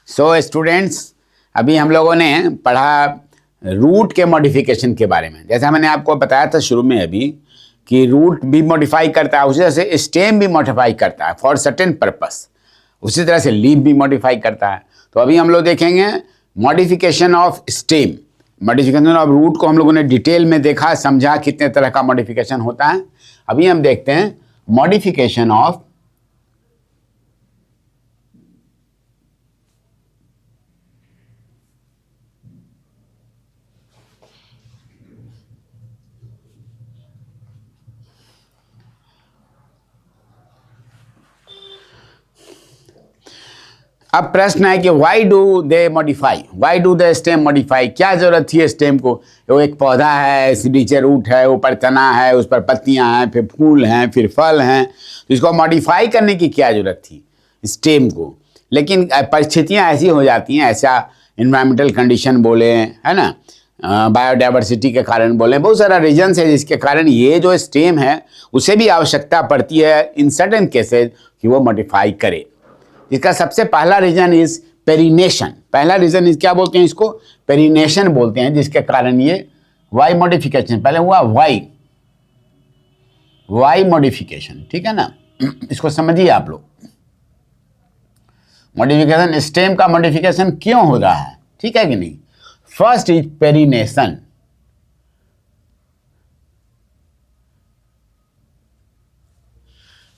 So students, अभी हम लोगों ने पढ़ा रूट के मॉडिफिकेशन के बारे में। जैसा मैंने आपको बताया था शुरू में अभी कि रूट भी मॉडिफाई करता है, उसी तरह से स्टेम भी मॉडिफाई करता है फॉर सर्टेन पर्पस। उसी तरह से लीफ भी मॉडिफाई करता है। तो अभी हम लोग देखेंगे modification of stem. Modification of root को हम लोगों ने डिटेल में देखा, समझा कितने तरह का मॉडिफिकेशन होता है। अभी हम देखते हैं मॉडिफिकेशन ऑफ अब प्रश्न है कि why do they modify, why do they stem modify. क्या जरूरत थी स्टेम को? वो एक पौधा है, नीचे रूट है, ऊपर तना है, उस पर पत्तियां हैं, फिर फूल हैं, फिर फल हैं, तो इसको मॉडिफाई करने की क्या जरूरत थी स्टेम को? लेकिन परिस्थितियां ऐसी हो जाती हैं, ऐसा इन्वायरमेंटल कंडीशन बोले, है ना, बायोडाइवर्सिटी के कारण बोले, बहुत सारा रीजन्स है जिसके कारण ये जो स्टेम है उसे भी आवश्यकता पड़ती है इन सर्टेन केसेज कि वो मॉडिफाई करे। इसका सबसे पहला रीजन इज पेरिनेशन। पहला रीजन इज क्या बोलते हैं इसको? पेरिनेशन बोलते हैं, जिसके कारण ये वाई मॉडिफिकेशन पहले हुआ, वाई मॉडिफिकेशन, ठीक है ना। इसको समझिए आप लोग, मॉडिफिकेशन स्टेम का मॉडिफिकेशन क्यों हो रहा है, ठीक है कि नहीं। First is perennation.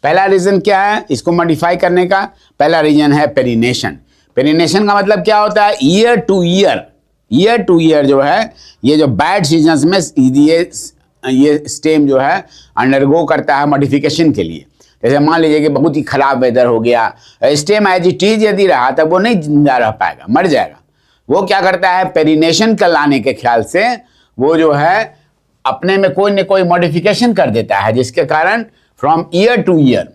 पहला रीजन क्या है इसको मॉडिफाई करने का? पहला रीजन है पेरिनेशन। पेरिनेशन का मतलब क्या होता है? ईयर टू ईयर जो है, ये जो बैड सीजन्स में ये स्टेम जो है अंडरगो करता है मॉडिफिकेशन के लिए। जैसे मान लीजिए कि बहुत ही खराब वेदर हो गया, स्टेम एज इट इज यदि रहा तब वो नहीं जिंदा रह पाएगा, मर जाएगा। वो क्या करता है? पेरिनेशन का लाने के ख्याल से वो जो है अपने में कोई न कोई मॉडिफिकेशन कर देता है, जिसके कारण फ्रॉम ईयर टू ईयर,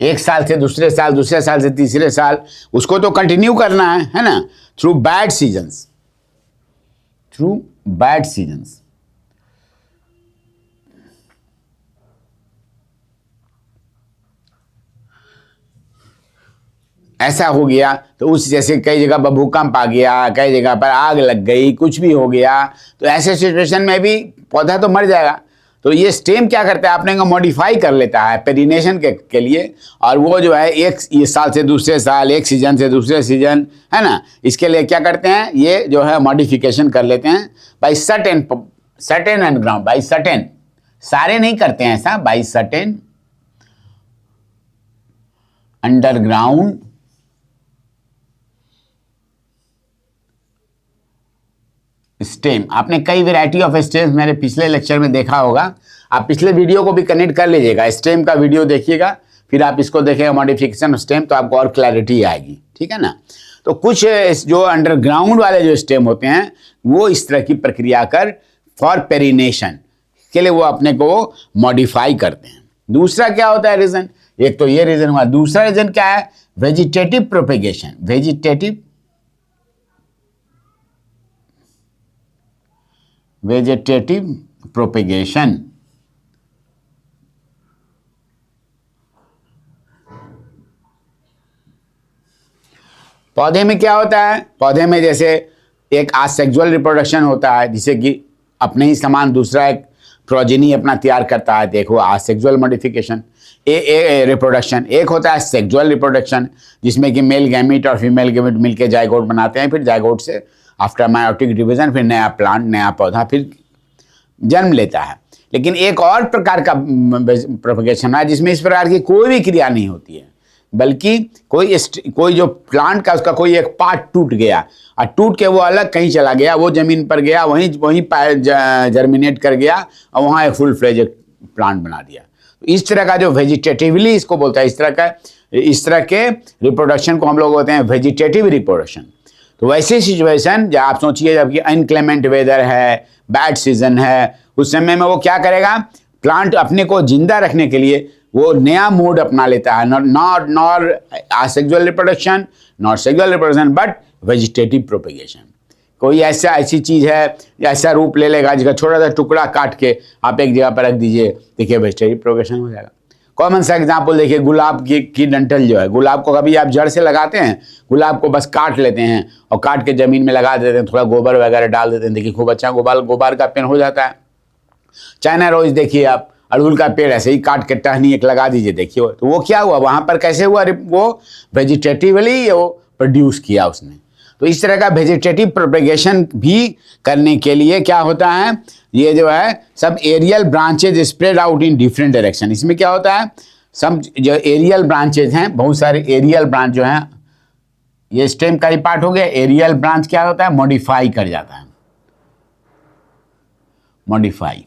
एक साल से दूसरे साल, दूसरे साल से तीसरे साल, उसको तो कंटिन्यू करना है ना, थ्रू बैड सीजन्स। ऐसा हो गया तो उस जैसे कई जगह पर भूकंप आ गया, कई जगह पर आग लग गई, कुछ भी हो गया, तो ऐसे सिचुएशन में भी पौधा तो मर जाएगा। तो ये स्टेम क्या करता है? अपने को मॉडिफाई कर लेता है पेरिनेशन के लिए, और वो जो है एक ये साल से दूसरे साल, एक सीजन से दूसरे सीजन, है ना, इसके लिए क्या करते हैं? ये जो है मॉडिफिकेशन कर लेते हैं by certain underground, by certain, सारे नहीं करते हैं ऐसा, बाई सर्टेन अंडरग्राउंड स्टेम। आपने कई वैरायटी ऑफ स्टेम्स मेरे पिछले लेक्चर में देखा होगा, आप पिछले वीडियो को भी कनेक्ट कर लीजिएगा, स्टेम का वीडियो देखिएगा, फिर आप इसको देखेंगे मॉडिफिकेशन ऑफ स्टेम, तो आपको और क्लैरिटी आएगी, ठीक है ना। तो कुछ जो अंडरग्राउंड वाले जो स्टेम होते हैं वो इस तरह की प्रक्रिया कर फॉर पेरिनेशन के लिए वो अपने को मॉडिफाई करते हैं। दूसरा क्या होता है रीजन? एक तो ये रीजन हुआ, दूसरा रीजन क्या है? Vegetative propagation. Vegetative propagation. पौधे में क्या होता है? पौधे में जैसे एक आसेक्सुअल रिप्रोडक्शन होता है, जिसे कि अपने ही समान दूसरा एक प्रोजेनी अपना तैयार करता है। देखो आसेक्सुअल मॉडिफिकेशन रिप्रोडक्शन। एक होता है सेक्सुअल रिप्रोडक्शन, जिसमें कि मेल गैमीट और फीमेल गैमीट मिलकर जाइगोट बनाते हैं, फिर जाइगोट से आफ्टर मायोटिक डिवीजन फिर नया प्लांट, नया पौधा फिर जन्म लेता है। लेकिन एक और प्रकार का प्रोपेगेशन है जिसमें इस प्रकार की कोई भी क्रिया नहीं होती है, बल्कि कोई जो प्लांट का उसका कोई एक पार्ट टूट गया और टूट के वो अलग कहीं चला गया, वो जमीन पर गया, वहीं जर्मिनेट कर गया और वहाँ एक फुल फ्लेज प्लांट बना दिया। तो इस तरह का जो वेजिटेटिवली इसको बोलता है, इस तरह के रिप्रोडक्शन को हम लोग बोलते हैं वेजिटेटिव रिप्रोडक्शन। तो वैसी सिचुएशन जब आप सोचिए, जबकि इनक्लेमेंट वेदर है, बैड सीजन है, उस समय में वो क्या करेगा? प्लांट अपने को जिंदा रखने के लिए वो नया मोड अपना लेता है, not asexual reproduction, not sexual reproduction, but vegetative propagation. कोई ऐसी चीज़ है, ऐसा रूप ले लेगा जिसका छोटा सा टुकड़ा काट के आप एक जगह पर रख दीजिए, देखिए वेजिटेटिव प्रोग्रेशन हो जाएगा। कॉमन सा एग्जाम्पल देखिए, गुलाब की डंठल जो है, गुलाब को कभी आप जड़ से लगाते हैं? गुलाब को बस काट लेते हैं और काट के ज़मीन में लगा देते हैं, थोड़ा गोबर वगैरह डाल देते हैं, देखिए खूब अच्छा गोबर का पेड़ हो जाता है। चाइना रोज देखिए आप, अड़हुल का पेड़ ऐसे ही काट के टहनी एक लगा दीजिए, देखिए तो वो क्या हुआ, वहाँ पर कैसे हुआ, वो वेजिटेटिवली वो प्रोड्यूस किया उसने। तो इस तरह का वेजिटेटिव प्रोपेगेशन भी करने के लिए क्या होता है, ये जो है सब aerial branches spread out in different direction. इसमें क्या होता है, सब जो एरियल ब्रांचेज हैं, बहुत सारे एरियल ब्रांच जो हैं, ये स्टेम का ही पार्ट हो गया। एरियल ब्रांच क्या होता है, मॉडिफाई कर जाता है, मॉडिफाई।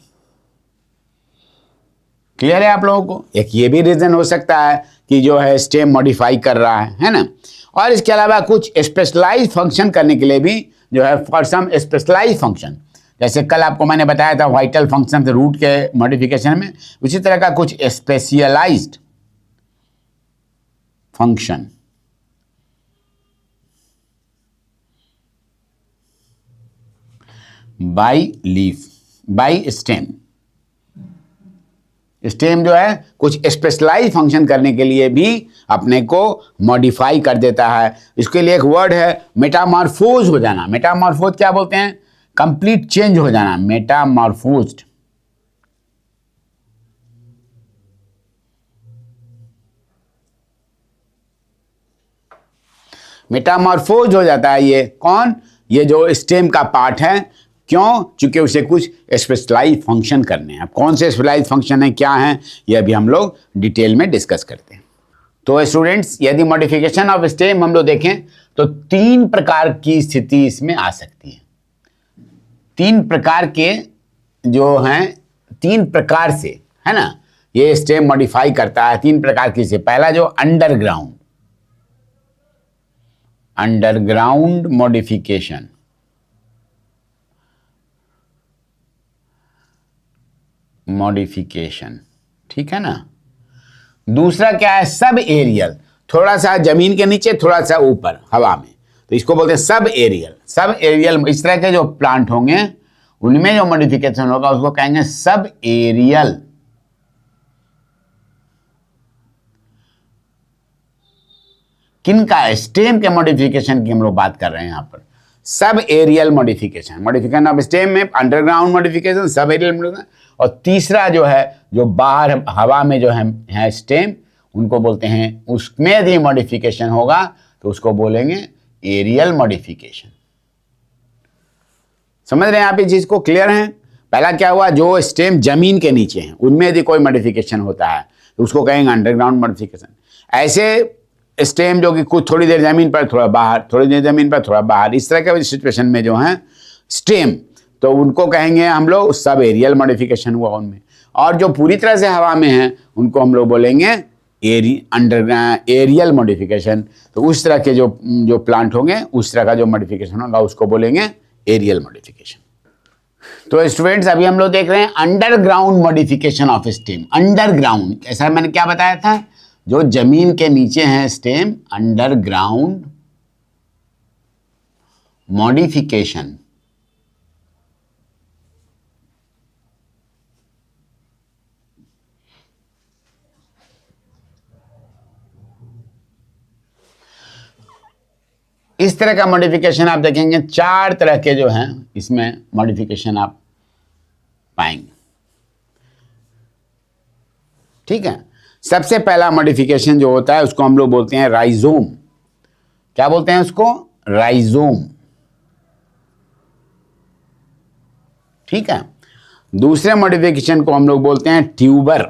क्लियर है आप लोगों को? एक ये भी रीजन हो सकता है कि जो है स्टेम मॉडिफाई कर रहा है ना। और इसके अलावा कुछ स्पेशलाइज फंक्शन करने के लिए भी जो है, फॉर सम स्पेशलाइज फंक्शन, जैसे कल आपको मैंने बताया था वाइटल फंक्शन थे रूट के मॉडिफिकेशन में, उसी तरह का कुछ specialised function by leaf, by stem. Stem जो है कुछ स्पेशलाइज फंक्शन करने के लिए भी अपने को मॉडिफाई कर देता है। इसके लिए एक वर्ड है मेटामॉर्फोज हो जाना। मेटामॉर्फोज क्या बोलते हैं, कंप्लीट चेंज हो जाना, मेटामॉर्फोज्ड। मेटामॉर्फोज हो जाता है ये कौन, ये जो स्टेम का पार्ट है। क्यों? चूंकि उसे कुछ स्पेशलाइज फंक्शन करने हैं। अब कौन से स्पेशलाइज फंक्शन है, क्या है, ये अभी हम लोग डिटेल में डिस्कस करते हैं। तो स्टूडेंट्स, यदि मॉडिफिकेशन ऑफ स्टेम हम लोग देखें तो 3 प्रकार की स्थिति इसमें आ सकती है। 3 प्रकार के जो हैं, 3 प्रकार से है ना, ये स्टेम मॉडिफाई करता है 3 प्रकार की से। पहला जो अंडरग्राउंड मॉडिफिकेशन, ठीक है ना। दूसरा क्या है, सब एरियल, थोड़ा सा जमीन के नीचे थोड़ा सा ऊपर हवा में, तो इसको बोलते हैं सब एरियल। सब एरियल इस तरह के जो प्लांट होंगे उनमें जो मॉडिफिकेशन होगा उसको कहेंगे सब एरियल। किनका, स्टेम के मॉडिफिकेशन की हम लोग बात कर रहे हैं यहां पर। Sub aerial modification of stem में underground modification, sub aerial modification. और तीसरा जो है, जो बाहर हवा में जो है स्टेम, उनको बोलते हैं, उसमें यदि मॉडिफिकेशन होगा तो उसको बोलेंगे एरियल मॉडिफिकेशन। समझ रहे हैं आप इस चीज को, क्लियर है? पहला क्या हुआ, जो स्टेम जमीन के नीचे हैं उनमें यदि कोई मॉडिफिकेशन होता है तो उसको कहेंगे अंडरग्राउंड मॉडिफिकेशन। ऐसे स्टेम जो कि कुछ थोड़ी देर जमीन पर थोड़ा बाहर, थोड़ी देर जमीन पर थोड़ा बाहर, इस तरह के सिचुएशन में जो है स्टेम, तो उनको कहेंगे हम लोग सब एरियल मॉडिफिकेशन हुआ उनमें। और जो पूरी तरह से हवा में है उनको हम लोग बोलेंगे एरियल मॉडिफिकेशन। तो उस तरह के जो प्लांट होंगे, उस तरह का जो मॉडिफिकेशन होगा उसको बोलेंगे एरियल मॉडिफिकेशन। तो स्टूडेंट्स, अभी हम लोग देख रहे हैं underground modification of stem. Underground, ऐसा मैंने क्या बताया था, जो जमीन के नीचे है स्टेम, अंडरग्राउंड मॉडिफिकेशन। इस तरह का मॉडिफिकेशन आप देखेंगे, 4 तरह के जो हैं इसमें मॉडिफिकेशन आप पाएंगे, ठीक है। सबसे पहला मॉडिफिकेशन जो होता है उसको हम लोग बोलते हैं राइजोम। क्या बोलते हैं उसको, राइजोम, ठीक है। दूसरे मॉडिफिकेशन को हम लोग बोलते हैं ट्यूबर।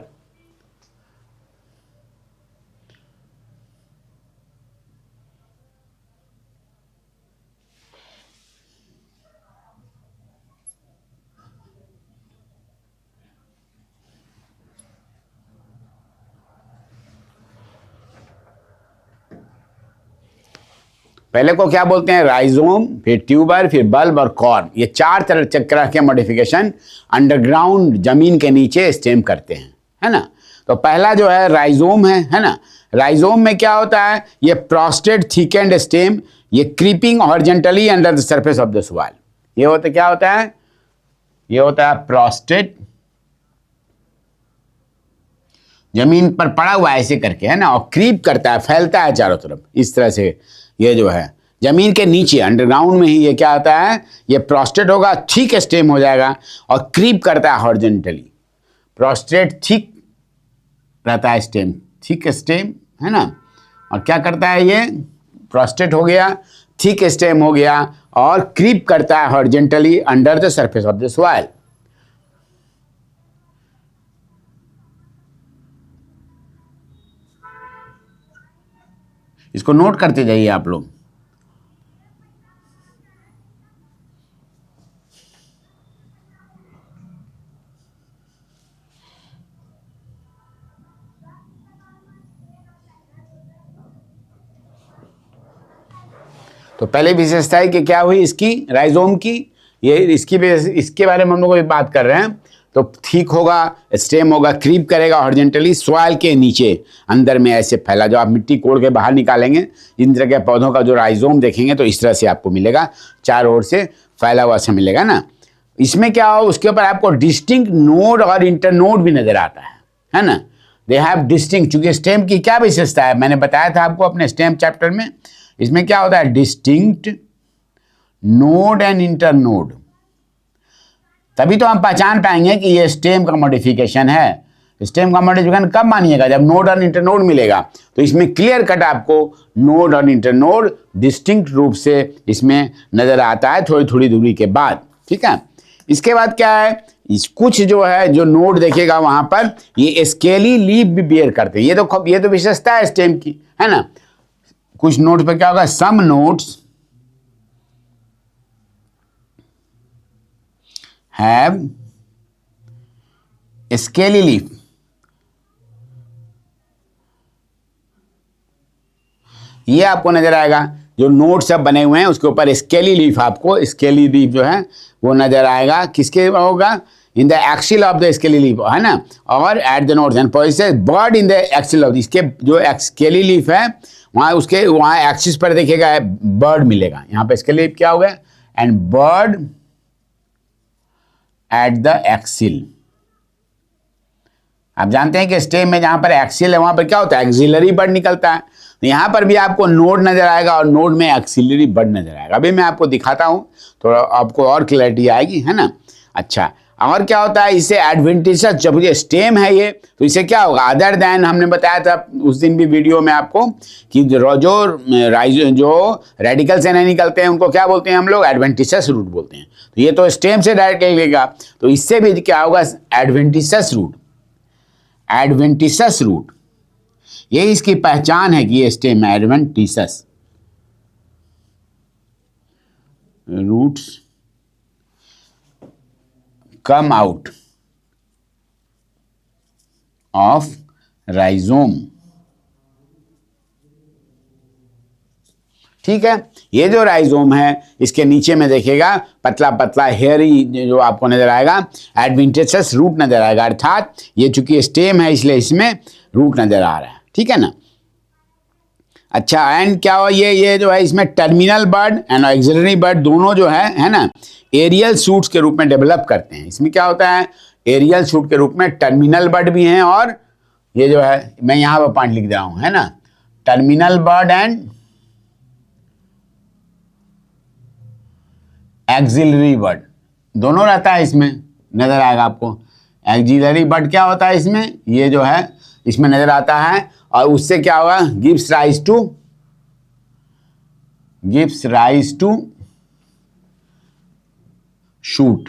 पहले को क्या बोलते हैं, राइजोम, फिर ट्यूबर, फिर बल्ब और कॉर्न। ये 4 तरह के मॉडिफिकेशन अंडरग्राउंड जमीन के नीचे स्टेम करते हैं, है ना। तो पहला जो है राइजोम है ना। राइजोम में क्या होता है, ये प्रोस्टेट थिकेंड स्टेम, ये creeping horizontally under the surface of the soil. ये होता क्या होता है, ये होता है प्रोस्टेट, जमीन पर पड़ा हुआ ऐसे करके है ना, और क्रीप करता है, फैलता है चारों तरफ इस तरह से। ये जो है जमीन के नीचे अंडरग्राउंड में ही ये क्या होता है, ये प्रोस्टेट होगा, थिक स्टेम हो जाएगा और क्रीप करता है हॉरिजॉन्टली। प्रोस्टेट थिक रहता है, स्टेम थिक स्टेम है ना, और क्या करता है ये, प्रोस्टेट हो गया, थिक स्टेम हो गया, और क्रीप करता है horizontally under the surface of the soil. इसको नोट करते जाइए आप लोग। तो पहले विशेषता है कि क्या हुई इसकी, राइजोम की, ये इसके बारे में हम लोग बात कर रहे हैं। तो ठीक होगा, स्टेम होगा, क्रीप करेगा हॉरिजॉन्टली सॉइल के नीचे अंदर में ऐसे फैला, जो आप मिट्टी कोड़ के बाहर निकालेंगे इन तरह के पौधों का जो राइजोम देखेंगे तो इस तरह से आपको मिलेगा, चारों ओर से फैला हुआ सा मिलेगा ना। इसमें क्या हो, उसके ऊपर आपको डिस्टिंक्ट नोड और इंटरनोड भी नजर आता है ना। दे हैव डिस्टिंक्ट, चूंकि स्टेम की क्या विशेषता है, मैंने बताया था आपको अपने स्टेम चैप्टर में, इसमें क्या होता है, डिस्टिंक्ट नोड एंड इंटरनोड। तभी तो हम पहचान पाएंगे कि ये स्टेम का मॉडिफिकेशन है। स्टेम का मॉडिफिकेशन कब मानिएगा, जब नोड और इंटरनोड मिलेगा। तो इसमें क्लियर कट आपको नोड और इंटरनोड डिस्टिंक्ट रूप से इसमें नजर आता है थोड़ी थोड़ी दूरी के बाद, ठीक है। इसके बाद क्या है, कुछ जो है जो नोड देखेगा वहां पर ये स्केली लीफ भी बियर करते हैं। ये तो विशेषता है स्टेम की, है ना। कुछ नोड्स पर क्या होगा, सम नोड्स हैव स्केली लीफ, ये आपको नजर आएगा। जो नोड सब बने हुए हैं उसके ऊपर स्केली लीफ, आपको स्केली लीफ जो है वो नजर आएगा। किसके होगा, इन the axil of the scaly leaf, है ना। और at the nodes and points bird in the axil of, इसके जो स्केली लीफ है वहां एक्सिस पर देखिएगा बर्ड मिलेगा। यहाँ पे स्केली लीफ क्या होगा, and bird at the axil. आप जानते हैं कि स्टेम में जहां पर एक्सिल है वहां पर क्या होता है, एक्सिलरी बर्ड निकलता है। तो यहां पर भी आपको नोड नजर आएगा और नोड में एक्सिलरी बर्ड नजर आएगा। अभी मैं आपको दिखाता हूं, थोड़ा आपको और क्लैरिटी आएगी, है ना। अच्छा, और क्या होता है, इसे एडवेंटिशस, जब ये स्टेम है ये, तो इसे क्या होगा, अदर देन, हमने बताया था उस दिन भी वीडियो में आपको कि जो रेडिकल से नहीं निकलते हैं उनको क्या बोलते हैं हम लोग, एडवेंटिशस रूट बोलते हैं। तो ये तो स्टेम से डायरेक्ट निकलेगा, तो इससे भी क्या होगा, एडवेंटिशस रूट। एडवेंटिशस रूट, ये इसकी पहचान है कि ये स्टेम है, एडवेंटिशस roots come out of rhizome। ठीक है, ये जो राइजोम है इसके नीचे में देखिएगा पतला पतला हेयरी जो आपको नजर आएगा, एडवेंटिशस रूट नजर आएगा। अर्थात ये चूंकि स्टेम है इसलिए इसमें रूट नजर आ रहा है, ठीक है ना। अच्छा, एंड क्या हो, ये जो है इसमें terminal bud and axillary bud दोनों जो है ना, एरियल शूट्स के रूप में डेवलप करते हैं। इसमें क्या होता है, एरियल शूट के रूप में टर्मिनल बर्ड भी हैं, और ये जो है मैं यहां पर पॉइंट लिख रहा हूं, है ना, terminal bud and axillary bud दोनों रहता है इसमें, नजर आएगा आपको। एक्सिलरी बर्ड क्या होता है इसमें, ये जो है इसमें नजर आता है, और उससे क्या होगा, गिव्स राइज टू शूट।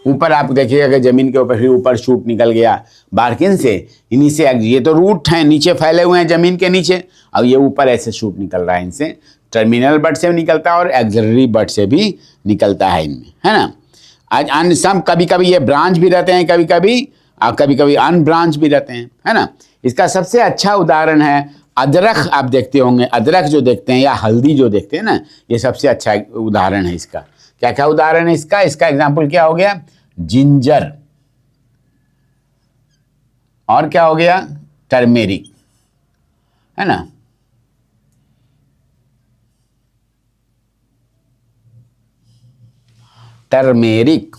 ऊपर आप देखिएगा कि जमीन के ऊपर फिर ऊपर शूट निकल गया बार्किन से, इन्हीं से ये तो रूट हैं नीचे फैले हुए हैं जमीन के नीचे, अब ये ऊपर ऐसे शूट निकल रहा है इनसे। टर्मिनल बर्ड से भी निकलता है और एक्सिलरी बर्ड से भी निकलता है इनमें, है ना। आज सम कभी कभी ये ब्रांच भी रहते हैं, कभी कभी और कभी कभी अनब्रांच भी रहते हैं, है ना। इसका सबसे अच्छा उदाहरण है अदरक। आप देखते होंगे अदरक जो देखते हैं या हल्दी जो देखते हैं ना, ये सबसे अच्छा उदाहरण है इसका। क्या क्या उदाहरण है इसका, इसका एग्जाम्पल क्या हो गया, जिंजर, और क्या हो गया, टर्मेरिक, है ना। टर्मेरिक।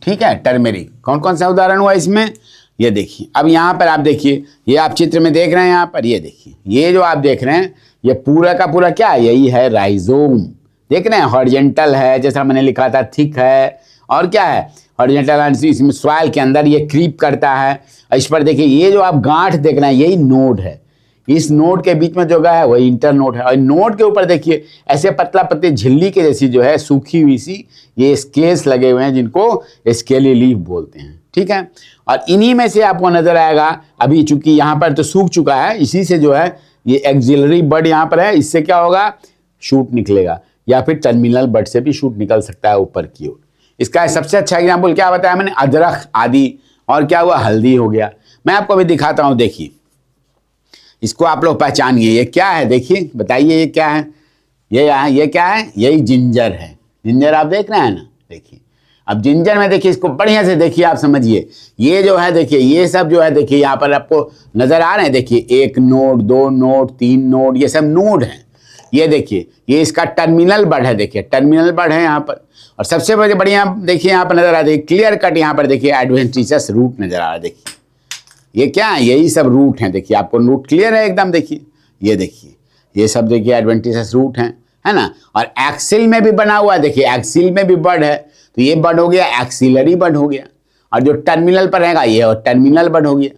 ठीक है, टर्मेरिक। कौन कौन सा उदाहरण हुआ इसमें, ये देखिए। अब यहाँ पर आप देखिए, ये आप चित्र में देख रहे हैं, यहाँ पर ये देखिए, ये जो आप देख रहे हैं ये पूरा का पूरा क्या है, यही है राइजोम। देख रहे हैं, हॉरिजेंटल है, जैसा मैंने लिखा था, थिक है, और क्या है, हॉरिजेंटल। इसमें सॉइल के अंदर ये क्रीप करता है। इस पर देखिए, ये जो आप गांठ देख रहे हैं यही नोड है। इस नोड के बीच में जो है वही इंटर नोड है। और नोड के ऊपर देखिए ऐसे पतला पत्ती झिल्ली के जैसी जो है सूखी हुई सी ये स्केल्स लगे हुए हैं, जिनको स्केली लीफ बोलते हैं। ठीक है, और इन्हीं में से आपको नजर आएगा, अभी चूंकि यहाँ पर तो सूख चुका है, इसी से जो है ये एक्सिलरी बड यहाँ पर है, इससे क्या होगा, शूट निकलेगा, या फिर टर्मिनल बड से भी शूट निकल सकता है ऊपर की ओर। इसका सबसे अच्छा एग्जाम्पल क्या बताया मैंने, अदरक आदि, और क्या हुआ, हल्दी हो गया। मैं आपको अभी दिखाता हूँ, देखिए इसको आप लोग पहचानिए, ये क्या है, देखिए बताइए ये क्या है, ये क्या है, यही जिंजर है। जिंजर आप देख रहे हैं ना, देखिए। अब जिंजर में देखिए, इसको बढ़िया से देखिए, आप समझिए, ये जो है देखिए, ये सब जो है देखिए यहाँ पर आपको नजर आ रहे हैं, देखिए 1 नोड 2 नोड 3 नोड, ये सब नोड हैं। ये देखिए, ये इसका टर्मिनल बड है, देखिए टर्मिनल बड है यहाँ पर। और सबसे बढ़िया देखिए यहाँ पर नजर आ रहा है, क्लियर कट यहाँ पर देखिए एडवेंटिशियस रूट नजर आ रहा है। देखिए ये क्या है, यही सब रूट हैं, देखिए आपको रूट क्लियर है एकदम। देखिए ये देखिए, ये सब देखिए एडवेंटिशियस रूट हैं, है ना। और एक्सिल में भी बना हुआ है, देखिए एक्सिल में भी बड है, तो ये बड हो गया, एक्सिलरी बड हो गया। और जो टर्मिनल पर रहेगा ये और टर्मिनल बड हो गया।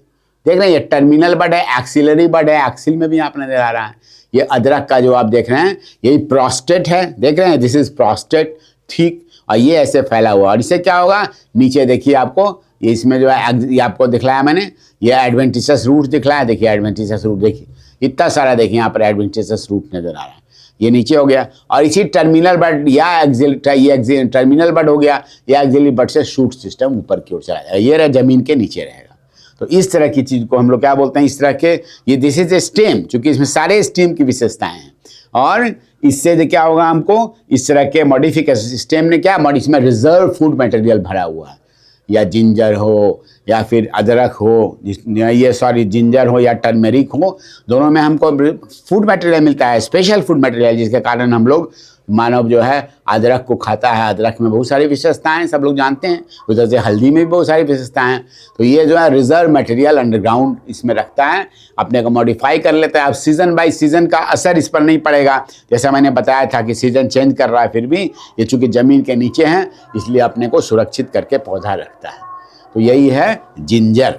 देख रहे हैं, ये टर्मिनल बड है, एक्सिलरी बड है, एक्सिल में भी यहाँ पर नजर आ रहा है। ये अदरक का जो आप देख रहे हैं यही प्रोस्टेट है, देख रहे हैं, दिस इज प्रोस्टेट, ठीक। और ये ऐसे फैला हुआ, और इससे क्या होगा, नीचे देखिए आपको ये इसमें जो है ये आपको दिखलाया मैंने, ये एडवेंटिशियस रूट दिखलाया, देखिए एडवेंटिशियस रूट, देखिए इतना सारा देखिए यहाँ पर एडवेंटिशियस रूट नजर आ रहा है। ये नीचे हो गया, और इसी टर्मिनल बड या ये टर्मिनल बड हो गया, या एक्सिलरी बड से शूट सिस्टम ऊपर की ओर चला जाएगा, ये रहा जमीन के नीचे रहेगा। तो इस तरह की चीज को हम लोग क्या बोलते हैं, इस तरह के, ये दिस इज ए स्टेम, चूंकि इसमें सारे स्टेम की विशेषताएं हैं। और इससे क्या होगा, हमको इस तरह के मॉडिफिकेशन, स्टेम ने क्या, इसमें रिजर्व फूड मटेरियल भरा हुआ है, या जिंजर हो या फिर अदरक हो, जिंजर हो या टर्मेरिक हो, दोनों में हमको फूड मटेरियल मिलता है, स्पेशल फूड मटेरियल, जिसके कारण हम लोग, मानव जो है अदरक को खाता है। अदरक में बहुत सारी विशेषताएं हैं, सब लोग जानते हैं, उधर से हल्दी में भी बहुत सारी विशेषताएं हैं। तो ये जो है रिजर्व मटेरियल अंडरग्राउंड इसमें रखता है, अपने को मॉडिफाई कर लेता है। अब सीजन बाय सीजन का असर इस पर नहीं पड़ेगा, जैसा मैंने बताया था कि सीजन चेंज कर रहा है, फिर भी ये चूंकि जमीन के नीचे हैं इसलिए अपने को सुरक्षित करके पौधा रखता है। तो यही है जिंजर।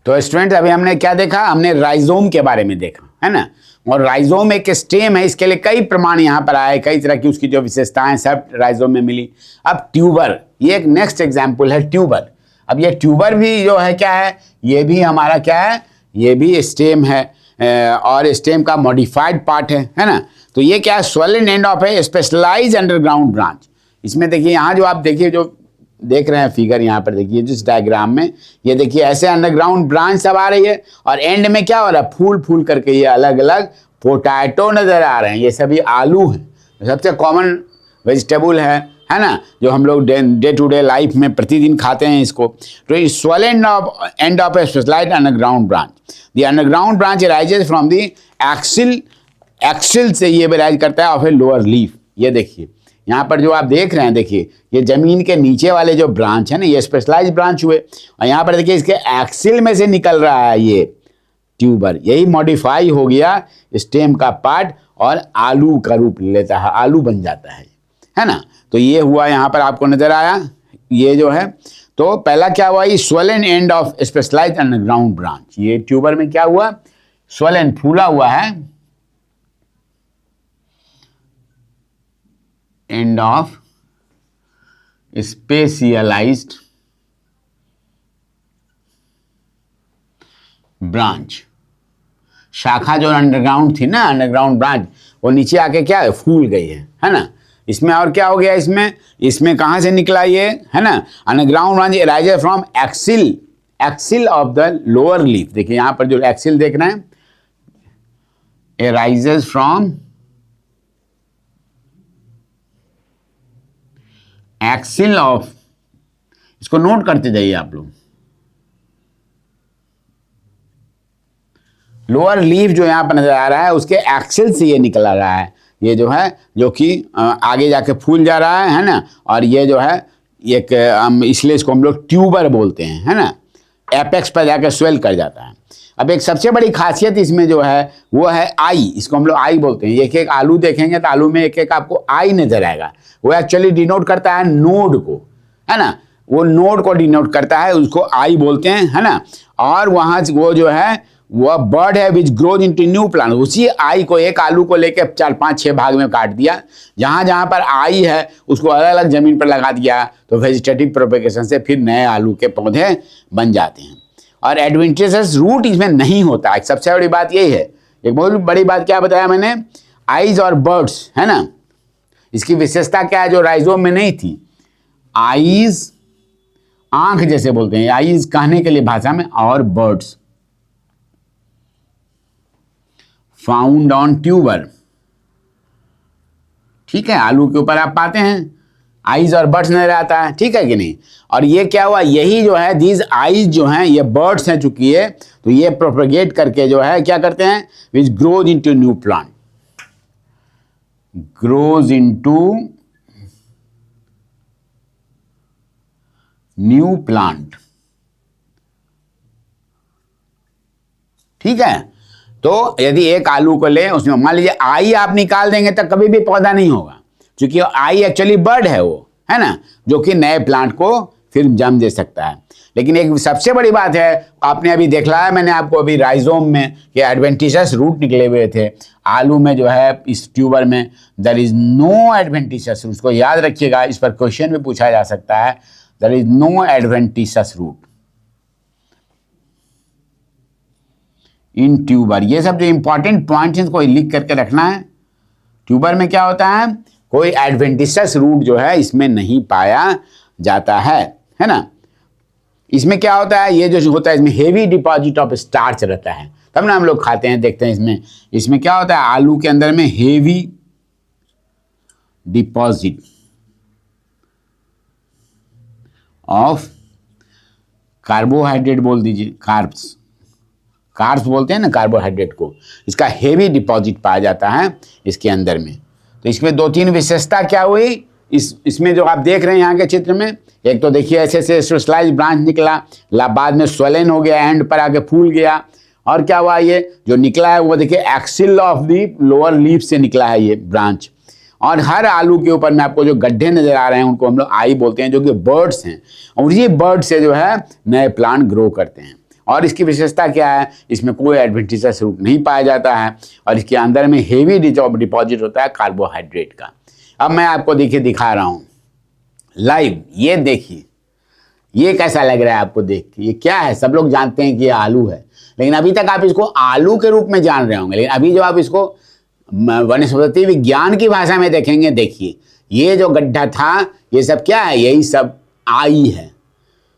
तो स्टूडेंट्स, अभी हमने क्या देखा, हमने राइजोम के बारे में देखा, है ना। और राइजोम एक स्टेम है, इसके लिए कई प्रमाण यहाँ पर आए, कई तरह की उसकी जो विशेषताएं सब राइजोम में मिली। अब ट्यूबर, ये एक नेक्स्ट एग्जाम्पल है, ट्यूबर। अब ये ट्यूबर भी जो है क्या है, ये भी हमारा क्या है, ये भी स्टेम है, और स्टेम का मॉडिफाइड पार्ट है ना। तो ये क्या है, swollen end of a specialised underground branch. इसमें देखिए, यहाँ जो आप देखिए, जो देख रहे हैं फिगर यहाँ पर देखिए, जिस डायग्राम में ये देखिए ऐसे अंडरग्राउंड ब्रांच सब आ रही है, और एंड में क्या हो रहा है, फूल फूल करके ये अलग अलग पोटैटो नजर आ रहे हैं। ये सभी आलू हैं, सबसे कॉमन वेजिटेबल है ना, जो हम लोग डे टू डे लाइफ में प्रतिदिन खाते हैं इसको। तो इस swollen end of a specialised underground branch, the underground branch rises from the axil से ये राइज करता है ऑफ ए लोअर लीफ। ये देखिए यहाँ पर जो आप देख रहे हैं, देखिए ये जमीन के नीचे वाले जो ब्रांच है ना, ये स्पेशलाइज ब्रांच हुए, और यहाँ पर देखिए इसके एक्सिल में से निकल रहा है ये ट्यूबर, यही मॉडिफाई हो गया स्टेम का पार्ट, और आलू का रूप लेता है, आलू बन जाता है ना। तो ये हुआ, यहाँ पर आपको नजर आया ये जो है। तो पहला क्या हुआ, ये swollen end of specialised underground branch, ये ट्यूबर में क्या हुआ, स्वेलन फूला हुआ है, एंड ऑफ स्पेशलाइज्ड ब्रांच। शाखा जो अंडरग्राउंड थी ना, अंडरग्राउंड ब्रांच, वो नीचे आके क्या है, फूल गई है ना। इसमें और क्या हो गया, इसमें कहां से निकला ये, है ना, underground branch rises from axle of the lower leaf. देखिए यहां पर जो एक्सिल देख रहे हैं, arises from एक्सिल ऑफ, इसको नोट करते जाइए आप लोग, लोअर लीफ जो यहां पर नजर आ रहा है उसके एक्सिल से ये निकल आ रहा है, ये जो है जो कि आगे जाके फूल जा रहा है ना, और ये जो है एक इसलिए इसको हम लोग ट्यूबर बोलते हैं, है ना, एपेक्स पर जाकर स्वेल कर जाता है। अब एक सबसे बड़ी खासियत इसमें जो है वो है आई, इसको हम लोग आई बोलते हैं। एक एक आलू देखेंगे तो आलू में एक एक आपको आई नजर आएगा, वो एक्चुअली डिनोट करता है नोड को, है ना, वो नोड को डिनोट करता है, उसको आई बोलते हैं, है ना। और वहां वो जो है वह बर्ड है which grows into new plant, उसी आई को, एक आलू को लेकर 4, 5, 6 भाग में काट दिया, जहां जहां पर आई है उसको अलग अलग जमीन पर लगा दिया, तो वेजिटेटिव प्रोपेगेशन से फिर नए आलू के पौधे बन जाते हैं। और एडवेंटिशियस रूट इसमें नहीं होता। एक सबसे बड़ी बात यही है, एक बहुत बड़ी बात क्या बताया मैंने, आईज और बर्ड्स, है ना, इसकी विशेषता क्या है जो राइजोम में नहीं थी। आईज आंख जैसे बोलते हैं, आईज कहने के लिए भाषा में, और बर्ड्स फाउंड ऑन ट्यूबर, ठीक है, आलू के ऊपर आप पाते हैं आईज और बर्ड्स नजर आता है, ठीक है कि नहीं। और ये क्या हुआ, यही जो है दीज आईज जो हैं ये बर्ड्स हैं, चूंकि ये तो ये प्रोपेगेट करके जो है क्या करते हैं, which grows into new plant, grows into new plant, ठीक है। तो यदि एक आलू को ले, उसमें मान लीजिए आई आप निकाल देंगे तो कभी भी पौधा नहीं होगा, क्योंकि आई एक्चुअली बर्ड है वो, है ना, जो कि नए प्लांट को फिर जन्म दे सकता है। लेकिन एक सबसे बड़ी बात है, आपने अभी देखला है मैंने आपको अभी राइजोम में कि एडवेंटिशियस रूट निकले हुए थे, आलू में जो है इस ट्यूबर में देयर इज नो एडवेंटिशियस, उसको याद रखिएगा, इस पर क्वेश्चन भी पूछा जा सकता है, there is no adventitious root in tuber. ये सब जो इंपॉर्टेंट पॉइंट्स हैं इसको लिख करके रखना है। ट्यूबर में क्या होता है, कोई एडवेंटिशियस रूट जो है इसमें नहीं पाया जाता है ना। इसमें क्या होता है, ये जो होता है इसमें हेवी डिपॉजिट ऑफ स्टार्च रहता है, तब ना हम लोग खाते हैं, देखते हैं इसमें क्या होता है, आलू के अंदर में हेवी डिपॉजिट ऑफ कार्बोहाइड्रेट बोल दीजिए, कार्ब्स बोलते हैं ना कार्बोहाइड्रेट को, इसका हेवी डिपॉजिट पाया जाता है इसके अंदर में। तो इसमें 2-3 विशेषता क्या हुई, इसमें जो आप देख रहे हैं यहाँ के चित्र में, एक तो देखिए ऐसे ऐसे स्पेशलाइज ब्रांच निकला, बाद में स्वेलन हो गया, एंड पर आके फूल गया, और क्या हुआ, ये जो निकला है वो देखिए axil of the lower leaf से निकला है ये ब्रांच। और हर आलू के ऊपर में आपको जो गड्ढे नजर आ रहे हैं उनको हम लोग आई बोलते हैं, जो कि बर्ड्स हैं, और ये बर्ड से जो है नए प्लांट ग्रो करते हैं। और इसकी विशेषता क्या है, इसमें कोई एडवेंटिशियस रूट नहीं पाया जाता है, और इसके अंदर में हेवी डिपॉजिट होता है कार्बोहाइड्रेट का। अब मैं आपको देखिए दिखा रहा हूँ लाइव, ये देखिए, ये कैसा लग रहा है आपको देख के, ये क्या है, सब लोग जानते हैं कि ये आलू है, लेकिन अभी तक आप इसको आलू के रूप में जान रहे होंगे, लेकिन अभी जो आप इसको वनस्पति विज्ञान की भाषा में देखेंगे, देखिए ये जो गड्ढा था ये सब क्या है, यही सब आई है।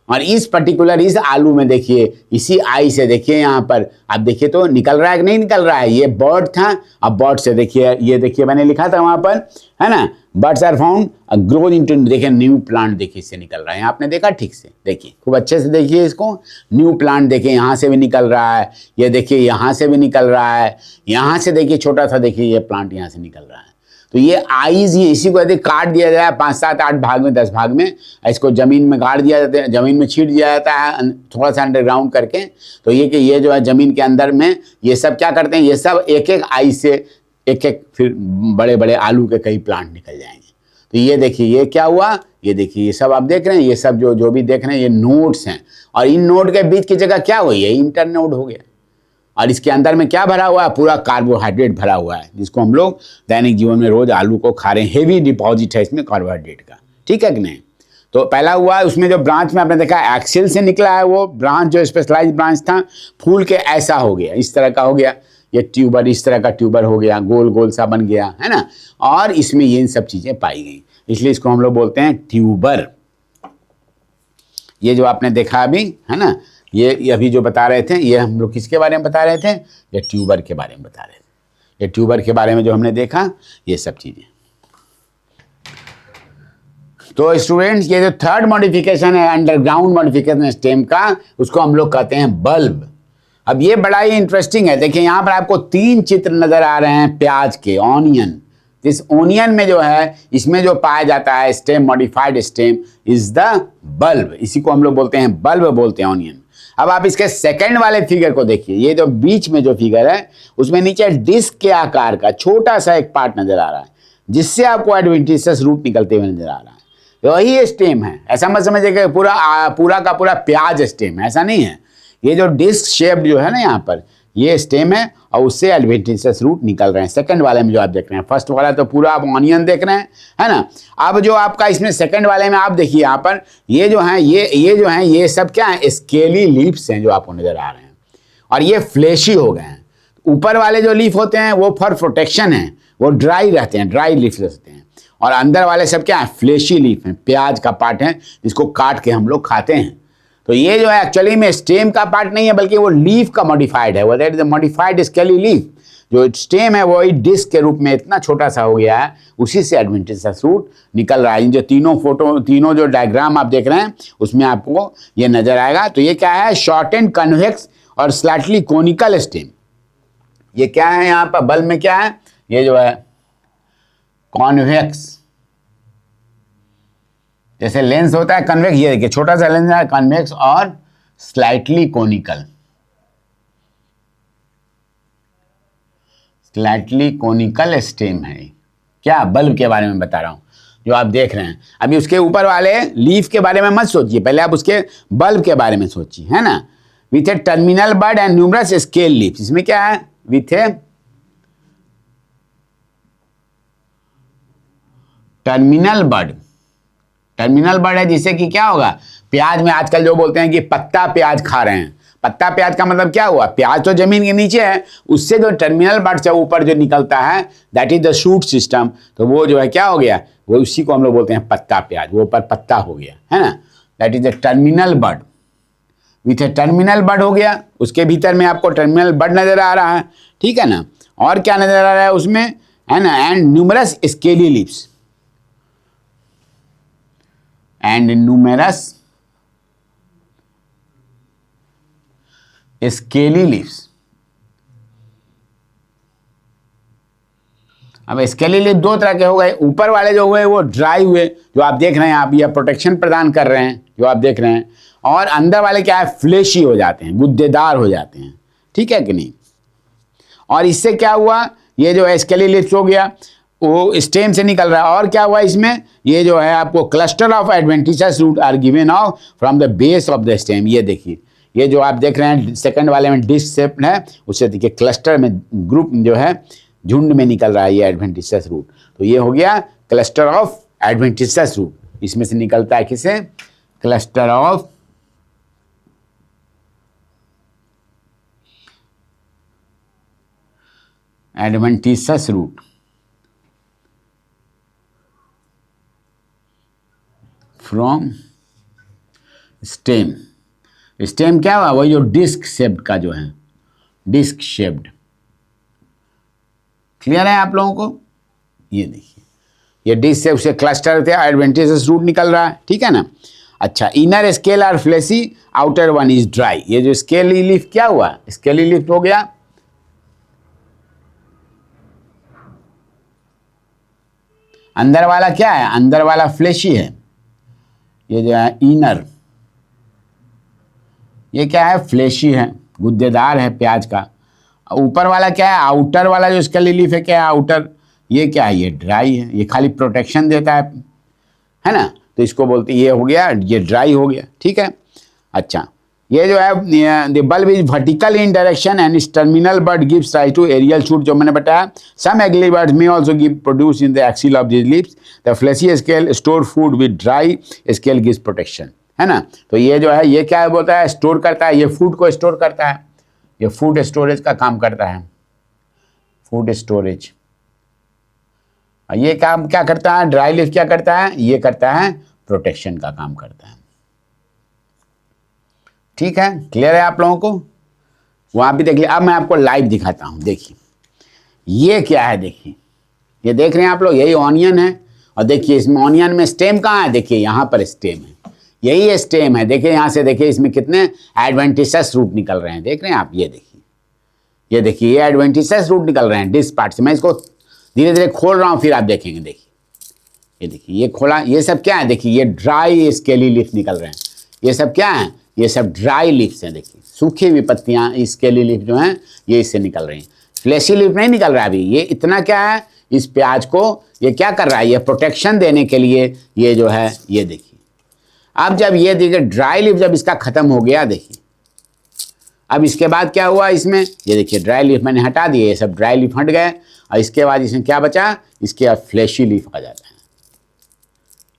और इस पर्टिकुलर इस आलू में देखिए, इसी आई से देखिए यहाँ पर आप देखिए तो निकल रहा है कि नहीं निकल रहा है, ये बर्ड था, अब बर्ड से देखिए, ये देखिए मैंने लिखा था वहाँ पर, है ना, birds are found grows into, देखिए न्यू प्लांट, देखिए इससे निकल रहा है, आपने देखा ठीक से, देखिए खूब अच्छे से देखिए इसको, न्यू प्लांट देखिए यहाँ से भी निकल रहा है, ये देखिए यहाँ से भी निकल रहा है, यहाँ से देखिए छोटा सा देखिए ये प्लांट यहाँ से निकल रहा है। तो ये आईज, ये इसी को यदि काट दिया जाए 5, 7, 8 भाग में, 10 भाग में, इसको जमीन में गाड़ दिया जाता है, जमीन में छीट दिया जाता है थोड़ा सा अंडरग्राउंड करके, तो ये कि ये जो है जमीन के अंदर में ये सब क्या करते हैं, ये सब एक एक आई से एक एक फिर बड़े बड़े आलू के कई प्लांट निकल जाएंगे। तो ये देखिए ये क्या हुआ, ये देखिए ये सब आप देख रहे हैं, ये सब जो भी देख रहे हैं ये नोड्स हैं, और इन नोड के बीच की जगह क्या हुई है, इंटरनोड हो गया, और इसके अंदर में क्या भरा हुआ है, पूरा कार्बोहाइड्रेट भरा हुआ है, जिसको हम लोग दैनिक जीवन में रोज आलू को खा रहे हैं, हेवी डिपॉजिट है इसमें कार्बोहाइड्रेट का, ठीक है कि नहीं। तो पहला हुआ उसमें जो ब्रांच में आपने देखा एक्सिल से निकला है, वो ब्रांच जो स्पेशलाइज ब्रांच था फूल के ऐसा हो गया, इस तरह का हो गया, ये ट्यूबर इस तरह का ट्यूबर हो गया, गोल गोल सा बन गया, है ना, और इसमें ये इन सब चीजें पाई गई, इसलिए इसको हम लोग बोलते हैं ट्यूबर। ये जो आपने देखा अभी, है ना, ये अभी जो बता रहे थे, ये हम लोग किसके बारे में बता रहे थे, ये ट्यूबर के बारे में बता रहे थे। ये ट्यूबर के बारे में जो हमने देखा, ये सब चीज़ें। तो स्टूडेंट्स, ये जो थर्ड मॉडिफिकेशन है अंडरग्राउंड मॉडिफिकेशन स्टेम का, उसको हम लोग कहते हैं बल्ब। अब ये बड़ा ही इंटरेस्टिंग है। देखिए यहाँ पर आपको 3 चित्र नजर आ रहे हैं प्याज के, ऑनियन। इस ओनियन में जो है, इसमें जो पाया जाता है stem, modified stem is the bulb. इसी को हम लोग बोलते हैं बल्ब, बोलते हैं ऑनियन। अब आप इसके सेकंड वाले फिगर को देखिए। ये जो बीच में जो फिगर है, उसमें नीचे डिस्क के आकार का छोटा सा एक पार्ट नजर आ रहा है, जिससे आपको एडवेंटिशियस रूट निकलते हुए नजर आ रहा है। वही स्टेम है। ऐसा मत समझिए कि पूरा का पूरा प्याज स्टेम है, ऐसा नहीं है। ये जो डिस्क शेप्ड जो है ना यहाँ पर, ये स्टेम है और उससे एडवेंटिशियस रूट निकल रहे हैं। सेकंड वाले में जो आप देख रहे हैं, फर्स्ट वाला तो पूरा आप ऑनियन देख रहे हैं, है ना। अब जो आपका इसमें सेकंड वाले में आप देखिए यहाँ पर, ये जो है, ये जो है, ये सब क्या है, स्केली लीव्स हैं जो आपको नजर आ रहे हैं, और ये फ्लैशी हो गए हैं। ऊपर वाले जो लीफ होते हैं वो फॉर प्रोटेक्शन है, वो ड्राई रहते हैं, ड्राई लीफ रहते हैं, और अंदर वाले सब क्या है, फ्लैशी लीफ हैं, प्याज का पार्ट है, जिसको काट के हम लोग खाते हैं। तो ये जो है एक्चुअली में स्टेम का पार्ट नहीं है, बल्कि वो लीफ का मॉडिफाइड है, वो that is the modified scaly leaf. जो स्टेम है वो डिस्क के रूप में इतना छोटा सा हो गया है, उसी से एडवेंटिशियस रूट निकल रहा है। इन जो तीनों जो डायग्राम आप देख रहे हैं, उसमें आपको ये नजर आएगा। तो ये क्या है, शॉर्ट एंड कन्वेक्स और स्लाइटली कोनिकल स्टेम। ये क्या है यहाँ पर बल्ब में, क्या है, ये जो है कॉन्वेक्स, जैसे लेंस होता है कन्वेक्स, ये देखिए छोटा सा लेंस है कन्वेक्स, और slightly conical, slightly conical stem है। क्या बल्ब के बारे में बता रहा हूं जो आप देख रहे हैं। अभी उसके ऊपर वाले लीफ के बारे में मत सोचिए, पहले आप उसके बल्ब के बारे में सोचिए, है ना। With a terminal bud and numerous scale leaf. इसमें क्या है, with a terminal bud. Terminal bud है, जिससे कि क्या होगा, प्याज में आजकल जो बोलते हैं कि पत्ता प्याज खा रहे हैं। पत्ता प्याज का मतलब क्या हुआ, प्याज तो जमीन के नीचे है, उससे जो टर्मिनल बड से ऊपर जो निकलता है, that is the shoot system. तो वो जो है क्या हो गया, वो उसी को हम लोग बोलते हैं पत्ता प्याज, वो ऊपर पत्ता हो गया, है ना। That is the terminal bud. With a terminal bud हो गया, उसके भीतर में आपको टर्मिनल बड नजर आ रहा है, ठीक है ना। और क्या नजर आ रहा है उसमें, है ना, and numerous scaly leaves, and numerous scaly leaves। अब स्केली लीफ 2 तरह के हो गए। ऊपर वाले जो हुए वो ड्राई हुए, जो आप देख रहे हैं, आप ये प्रोटेक्शन प्रदान कर रहे हैं जो आप देख रहे हैं, और अंदर वाले क्या है, फ्लेशी हो जाते हैं, गुद्देदार हो जाते हैं, ठीक है कि नहीं। और इससे क्या हुआ, ये जो है स्केली लीफ हो गया, वो स्टेम से निकल रहा है। और क्या हुआ इसमें, ये जो है आपको cluster of adventitious root are given off from the base of the stem. ये देखिए, ये जो आप देख रहे हैं सेकंड वाले में डिस्क शेप है, उससे देखिए क्लस्टर में, ग्रुप जो है, झुंड में निकल रहा है ये एडवेंटिशियस रूट। तो ये हो गया क्लस्टर ऑफ एडवेंटिशियस रूट। इसमें से निकलता है किसे, cluster of adventitious root from stem. Stem क्या हुआ, वही जो डिस्क शेप्ड का जो है, डिस्क शेप्ड। क्लियर है आप लोगों को। ये देखिए, ये डिस्क शेप से क्लस्टर थे, एडवेंटिशियस रूट निकल रहा है, ठीक है ना। अच्छा, inner scale are fleshy, outer one is dry. ये जो स्केली लीफ क्या हुआ, स्केली लीफ हो गया, अंदर वाला क्या है, अंदर वाला फ्लेशी है। ये जो है इनर, ये क्या है, फ्लेशी है, गुद्देदार है प्याज का। ऊपर वाला क्या है, आउटर वाला जो स्केली लीफ है, क्या है आउटर, ये क्या है, ये ड्राई है, ये खाली प्रोटेक्शन देता है ना। तो इसको बोलते, ये हो गया, ये ड्राई हो गया, ठीक है। अच्छा, ये जो है the bulb is vertical in direction and इस terminal bud gives rise to aerial shoot, जो मैंने बताया। Some ugly birds may also give produce in the axil of this leaves. The fleshy scale store food with dry scale gives protection, है ना। तो ये जो है, ये क्या बोलता है, स्टोर करता है, ये फूड को स्टोर करता है, ये फूड स्टोरेज का काम करता है, फूड स्टोरेज। ये काम क्या करता है, ड्राई लीफ क्या करता है, ये करता है प्रोटेक्शन का काम करता है, ठीक है। क्लियर है आप लोगों को, वहां भी देख लिया। अब मैं आपको लाइव दिखाता हूं, देखिए ये क्या है देखिए, ये देख रहे हैं आप लोग, यही ऑनियन है। और देखिए इसमें ऑनियन में स्टेम कहाँ है, देखिए यहाँ पर स्टेम है, यही स्टेम है। देखिए यहाँ से देखिए इसमें कितने एडवेंटिसस रूट निकल रहे हैं, देख रहे हैं आप, ये देखिए, ये देखिए, ये एडवेंटिसस रूट निकल रहे हैं डिस्क पार्ट से। मैं इसको धीरे धीरे खोल रहा हूँ, फिर आप देखेंगे। देखिए ये देखिए, ये खोला, ये सब क्या है देखिए, ये ड्राई स्केली लीफ निकल रहे हैं। ये सब क्या है, ये सब ड्राई लीव्स हैं। देखिए सूखी हुई पत्तियाँ, स्केली लीफ जो हैं ये इससे निकल रही हैं। फ्लैशी लीफ नहीं निकल रहा है अभी। ये इतना क्या है, इस प्याज को ये क्या कर रहा है, ये प्रोटेक्शन देने के लिए ये जो है, ये देखिए। अब जब ये देखिए ड्राई लीफ जब इसका खत्म हो गया, देखिए अब इसके बाद क्या हुआ इसमें, ये देखिए ड्राई लीफ मैंने हटा दिए, ये सब ड्राई लीफ हट गए। और इसके बाद इसमें क्या बचा, इसके बाद फ्लैशी लीफ आ जाता है।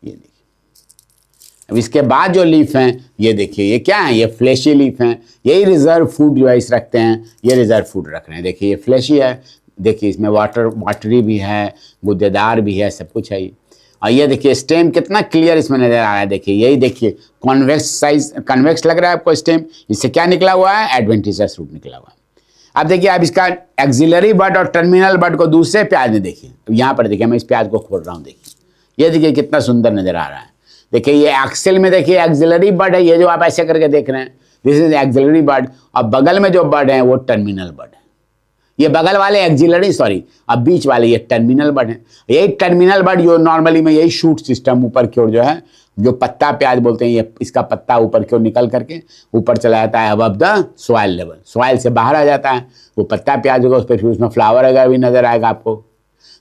ये देखिए, अब इसके बाद जो लीफ हैं ये देखिए, ये क्या है, ये फ्लैशी लीफ हैं। यही रिजर्व फूड जो है इस रखते हैं, ये रिजर्व फूड रख रहे हैं। देखिए ये फ्लैशी है, देखिए इसमें वाटरी भी है, गुद्देदार भी है, सब कुछ है ये। और ये देखिए स्टेम कितना क्लियर इसमें नजर आ रहा है। देखिए यही देखिए कॉन्वेक्स साइज, कन्वेक्स लग रहा है आपको स्टेम। इससे क्या निकला हुआ है, एडवेंटिसस रूट निकला हुआ है। अब देखिए आप इसका एक्सिलरी बड और टर्मिनल बड को दूसरे प्याज में देखिए। यहाँ पर देखिए मैं इस प्याज को खोल रहा हूँ, देखिए ये देखिए कितना सुंदर नजर आ रहा है। देखिए ये एक्सेल में देखिए एक्सिलरी बड है, ये जो आप ऐसे करके देख रहे हैं, दिस इज एक्सिलरी बड। और बगल में जो बड है वो टर्मिनल बड है। ये बगल वाले एक्सिलरी, सॉरी, अब बीच वाले ये टर्मिनल बड है। यही टर्मिनल बड जो नॉर्मली में यही शूट सिस्टम ऊपर की ओर जो है, जो पत्ता प्याज बोलते हैं, ये इसका पत्ता ऊपर की ओर निकल करके ऊपर चला जाता है above the soil level, soil से बाहर आ जाता है। वो पत्ता प्याज होगा, उस पर फिर उसमें फ्लावर वगैरह भी नजर आएगा आपको।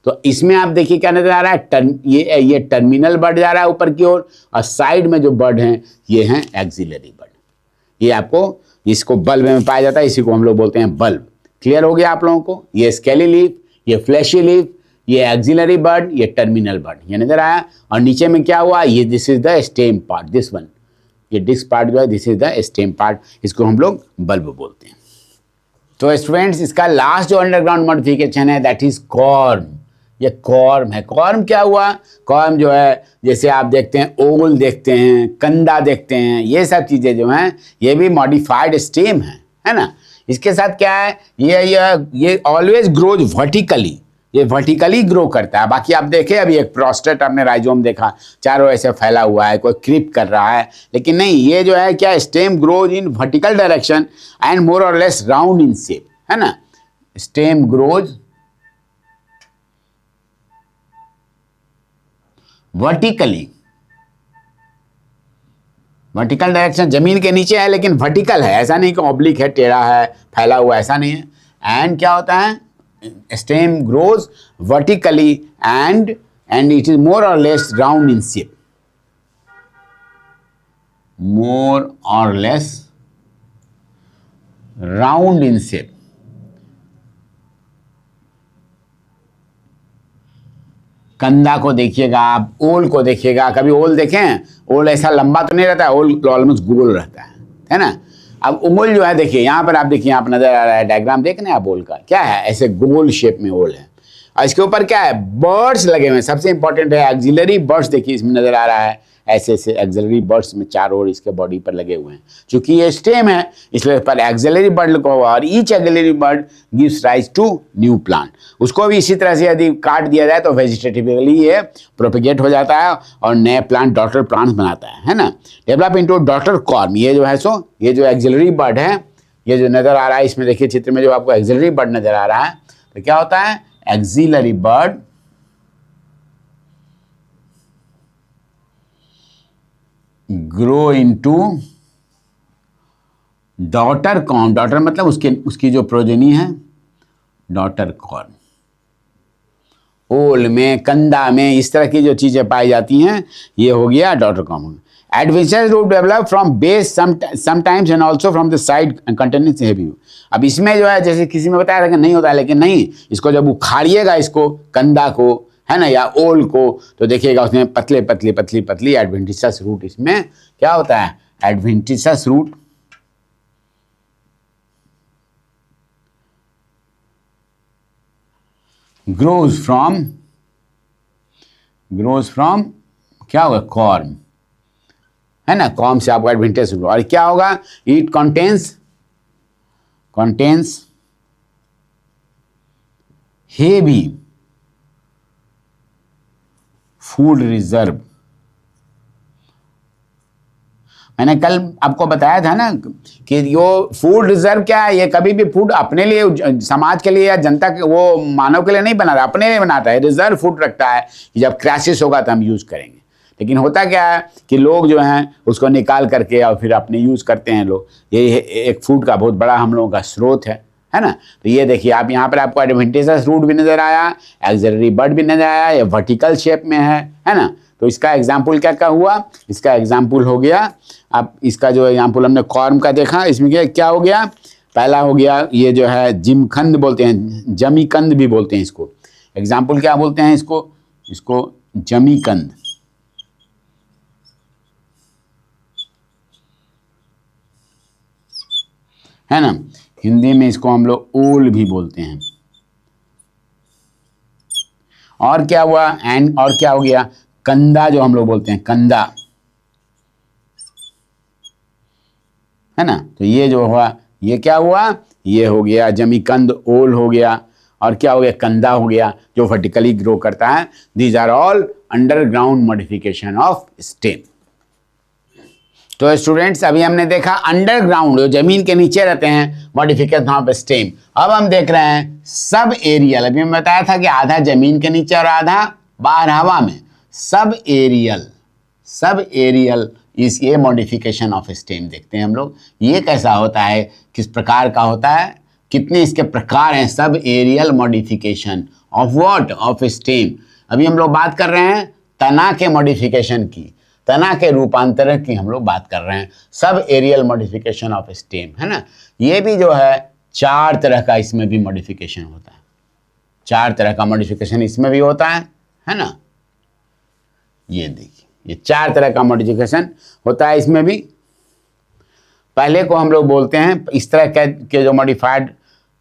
तो इसमें आप देखिए क्या नजर आ रहा है, ये टर्मिनल बड जा रहा है ऊपर की ओर, और साइड में जो बड हैं ये हैं एक्सिलरी बड। ये आपको, इसको बल्ब में पाया जाता है, इसी को हम लोग बोलते हैं बल्ब। क्लियर हो गया आप लोगों को, ये स्केली लीफ, ये फ्लैशी लीफ, ये एक्सिलरी बड, ये टर्मिनल बड, ये नजर आया। और नीचे में क्या हुआ, ये this is the stem part, this one, ये डिस्क पार्ट जो है this is the stem part, इसको हम लोग बल्ब बोलते हैं। तो स्टूडेंट्स इसका लास्ट जो अंडरग्राउंड मॉडिफिकेशन है दैट इज कॉर्म। ये कॉर्म है। कॉर्म क्या हुआ, कॉर्म जो है जैसे आप देखते हैं ओल देखते हैं, कंदा देखते हैं, ये सब चीज़ें जो हैं ये भी मॉडिफाइड स्टेम है ना। इसके साथ क्या है, ये ऑलवेज ग्रोज वर्टिकली, ये वर्टिकली ग्रो करता है। बाकी आप देखें अभी एक प्रोस्टेट आपने राइजोम देखा, चारों ऐसे फैला हुआ है, कोई क्रिप कर रहा है, लेकिन नहीं, ये जो है क्या, stem grows in vertical direction and more और लेस राउंड इन शेप, है ना। Stem grows vertically, vertical direction जमीन के नीचे है लेकिन वर्टिकल है, ऐसा नहीं कि ऑब्लिक है, टेढ़ा है, फैला हुआ, ऐसा नहीं है। एंड क्या होता है, stem grows vertically and it is more और लेस राउंड इन शेप, मोर और लेस राउंड इन शेप। कंदा को देखिएगा आप, ओल को देखिएगा, कभी ओल देखें, ओल ऐसा लंबा तो नहीं रहता है, ओल ऑलमोस्ट गोल रहता है ना। अब ओल जो है देखिए यहाँ पर आप देखिए, यहाँ पर नजर आ रहा है डायग्राम देख रहे हैं आप, ओल का क्या है, ऐसे गोल शेप में ओल है। और इसके ऊपर क्या है, बर्ड्स लगे हुए हैं। सबसे इंपॉर्टेंट है एक्सिलरी बर्ड्स, देखिए इसमें नजर आ रहा है, ऐसे ऐसे एक्सिलरी बर्ड्स में चारों ओर इसके बॉडी पर लगे हुए हैं। चूंकि ये स्टेम है इसलिए पर एक्सिलरी बर्ड लगा हुआ, और each axillary bird gives rise to new plant. उसको भी इसी तरह से यदि काट दिया जाए तो वेजिटेटिवली ये प्रोपिगेट हो जाता है और नए प्लांट, डॉटर प्लांट्स बनाता है ना। डेवलप इनटू डॉटर कॉर्म, ये जो है सो ये जो एक्सिलरी बर्ड है, ये जो नजर आ रहा है इसमें देखिए चित्र में जो आपको एक्सिलरी बर्ड नजर आ रहा है, तो क्या होता है, axillary bud grow into daughter corm. Daughter मतलब उसकी जो प्रोजेनी है, डॉटर कॉर्म। ओल में, कंदा में, इस तरह की जो चीजें पाई जाती हैं ये हो गया daughter corm. Adventurous root develop from base sometimes and also from the side containing heavy. अब इसमें जो है जैसे किसी में बताया था कि नहीं होता है, लेकिन नहीं, इसको जब उखाड़िएगा इसको, कंदा को, है ना, या ओल को, तो देखिएगा उसमें पतले पतली पतली पतली एडवेंटिसस रूट, इसमें क्या होता है, एडवेंटिसस रूट ग्रोज फ्रॉम क्या होगा, कॉर्म, है ना, कॉर्म से आपको एडवेंटिसस रूट। और क्या होगा, it contains heavy food reserve. मैंने कल आपको बताया था ना कि यो फूड रिजर्व क्या है, ये कभी भी फूड अपने लिए, समाज के लिए या जनता के, वो मानव के लिए नहीं बनाता, अपने लिए बनाता है। रिजर्व फूड रखता है कि जब क्राइसिस होगा तो हम यूज करेंगे। लेकिन होता क्या है कि लोग जो हैं उसको निकाल करके और फिर अपने यूज करते हैं लोग। ये एक फूड का बहुत बड़ा हम लोगों का स्रोत है ना। तो ये देखिए आप यहाँ पर आपको एडवेंटिशियस रूट भी नजर आया, एक्सिलरी बर्ड भी नजर आया, ये वर्टिकल शेप में है ना। तो इसका एग्जाम्पल क्या क्या हुआ, इसका एग्जाम्पल हो गया, अब इसका जो एग्जाम्पल हमने कॉर्म का देखा, इसमें क्या हो गया, पहला हो गया ये जो है जिमखंद बोलते हैं, जमीकंद भी बोलते हैं इसको। एग्जाम्पल क्या बोलते हैं इसको जमीकंद, है ना। हिंदी में इसको हम लोग ओल भी बोलते हैं। और क्या हुआ, एंड और क्या हो गया, कंदा जो हम लोग बोलते हैं, कंदा, है ना। तो ये जो हुआ, ये क्या हुआ, ये हो गया जमीकंद, ओल हो गया, और क्या हो गया, कंदा हो गया जो वर्टिकली ग्रो करता है। These are all underground modification of stem. तो स्टूडेंट्स अभी हमने देखा अंडरग्राउंड, जो जमीन के नीचे रहते हैं, मॉडिफिकेशन ऑफ स्टेम। अब हम देख रहे हैं सब एरियल। अभी मैं बताया था कि आधा जमीन के नीचे और आधा बाहर हवा में। सब एरियल इस ये मॉडिफिकेशन ऑफ स्टेम देखते हैं हम लोग। ये कैसा होता है, किस प्रकार का होता है, कितने इसके प्रकार हैं। सब aerial modification of what, of stem. अभी हम लोग बात कर रहे हैं तना के मॉडिफिकेशन की, तना के रूपांतरण की हम लोग बात कर रहे हैं। सब एरियल मॉडिफिकेशन ऑफ स्टेम, है ना। ये भी जो है 4 तरह का इसमें भी मॉडिफिकेशन होता है। 4 तरह का मॉडिफिकेशन इसमें भी होता है ना। ये देखिए ये 4 तरह का मॉडिफिकेशन होता है इसमें भी। पहले को हम लोग बोलते हैं, इस तरह के जो मॉडिफाइड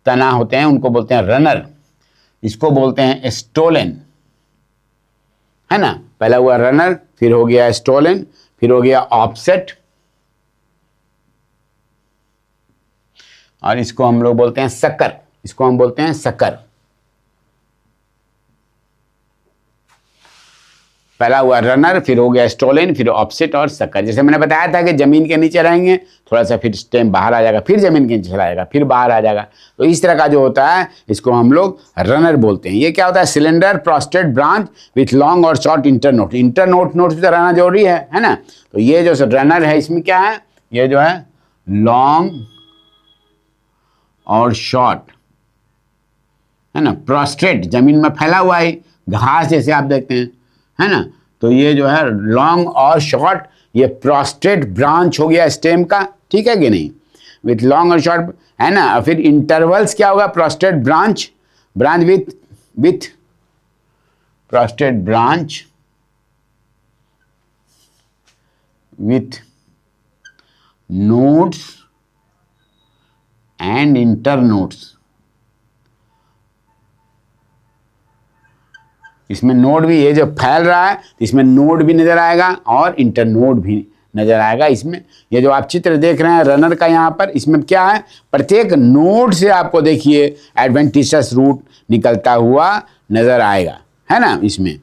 तना होते हैं उनको बोलते हैं रनर, इसको बोलते हैं स्टोलन, है ना। पहला हुआ रनर, फिर हो गया स्टोलन, फिर हो गया ऑफसेट, और इसको हम लोग बोलते हैं सकर, इसको हम बोलते हैं सकर। पहला हुआ रनर, फिर हो गया स्टोलन, फिर ऑफसेट और सकर। जैसे मैंने बताया था कि जमीन के नीचे रहेंगे, थोड़ा सा फिर स्टेम बाहर आ जाएगा, फिर जमीन के नीचे चला जाएगा, फिर बाहर आ जाएगा। तो इस तरह का जो होता है इसको हम लोग रनर बोलते हैं। ये क्या होता है, cylinder prostate branch with long और शॉर्ट इंटरनोट। इंटरनोट नोट भी रहना जरूरी है ना। तो ये जो रनर है इसमें क्या है, ये जो है लॉन्ग और शॉर्ट, है ना। प्रोस्टेट जमीन में फैला हुआ है, घास जैसे आप देखते हैं, है ना। तो ये जो है लॉन्ग और शॉर्ट, ये प्रोस्टेट ब्रांच हो गया स्टेम का, ठीक है कि नहीं, विथ लॉन्ग और शॉर्ट, है ना। फिर इंटरवल्स क्या होगा, prostate branch with prostate branch with nodes and internodes. इसमें नोड भी, ये जो फैल रहा है इसमें नोड भी नजर आएगा और इंटरनोड भी नजर आएगा इसमें। ये जो आप चित्र देख रहे हैं रनर का यहाँ पर, इसमें क्या है, प्रत्येक नोड से आपको देखिए एडवेंटिशियस रूट निकलता हुआ नजर आएगा, है ना। इसमें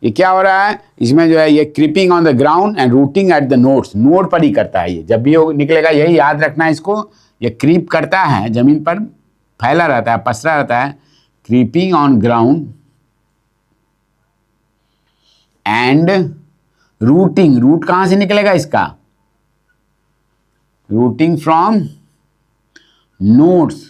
ये क्या हो रहा है, इसमें जो है ये creeping on the ground and routing at the nodes, node पर ही करता है ये, जब भी वो निकलेगा यही याद रखना है इसको। ये क्रीप करता है, जमीन पर फैला रहता है, पसरा रहता है, creeping on ground and rooting. Root कहां से निकलेगा इसका, रूटिंग फ्रॉम नोड्स।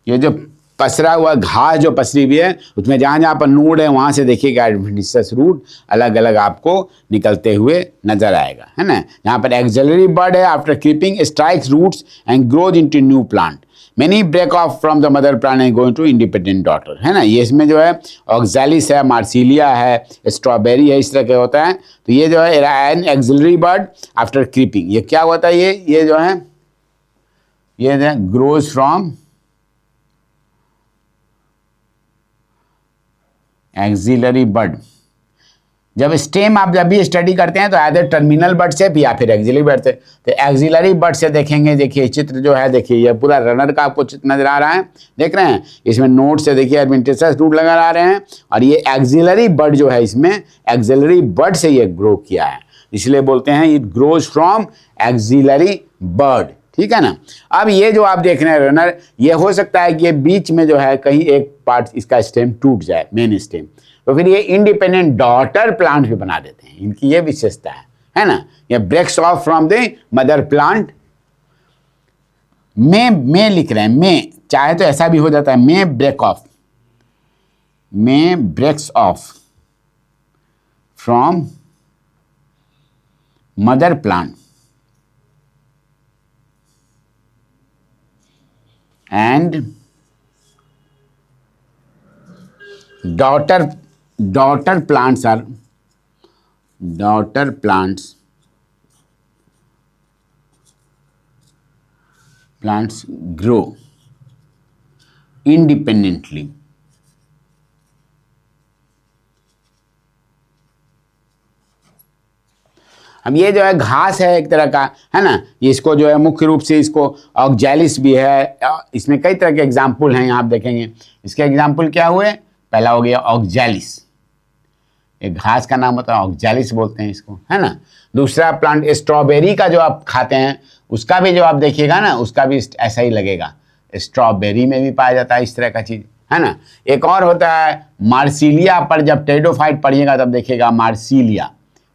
ये जो पसरा हुआ घास जो पसरी हुई है उसमें जहां जहां पर नोड है वहां से देखिएगा एडवेंटिशियस रूट अलग अलग आपको निकलते हुए नजर आएगा, है ना। यहाँ पर एक्सिलरी बर्ड है, after creeping strikes roots and grows into new plant. Many break off from the mother plant and going to independent daughter, है ना। ये इसमें जो है ऑक्सैलिस है, मार्सिलिया है, स्ट्रॉबेरी है, इस तरह के होता है। तो ये जो है an axillary bird after creeping, ये क्या होता है, ये जो है ये ग्रोज फ्रॉम एक्सिलरी बर्ड, जब स्टेम आप जब भी स्टडी करते हैं तो आधे टर्मिनल बर्ड से या फिर एक्सिलरी बर्ड से, तो एक्सिलरी बर्ड से देखेंगे। देखिए चित्र जो है, देखिए ये पूरा रनर का आपको चित्र नजर आ रहा है, देख रहे हैं, इसमें नोड से देखिए एडवेंटिशियस रूट लगा आ रहे हैं, और ये एक्सिलरी बर्ड जो है, इसमें एक्सिलरी बर्ड से ये ग्रो किया है, इसलिए बोलते हैं it grows from axillary bird, ठीक है ना। अब ये जो आप देख रहे हैं रनर, ये हो सकता है कि ये बीच में जो है कहीं एक पार्ट इसका स्टेम टूट जाए, मेन स्टेम, तो फिर ये इंडिपेंडेंट डॉटर प्लांट भी बना देते हैं, इनकी ये विशेषता है ना। ये breaks off from the mother plant, में लिख रहे हैं, में चाहे तो ऐसा भी हो जाता है, में ब्रेक ऑफ, में breaks off from mother plant and daughter plants grow independently. अब ये जो है घास है एक तरह का, है ना, इसको जो है मुख्य रूप से इसको ऑक्जेलिस भी है, इसमें कई तरह के एग्जाम्पल हैं, यहाँ आप देखेंगे इसके एग्जाम्पल क्या हुए। पहला हो गया ऑक्जेलिस, एक घास का नाम होता है, ऑक्जेलिस बोलते हैं इसको, है ना। दूसरा प्लांट स्ट्रॉबेरी का जो आप खाते हैं, उसका भी जो आप देखिएगा ना, उसका भी ऐसा ही लगेगा, स्ट्रॉबेरी में भी पाया जाता है इस तरह का चीज़, है ना। एक और होता है मार्सिलिया, पर जब टेरिडोफाइट पढ़िएगा तब देखिएगा मार्सिलिया,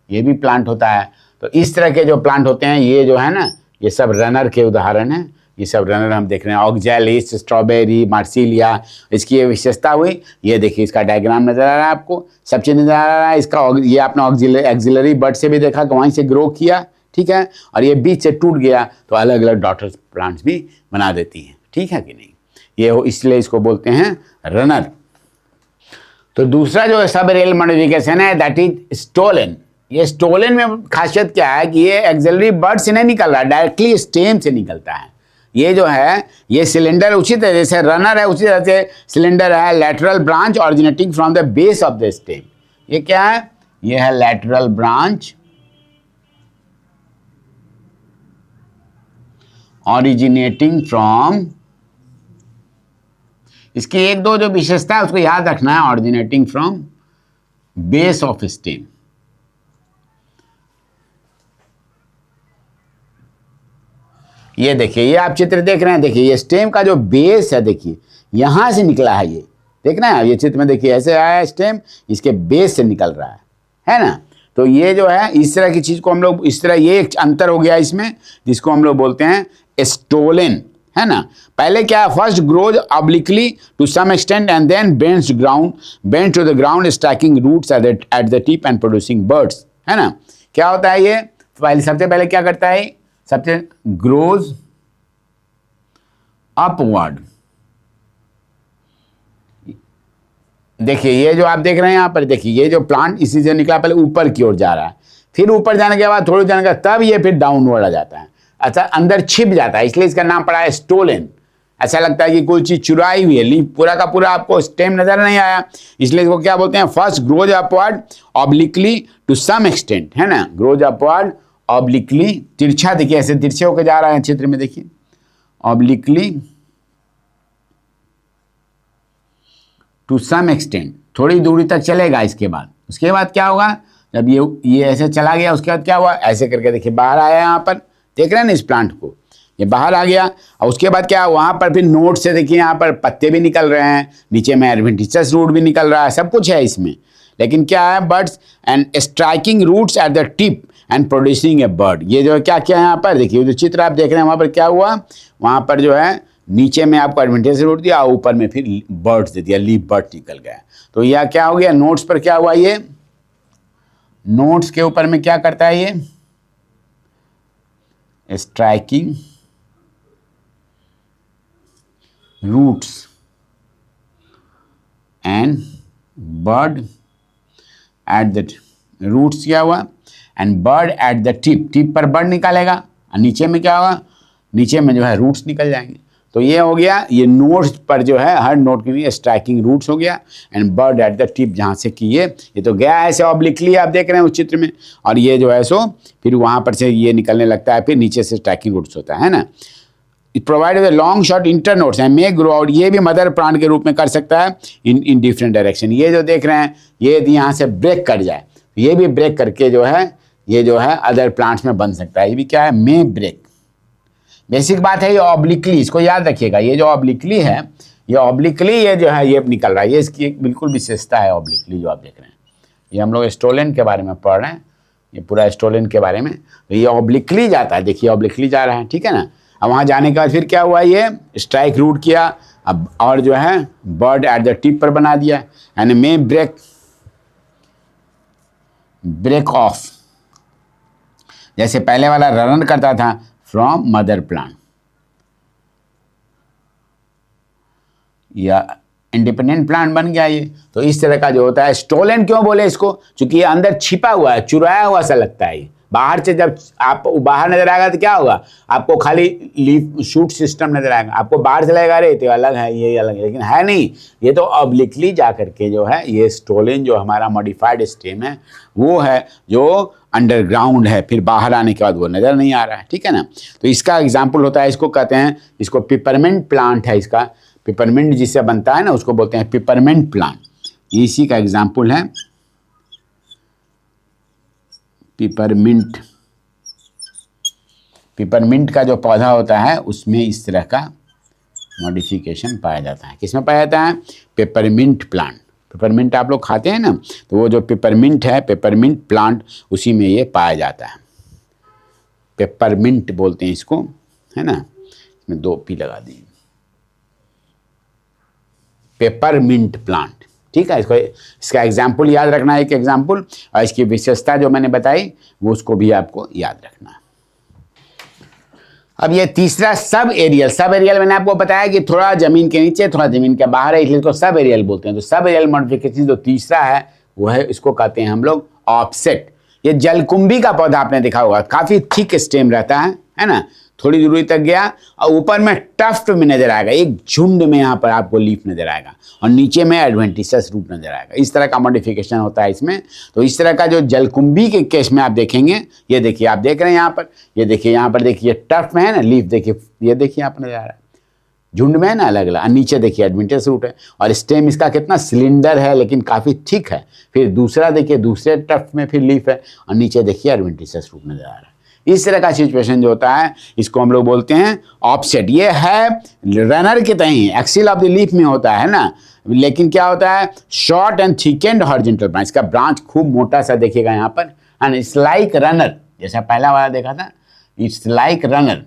ये भी प्लांट होता है। तो इस तरह के जो प्लांट होते हैं, ये जो है ना, ये सब रनर के उदाहरण हैं, ये सब रनर हम देख रहे हैं, ऑक्जेलिस, स्ट्रॉबेरी, मार्सिलिया, इसकी ये विशेषता हुई। ये देखिए इसका डायग्राम नजर आ रहा है आपको, सब चीज़ नजर आ रहा है इसका। ये आपने एक्सिलरी बर्ड से भी देखा कि वहीं से ग्रो किया, ठीक है, और ये बीच से टूट गया तो अलग अलग डॉटर प्लांट्स भी बना देती हैं, ठीक है कि नहीं। ये इसलिए इसको बोलते हैं रनर। तो दूसरा जो सब रेल मॉडिफिकेशन है, दैट इज स्टोलन। ये स्टोलन में खासियत क्या है कि ये एक्सिलरी बर्ड से नहीं निकल रहा है, डायरेक्टली स्टेम से निकलता है। ये जो है, ये सिलेंडर उसी तरह जैसे रनर है, उसी तरह से सिलेंडर है, lateral branch originating from the base of the stem. ये क्या है, ये है लैटरल ब्रांच ऑरिजिनेटिंग फ्रॉम, इसकी एक दो जो विशेषता है उसको याद रखना है, originating from base of stem. ये देखिए, ये आप चित्र देख रहे हैं, देखिए ये स्टेम का जो बेस है, देखिए यहां से निकला है, ये देख रहे हैं ये चित्र में, देखिए ऐसे आया है स्टेम, इसके बेस से निकल रहा है ना। तो ये जो है इस तरह की चीज को हम लोग इस तरह, ये एक अंतर हो गया इसमें, जिसको हम लोग बोलते हैं स्टोलन, है ना। पहले क्या, first grows obliquely to some extent and then bends to the ground striking roots at the tip and producing birds, है ना। क्या होता है ये, सबसे पहले क्या करता है, सबसे ग्रोज अपवर्ड। देखिए ये जो आप देख रहे हैं यहाँ पर, देखिए ये जो प्लांट इसी से निकला, पहले ऊपर की ओर जा रहा है, फिर ऊपर जाने के बाद थोड़ी जाने के बाद तब ये फिर डाउनवर्ड आ जाता है, अच्छा अंदर छिप जाता है, इसलिए इसका नाम पड़ा है स्टोलन। ऐसा लगता है कि कोई चीज चुराई हुई है, लीफ पूरा का पूरा आपको स्टेम नजर नहीं आया, इसलिए इसको क्या बोलते हैं, first grows upward obliquely to some extent, है ना। ग्रोज अपवर्ड ऑब्लिकली, तिरछा, देखिए ऐसे तिरछे होकर जा रहा है चित्र में, देखिए ऑब्लिकली टू सम एक्सटेंट, थोड़ी दूरी तक चलेगा। इसके बाद उसके बाद क्या होगा, जब ये ऐसे चला गया, उसके बाद क्या हुआ, ऐसे करके देखिए बाहर आया, यहाँ पर देख रहे हैं ना इस प्लांट को, ये बाहर आ गया। और उसके बाद क्या, वहाँ पर फिर नोड से देखिए यहाँ पर पत्ते भी निकल रहे हैं, नीचे में एडवेंटिशियस रूट भी निकल रहा है, सब कुछ है इसमें। लेकिन क्या है, birds and striking roots at the tip and producing a bird. ये जो है क्या किया यहाँ पर, देखिए जो चित्र आप देख रहे हैं वहाँ पर क्या हुआ, वहाँ पर जो है नीचे में आपको एडवेंटिशियस रूट दिया और ऊपर में फिर बर्ड्स दे दिया, लीफ बर्ड निकल गया। तो यह क्या हो गया, नोट्स पर क्या हुआ, ये नोट्स के ऊपर में क्या करता है, ये striking roots and bird at the roots, क्या हुआ, and bird at the tip, tip पर बर्ड निकालेगा, और नीचे में क्या होगा, नीचे में जो है रूट्स निकल जाएंगे। तो ये हो गया, ये नोड्स पर जो है हर नोड के लिए स्ट्राइकिंग रूट्स हो गया, and bird at the tip जहाँ से कि ये तो गया ऐसे ऑब्लिकली आप देख रहे हैं उस चित्र में, और ये जो है सो फिर वहाँ पर से ये निकलने लगता है, फिर नीचे से स्ट्राइकिंग रूट्स होता है ना। It provide long short internodes and may grow out, ये भी मदर प्लांट के रूप में कर सकता है इन डिफरेंट डायरेक्शन। ये जो देख रहे हैं ये यदि यहाँ से ब्रेक कर जाए, ये भी ब्रेक करके जो है ये जो है अदर प्लांट्स में बन सकता है। ये भी क्या है, मे ब्रेक। बेसिक बात है ये ऑब्लिकली, इसको याद रखिएगा, ये जो ऑब्लिकली है, ये ऑब्लिकली ये जो है ये निकल रहा है, ये इसकी एक बिल्कुल विशेषता है ऑब्लिकली जो आप देख रहे हैं। ये हम लोग स्टोलेन के बारे में पढ़ रहे हैं, ये पूरा स्टोलेन के बारे में, तो ये ऑब्लिकली जाता है, देखिए ऑब्लिकली जा रहा है, ठीक है ना। अब वहाँ जाने के बाद फिर क्या हुआ, ये स्ट्राइक रूट किया, अब और जो है बर्ड एट द टिप पर बना दिया, एंड मे ब्रेक ऑफ, जैसे पहले वाला रन करता था फ्रॉम मदर प्लांट, या इंडिपेंडेंट प्लांट बन गया ये। तो इस तरह का जो होता है स्टोलन, क्यों बोले इसको, क्योंकि ये अंदर छिपा हुआ है, चुराया हुआ सा लगता है। बाहर से जब आप बाहर नजर आएगा तो क्या होगा, आपको खाली लीफ शूट सिस्टम नजर आएगा, आपको बाहर से लगेगा अरे तो अलग है, ये अलग है, लेकिन है नहीं, ये तो ऑब्लिकली जा करके जो है ये स्टोलन जो हमारा मॉडिफाइड स्टेम है वो है जो अंडरग्राउंड है, फिर बाहर आने के बाद वो नज़र नहीं आ रहा है, ठीक है ना। तो इसका एग्जाम्पल होता है, इसको कहते हैं, इसको पिपरमेंट प्लांट है, इसका पिपरमेंट जिससे बनता है ना उसको बोलते हैं पिपरमेंट प्लांट, इसी का एग्जाम्पल है पिपरमिंट। पिपरमिंट का जो पौधा होता है उसमें इस तरह का मॉडिफिकेशन पाया जाता है। किसमें पाया जाता है, पेपरमिंट प्लांट। पेपरमिंट आप लोग खाते हैं ना, तो वो जो पेपरमिंट है, पेपरमिंट प्लांट, उसी में ये पाया जाता है। पेपरमिंट बोलते हैं इसको, है ना, इसमें 2 पी लगा दी, पेपरमिंट प्लांट, ठीक है। इसका एग्जाम्पल याद रखना है, एक एग्जाम्पल, और इसकी विशेषता जो मैंने बताई वो उसको भी आपको याद रखना है। अब ये तीसरा सब एरियल मैंने आपको बताया कि थोड़ा जमीन के नीचे थोड़ा जमीन के बाहर है, इसलिए इसको सब एरियल बोलते हैं। तो सब एरियल मॉडिफिकेशन जो तीसरा है वो है, इसको कहते हैं हम लोग ऑफसेट। ये जलकुंभी का पौधा आपने देखा होगा, काफी थिक स्टेम रहता है ना, थोड़ी दूरी तक गया और ऊपर में टफ्ट में नजर आएगा, एक झुंड में यहाँ पर आपको लीफ नजर आएगा, और नीचे में एडवेंटिशस रूट नजर आएगा। इस तरह का मॉडिफिकेशन होता है इसमें। तो इस तरह का जो जलकुंभी के केस में आप देखेंगे, ये देखिए आप देख रहे हैं यहाँ पर, ये देखिए यहाँ पर देखिए टफ्ट में है ना लीफ, देखिए ये देखिए यहाँ पर नजर आ रहा है, झुंड में है ना अलग अलग, और नीचे देखिए एडवेंटिशस रूट है, और स्टेम इसका कितना सिलेंडर है लेकिन काफी थिक है। फिर दूसरा देखिए दूसरे टफ्ट में फिर लीफ है, और नीचे देखिए एडवेंटिशस रूट नजर आ रहा है। इस तरह का सिचुएशन जो होता है इसको हम लोग बोलते हैं ऑफसेट। ये है रनर के तहीं एक्सिल ऑफ द लीफ में होता है ना, लेकिन क्या होता है, short and thickened horizontal branch, इसका ब्रांच खूब मोटा सा देखिएगा यहाँ पर, एंड इट्स लाइक रनर, जैसा पहला वाला देखा था, it's like runner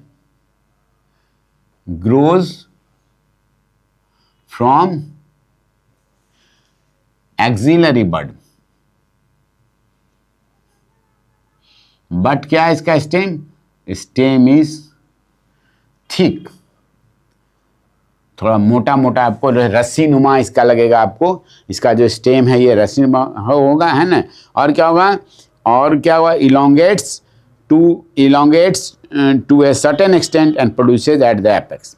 grows from axillary bud. But क्या है इसका स्टेम इज थिक, थोड़ा मोटा मोटा, आपको रस्सी नुमा इसका लगेगा आपको, इसका जो स्टेम है ये रस्सी नुमा होगा, है ना। और क्या होगा, elongates to a certain extent and produces at the apex.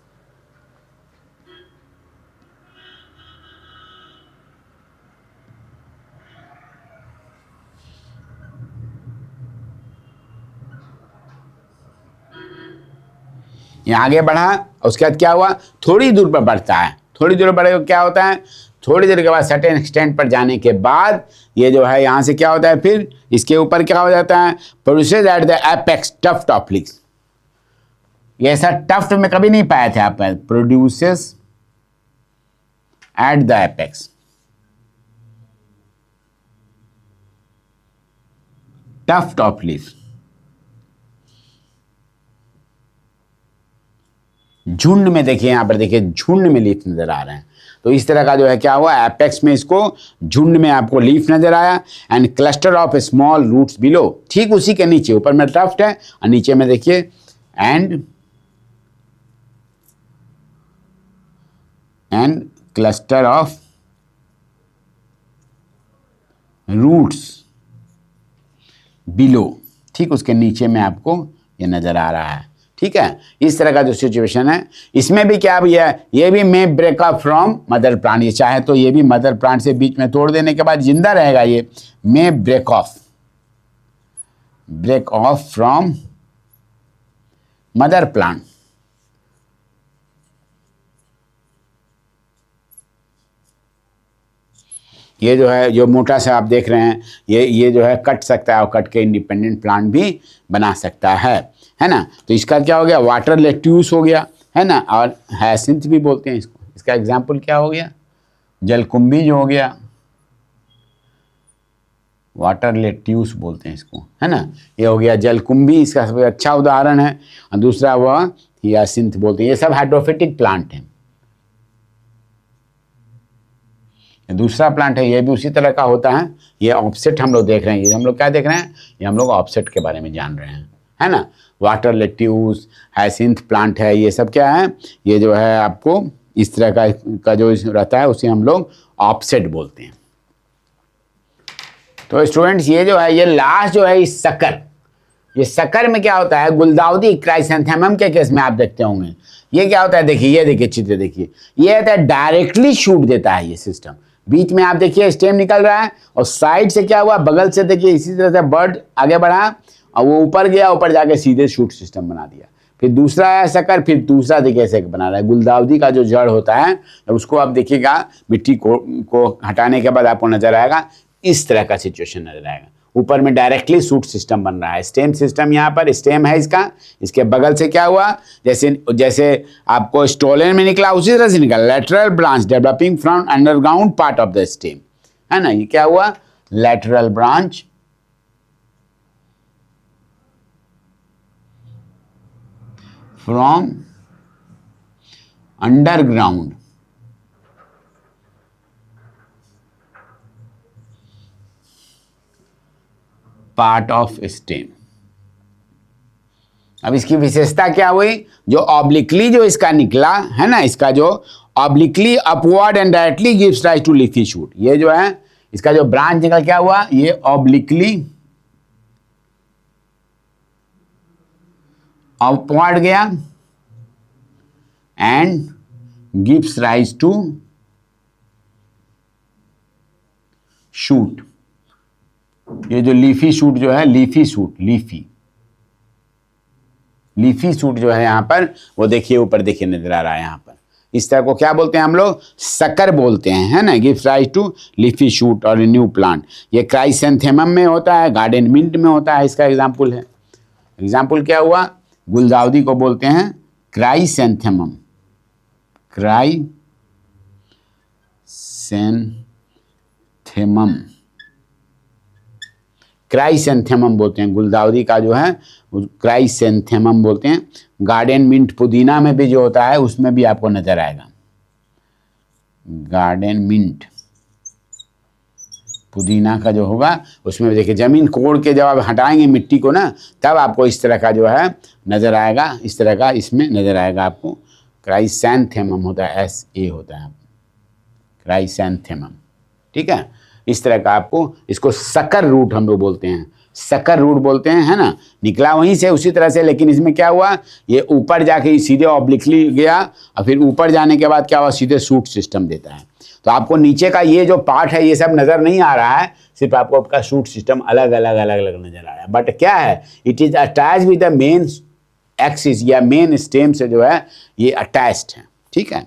ये आगे बढ़ा, उसके बाद क्या हुआ, थोड़ी दूर पर बढ़ता है, थोड़ी दूर बढ़े क्या होता है, थोड़ी देर के बाद सर्टेन एक्सटेंट पर जाने के बाद ये जो है यहाँ से क्या होता है, फिर इसके ऊपर क्या हो जाता है, produces at the apex tuft of leaves. ये ऐसा टफ्ट में कभी नहीं पाया था आप, produces at the apex, tuft of leaves. झुंड में देखिए, यहाँ पर देखिए झुंड में लीफ नजर आ रहे हैं। तो इस तरह का जो है क्या हुआ, एपेक्स में इसको झुंड में आपको लीफ नजर आया, and cluster of small roots below, ठीक उसी के नीचे, ऊपर में टफ्ट है और नीचे में देखिए and cluster of roots below, ठीक उसके नीचे में आपको ये नजर आ रहा है, ठीक है, इस तरह का जो सिचुएशन है, इसमें भी क्या भी है, ये भी may break up from mother plant. ये चाहे तो ये भी मदर प्लांट से बीच में तोड़ देने के बाद जिंदा रहेगा, ये may break off from mother plant. ये जो है, जो मोटा सा आप देख रहे हैं, ये जो है कट सकता है और कट के इंडिपेंडेंट प्लांट भी बना सकता है ना। तो इसका क्या हो गया, वाटर लेट्यूस हो गया, है ना, और हायसिंथ भी बोलते हैं इसको। इसका एग्जाम्पल क्या हो गया, जलकुंभी जो हो गया, वाटर लेट्यूस बोलते हैं इसको, है ना। ये हो गया जलकुंभी, इसका सबसे अच्छा उदाहरण है। और दूसरा वह हायसिंथ बोलते हैं। ये सब हाइड्रोफिटिक प्लांट हैं। दूसरा प्लांट है, ये भी उसी तरह का होता है। ये ऑफसेट हम लोग देख रहे हैं। ये हम लोग क्या देख रहे हैं, ये हम लोग ऑफसेट के बारे में जान रहे हैं, है ना। वाटर लेट्यूस, हायसिंथ प्लांट है, ये सब क्या है, ये जो है आपको इस तरह का जो रहता है उसे हम लोग ऑफसेट बोलते हैं। तो स्टूडेंट्स, ये जो है, ये लास्ट जो है इस शक्कर, ये शक्कर में क्या होता है, गुलदाउदी क्राइसैंथेमम के केस में आप देखते होंगे, ये क्या होता है, देखिए, ये देखिए चित्र देखिए, ये होता है डायरेक्टली शूट देता है ये सिस्टम। बीच में आप देखिए स्टेम निकल रहा है और साइड से क्या हुआ, बगल से देखिए इसी तरह से बर्ड आगे बढ़ा और वो ऊपर गया, ऊपर जाके सीधे शूट सिस्टम बना दिया। फिर दूसरा है शक्कर, फिर दूसरा देखिए ऐसे बना रहा है। गुलदाउदी का जो जड़ होता है, उसको आप देखिएगा, मिट्टी को हटाने के बाद आपको नजर आएगा इस तरह का सिचुएशन नजर आएगा। ऊपर में डायरेक्टली शूट सिस्टम बन रहा है। स्टेम सिस्टम, यहाँ पर स्टेम है इसका, इसके बगल से क्या हुआ, जैसे आपको स्टोलन में निकला उसी तरह से निकला, lateral branch developing from underground part of the stem, है ना। ये क्या हुआ, lateral branch from underground part of stem. अब इसकी विशेषता क्या हुई, जो ऑब्लिकली जो इसका निकला है ना, इसका जो obliquely upward and directly gives rise to leafy shoot. ये जो है इसका जो ब्रांच निकल क्या हुआ, ये ऑब्लिकली अपवर्ड गया and gives rise to shoot. ये जो लीफी शूट जो है, लीफी शूट जो है यहाँ पर, वो देखिए ऊपर देखिए नजर आ रहा है यहाँ पर। इस तरह को क्या बोलते हैं हम लोग, शक्कर बोलते हैं, है ना। Gives rise to leafy shoot और न्यू प्लांट। ये क्राइसैंथेमम में होता है, गार्डन मिंट में होता है। इसका एग्जाम्पल है, एग्जाम्पल क्या हुआ, गुलदाउदी को बोलते हैं क्राइसैंथेमम, क्राइसैंथेमम बोलते हैं। गुलदाउदी का जो है क्राइसैंथेमम बोलते हैं। गार्डन मिंट, पुदीना में भी जो होता है उसमें भी आपको नजर आएगा, गार्डन मिंट पुदीना का जो होगा उसमें भी देखिए, जमीन कोड़ के जब आप हटाएंगे मिट्टी को ना, तब आपको इस तरह का जो है नजर आएगा, इस तरह का इसमें नजर आएगा आपको। क्राइसैंथेमम होता है, SA होता है क्राइसैंथेमम, ठीक है। इस तरह का आपको, इसको शक्कर रूट हम लोग बोलते हैं, शक्कर रूट बोलते हैं, है ना। निकला वहीं से उसी तरह से, लेकिन इसमें क्या हुआ, ये ऊपर जाके सीधे ऑब्लिकली गया और फिर ऊपर जाने के बाद क्या हुआ, सीधे शूट सिस्टम देता है। तो आपको नीचे का ये जो पार्ट है ये सब नजर नहीं आ रहा है, सिर्फ आपको आपका शूट सिस्टम अलग अलग नजर आ रहा है। बट क्या है, it is attach with the main axis या मेन स्टेम से जो है ये अटैच्ड है, ठीक है।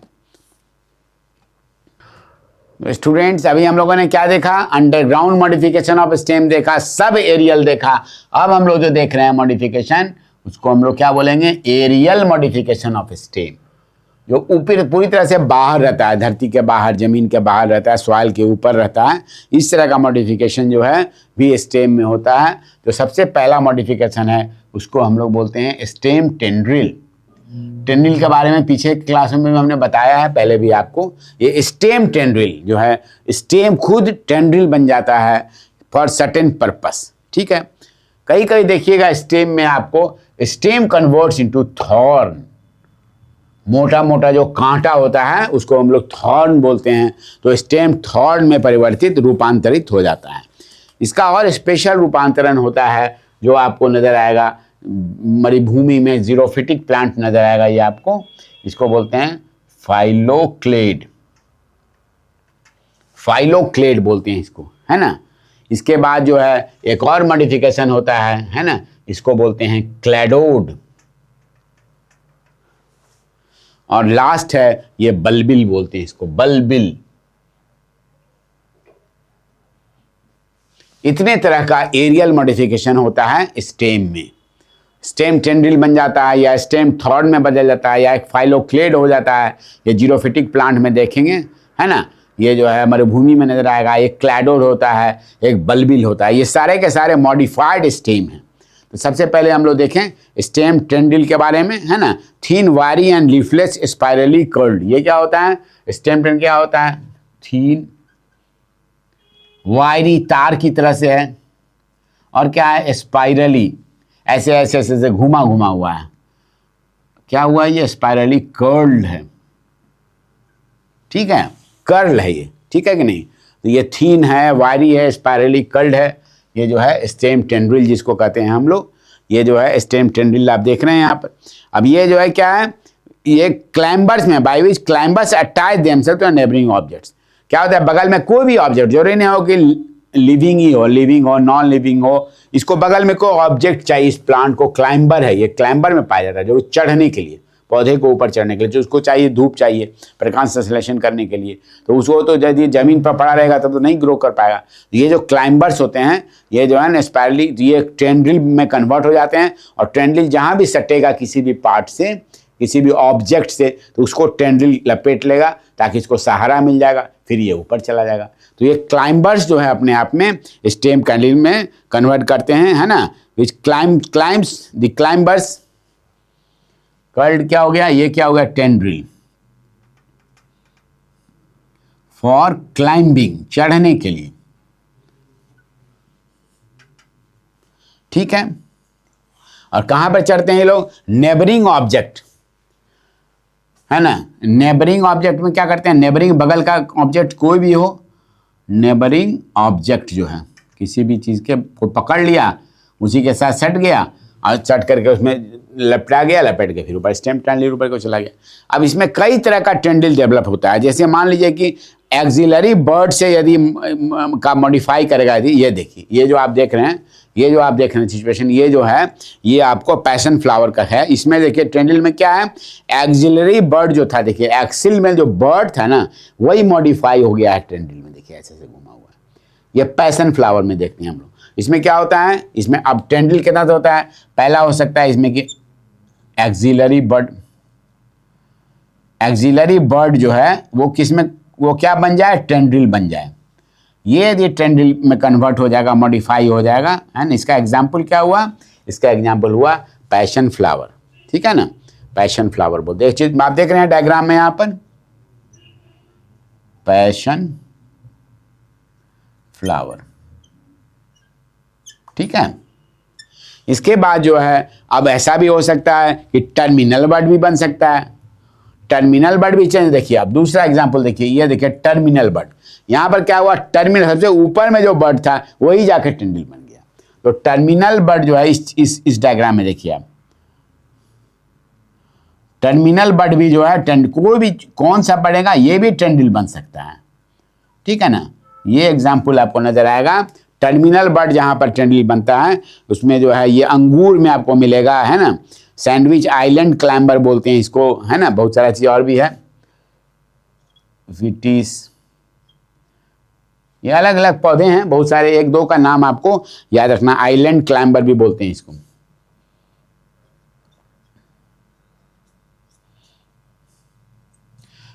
स्टूडेंट्स, अभी हम लोगों ने क्या देखा, अंडरग्राउंड मॉडिफिकेशन ऑफ स्टेम देखा, सब एरियल देखा। अब हम लोग जो देख रहे हैं मॉडिफिकेशन, उसको हम लोग क्या बोलेंगे, एरियल मॉडिफिकेशन ऑफ स्टेम, जो ऊपर पूरी तरह से बाहर रहता है, धरती के बाहर, जमीन के बाहर रहता है, सॉइल के ऊपर रहता है। इस तरह का मॉडिफिकेशन जो है भी स्टेम में होता है। तो सबसे पहला मॉडिफिकेशन है, उसको हम लोग बोलते हैं स्टेम टेंड्रिल। टेंड्रिल के बारे में पीछे क्लास में भी हमने बताया है, पहले भी आपको। ये स्टेम टेंड्रिल जो है, स्टेम खुद टेंड्रिल बन जाता है फॉर सर्टेन पर्पस, ठीक है। कहीं कहीं देखिएगा स्टेम में आपको, स्टेम कन्वर्ट्स इनटू थॉर्न, मोटा मोटा जो कांटा होता है उसको हम लोग थॉर्न बोलते हैं। तो स्टेम थॉर्न में परिवर्तित, रूपांतरित हो जाता है। इसका और स्पेशल रूपांतरण होता है जो आपको नजर आएगा, मरुभूमि में जीरोफिटिक प्लांट नजर आएगा ये आपको, इसको बोलते हैं फाइलोक्लेड, फाइलोक्लेड बोलते हैं इसको, है ना। इसके बाद जो है एक और मॉडिफिकेशन होता है ना, इसको बोलते हैं क्लैडोड, और लास्ट है ये बल्बिल बोलते हैं इसको, बल्बिल। इतने तरह का एरियल मॉडिफिकेशन होता है स्टेम में। स्टेम टेंड्रिल बन जाता है, या स्टेम थॉर्ड में बदल जाता है, या एक फाइलोक्लेड हो जाता है। ये जीरोफिटिक प्लांट में देखेंगे, है ना, ये जो है मरुभूमि में नजर आएगा। एक क्लैडोड होता है, एक बल्बिल होता है। ये सारे के सारे मॉडिफाइड स्टेम हैं। तो सबसे पहले हम लोग देखें स्टेम टेंड्रिल के बारे में, है ना। थीन वायरी एंड लीफलेस स्पाइरली कर्ल्ड, ये क्या होता है, स्टेम टेंड्रिल क्या होता है, थीन वायरी तार की तरह से है, और क्या है स्पाइरली, ऐसे ऐसे ऐसे घुमा घुमा हुआ है। क्या हुआ, ये स्पाइरली कर्ल्ड है, ठीक है, कर्ल है ये, ठीक है कि नहीं। तो ये थीन है, वायरी है, स्पाइरली कर्ल्ड है। ये जो है स्टेम टेंड्रिल जिसको कहते हैं हम लोग, ये जो है स्टेम टेंड्रिल आप देख रहे हैं यहाँ पर। अब ये जो है क्या है, ये क्लाइंबर्स में, by which climbers attach themselves to neighbouring objects. क्या होता है, बगल में कोई भी ऑब्जेक्ट, जरूरी नहीं हो कि लिविंग ही हो, लिविंग हो, नॉन लिविंग हो, इसको बगल में कोई ऑब्जेक्ट चाहिए। इस प्लांट को क्लाइंबर है, ये क्लाइंबर में पाया जाता है, जो चढ़ने के लिए, पौधे को ऊपर चढ़ने के लिए, जो उसको चाहिए धूप चाहिए प्रकाश संश्लेषण करने के लिए। तो उसको तो यदि जमीन पर पड़ा रहेगा तब तो नहीं ग्रो कर पाएगा। ये जो क्लाइंबर्स होते हैं, ये जो है ना स्पाइरली, ये टेंड्रिल में कन्वर्ट हो जाते हैं, और टेंड्रिल जहाँ भी सटेगा किसी भी पार्ट से, किसी भी ऑब्जेक्ट से, तो उसको टेंड्रिल लपेट लेगा ताकि इसको सहारा मिल जाएगा, फिर ये ऊपर चला जाएगा। तो ये क्लाइंबर्स जो है अपने आप में स्टेम टेंड्रिल में कन्वर्ट करते हैं, है ना। विच क्लाइम्स द क्लाइंबर्स कर्ल्ड, क्या हो गया, ये क्या हो गया, टेंड्रिल फॉर क्लाइंबिंग, चढ़ने के लिए, ठीक है। और कहां पर चढ़ते हैं ये लोग, नेबरिंग ऑब्जेक्ट, है ना। नेबरिंग ऑब्जेक्ट में क्या करते हैं, नेबरिंग बगल का ऑब्जेक्ट कोई भी हो, नेबरिंग ऑब्जेक्ट जो है किसी भी चीज के को पकड़ लिया, उसी के साथ सट गया, और सट करके उसमें लपटा गया, लपेट के फिर ऊपर स्टेम टेंड्रिल ऊपर को चला गया। अब इसमें कई तरह का टेंड्रिल डेवलप होता है। जैसे मान लीजिए कि एक्सिलरी बर्ड से यदि का मॉडिफाई करेगा, यदि ये देखिए, ये जो आप देख रहे हैं, ये जो आप देख रहे हैं सिचुएशन, ये जो है ये आपको पैशन फ्लावर का है। इसमें देखिए टेंड्रिल में क्या है, एक्सिलरी बर्ड जो था, देखिए एक्सिल में जो बर्ड था ना, वही मॉडिफाई हो गया है टेंड्रिल में, देखिए ऐसे ऐसे घुमा हुआ है। ये पैशन फ्लावर में देखते हैं हम लोग। इसमें क्या होता है, इसमें अब टेंड्रिल के साथ होता है, पहला हो सकता है इसमें कि एक्सिलरी बर्ड, एक्सिलरी बर्ड जो है वो किसमें, वो क्या बन जाए, टेंड्रिल बन जाए। ये यदि टेंड्रिल में कन्वर्ट हो जाएगा, मॉडिफाई हो जाएगा, है ना। इसका एग्जाम्पल क्या हुआ, इसका एग्जाम्पल हुआ पैशन फ्लावर, ठीक है ना। पैशन फ्लावर बोलते हैं। एक चीज आप देख रहे हैं डायग्राम में, यहां पर पैशन फ्लावर, ठीक है। इसके बाद जो है अब ऐसा भी हो सकता है कि टर्मिनल बर्ड भी बन सकता है। टर्मिनल बर्ड भी चेंज, देखिए अब दूसरा एग्जांपल देखिए, ये देखिए टर्मिनल बर्ड। यहां पर क्या हुआ, टर्मिनल सबसे ऊपर में जो बर्ड था वही जाकर टेंड्रिल बन गया। तो टर्मिनल बर्ड जो है इस डायग्राम में देखिए आप, टर्मिनल बर्ड भी जो है कोई भी कौन सा पड़ेगा, ये भी टेंड्रिल बन सकता है, ठीक है ना। ये एग्जाम्पल आपको नजर आएगा। टर्मिनल बर्ड जहां पर टेंड्रिल बनता है उसमें जो है ये अंगूर में आपको मिलेगा, है ना। सैंडविच आइलैंड क्लाइंबर बोलते हैं इसको, है ना। बहुत सारा चीज और भी है, विटिस, ये अलग अलग पौधे हैं बहुत सारे, एक दो का नाम आपको याद रखना। आइलैंड क्लाइंबर भी बोलते हैं इसको।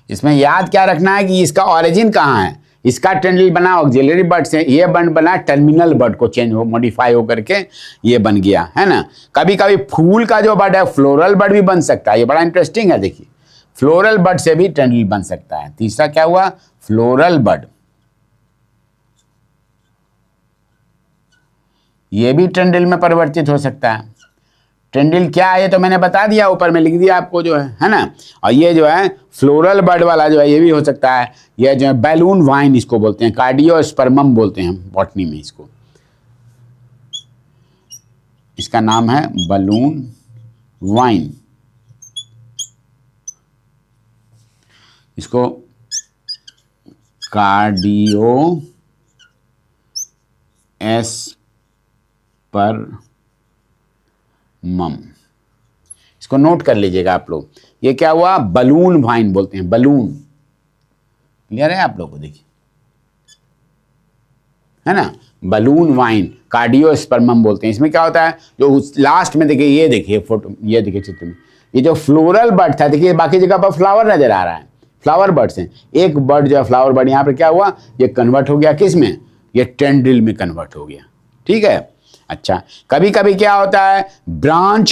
इसमें याद क्या रखना है कि इसका ऑरिजिन कहाँ है। इसका टेंड्रिल बना ऑक्सिलरी बर्ड से, ये बना टर्मिनल बर्ड को चेंज हो, मॉडिफाई हो करके ये बन गया, है ना। कभी कभी फूल का जो बर्ड है फ्लोरल बर्ड भी बन सकता है। ये बड़ा इंटरेस्टिंग है, देखिए फ्लोरल बर्ड से भी टेंड्रिल बन सकता है। तीसरा क्या हुआ, फ्लोरल बर्ड, ये भी टेंड्रिल में परिवर्तित हो सकता है। टेंड्रिल क्या है ये तो मैंने बता दिया, ऊपर में लिख दिया आपको जो है ना। और ये जो है फ्लोरल बर्ड वाला जो है ये भी हो सकता है। ये जो है बैलून वाइन इसको बोलते हैं, कार्डियोस्पर्मम बोलते हैं हम बॉटनी में इसको। इसका नाम है बलून वाइन। इसको कार्डियो एस्परमम, इसको नोट कर लीजिएगा आप लोग। ये क्या हुआ, बलून वाइन बोलते हैं, बलून। क्लियर है आप लोगों को, देखिए है ना, बलून वाइन, कार्डियोस्पर्मम बोलते हैं। इसमें क्या होता है, जो लास्ट में देखिए, ये देखिए फोटो, ये देखिए चित्र में, ये जो फ्लोरल बर्ड था, देखिए बाकी जगह पर फ्लावर नजर आ रहा है, फ्लावर बर्ड्स हैं। एक बर्ड जो है फ्लावर बर्ड, यहाँ पर क्या हुआ, ये कन्वर्ट हो गया किस में, ये टेंड्रिल में कन्वर्ट हो गया। ठीक है, अच्छा कभी कभी क्या होता है, ब्रांच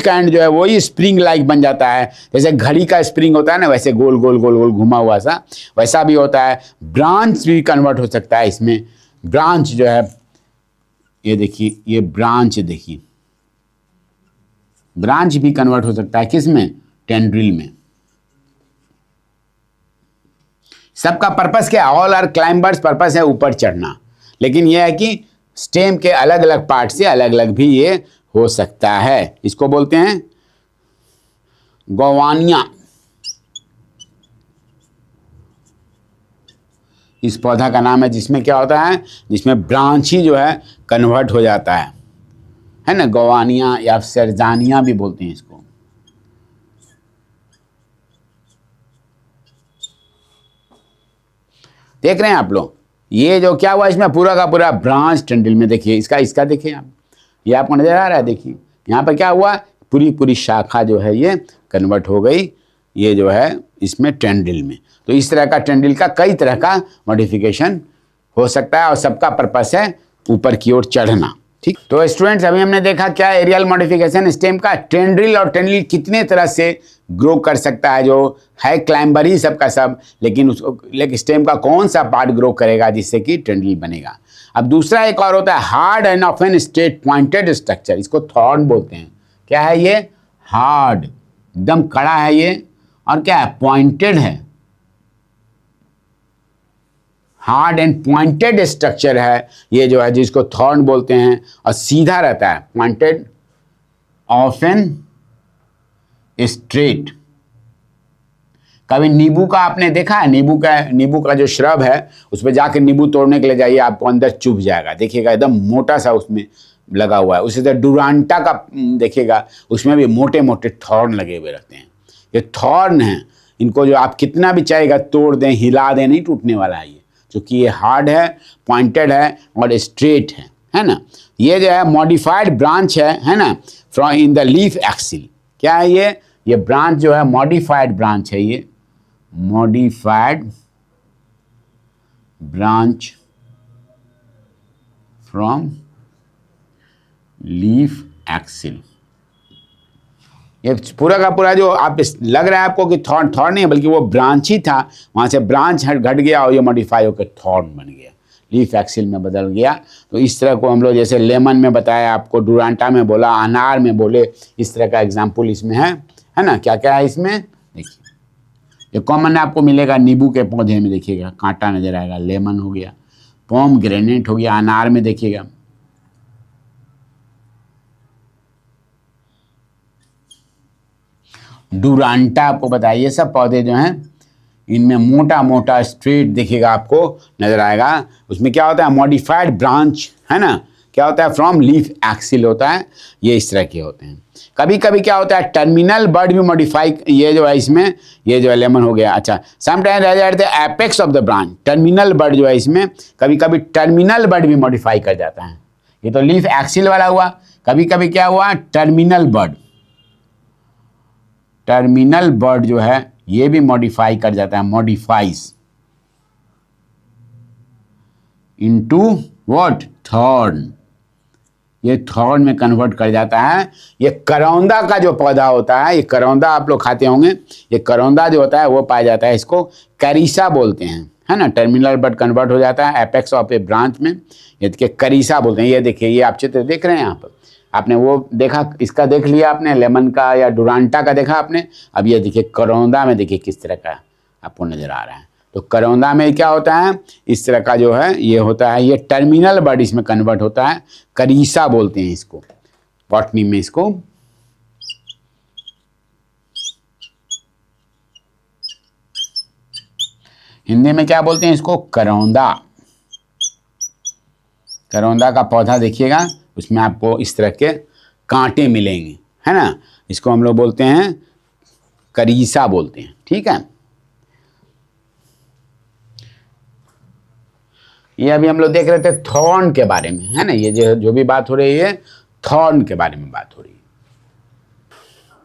का एंड जो है वही स्प्रिंग लाइक बन जाता है, जैसे घड़ी का स्प्रिंग होता है ना, वैसे गोल गोल गोल गोल घुमा हुआ सा, वैसा भी होता है। ब्रांच भी कन्वर्ट हो सकता है इसमें, ब्रांच जो है, ये देखिए, ये ब्रांच देखिए, ब्रांच भी कन्वर्ट हो सकता है किस में, टेंड्रिल में। सबका पर्पस क्या, ऑल आर क्लाइंबर्स, पर्पस है ऊपर चढ़ना, लेकिन यह है कि स्टेम के अलग अलग पार्ट से अलग अलग भी ये हो सकता है। इसको बोलते हैं गवानिया। इस पौधा का नाम है जिसमें क्या होता है, जिसमें ब्रांच ही जो है कन्वर्ट हो जाता है ना, गवानिया या सरजानिया भी बोलते हैं इसको। देख रहे हैं आप लोग, ये जो क्या हुआ, इसमें पूरा का पूरा ब्रांच टेंड्रिल में, देखिए इसका देखिए आप, ये आपको नजर आ रहा है, देखिए यहाँ पर क्या हुआ, पूरी पूरी शाखा जो है ये कन्वर्ट हो गई, ये जो है इसमें टेंड्रिल में। तो इस तरह का टेंड्रिल का कई तरह का मॉडिफिकेशन हो सकता है, और सबका पर्पस है ऊपर की ओर चढ़ना। ठीक, तो स्टूडेंट्स अभी हमने देखा क्या एरियल मॉडिफिकेशन स्टेम का, टेंड्रिल, और टेंड्रिल कितने तरह से ग्रो कर सकता है, जो है क्लाइंबर ही सबका सब, लेकिन उसको, लेकिन स्टेम का कौन सा पार्ट ग्रो करेगा जिससे कि टेंड्रिल बनेगा। अब दूसरा एक और होता है hard and often straight pointed structure, इसको थॉर्न बोलते हैं। क्या है ये, हार्ड, एकदम कड़ा है ये, और क्या है, पॉइंटेड है, हार्ड एंड पॉइंटेड स्ट्रक्चर है ये जो है, जिसको थॉर्न बोलते हैं, और सीधा रहता है, पॉइंटेड, ऑफन स्ट्रेट। कभी नींबू का आपने देखा है, नींबू का जो श्रब है, उस पर जाकर नींबू तोड़ने के लिए जाइए, आपको अंदर चुभ जाएगा, देखिएगा एकदम मोटा सा उसमें लगा हुआ है। उसी तरह डुरांटा का देखिएगा, उसमें भी मोटे मोटे थॉर्न लगे हुए रहते हैं। ये थॉर्न हैं, इनको जो आप कितना भी चाहेगा तोड़ दें, हिला दें, नहीं टूटने वाला है ये, क्योंकि ये हार्ड है, पॉइंटेड है और स्ट्रेट है ना। ये जो है मॉडिफाइड ब्रांच है ना, from in the leaf axil. क्या है ये ब्रांच जो है मॉडिफाइड ब्रांच है, ये modified branch from leaf axil. ये पूरा का पूरा जो आप लग रहा है आपको कि थॉर्न नहीं है, बल्कि वो ब्रांच ही था, वहाँ से ब्रांच घट गया और ये मॉडिफाई होकर थॉर्न बन गया, लीफ एक्सिल में बदल गया। तो इस तरह को हम लोग जैसे लेमन में बताया आपको, डुरांटा में बोला, अनार में बोले, इस तरह का एग्जाम्पल इसमें है ना। क्या क्या है इसमें, देखिए ये कॉमन आपको मिलेगा नींबू के पौधे में, देखिएगा कांटा नजर आएगा, लेमन हो गया, पोम ग्रेनेट हो गया, अनार में देखिएगा, डुरांटा आपको बताइए, ये सब पौधे जो हैं इनमें मोटा मोटा स्ट्रेट देखिएगा आपको नजर आएगा। उसमें क्या होता है, मॉडिफाइड ब्रांच है ना, क्या होता है, फ्रॉम लीफ एक्सिल होता है, ये इस तरह के होते हैं। कभी कभी क्या होता है, टर्मिनल बर्ड भी मॉडिफाई, ये जो है इसमें, ये जो है लेमन हो गया। अच्छा, समटाइम रह जाते हैं apex of the branch, terminal bud जो है इसमें कभी कभी टर्मिनल बर्ड भी मॉडिफाई कर जाता है। ये तो लीफ एक्सिल वाला हुआ, कभी कभी क्या हुआ, टर्मिनल बर्ड जो है ये भी मॉडिफाई कर जाता है, मॉडिफाइज इनटू व्हाट, थॉर्न, ये थॉर्न में कन्वर्ट कर जाता है। ये करौंदा का जो पौधा होता है, ये करौंदा आप लोग खाते होंगे, ये करौंदा जो होता है वो पाया जाता है, इसको करीसा बोलते हैं, है ना। टर्मिनल बर्ड कन्वर्ट हो जाता है एपेक्स ऑफ ए ब्रांच में, ये देखिए करीसा बोलते हैं। ये देखिए, ये आप चित्र देख रहे हैं यहाँ पर, आपने वो देखा, इसका देख लिया आपने, लेमन का या डुरांटा का देखा आपने। अब ये देखिए करौंदा में, देखिए किस तरह का आपको नजर आ रहा है। तो करौंदा में क्या होता है, इस तरह का जो है ये होता है, ये टर्मिनल बर्ड इसमें कन्वर्ट होता है, करीसा बोलते हैं इसको, बॉटनी में इसको हिंदी में क्या बोलते हैं, इसको करौंदा। करौंदा का पौधा देखिएगा, उसमें आपको इस तरह के कांटे मिलेंगे, है ना। इसको हम लोग बोलते हैं करीसा बोलते हैं, ठीक है। ये अभी हम लोग देख रहे थे थॉर्न के बारे में, है ना। ये जो भी बात हो रही है थॉर्न के बारे में बात हो रही है।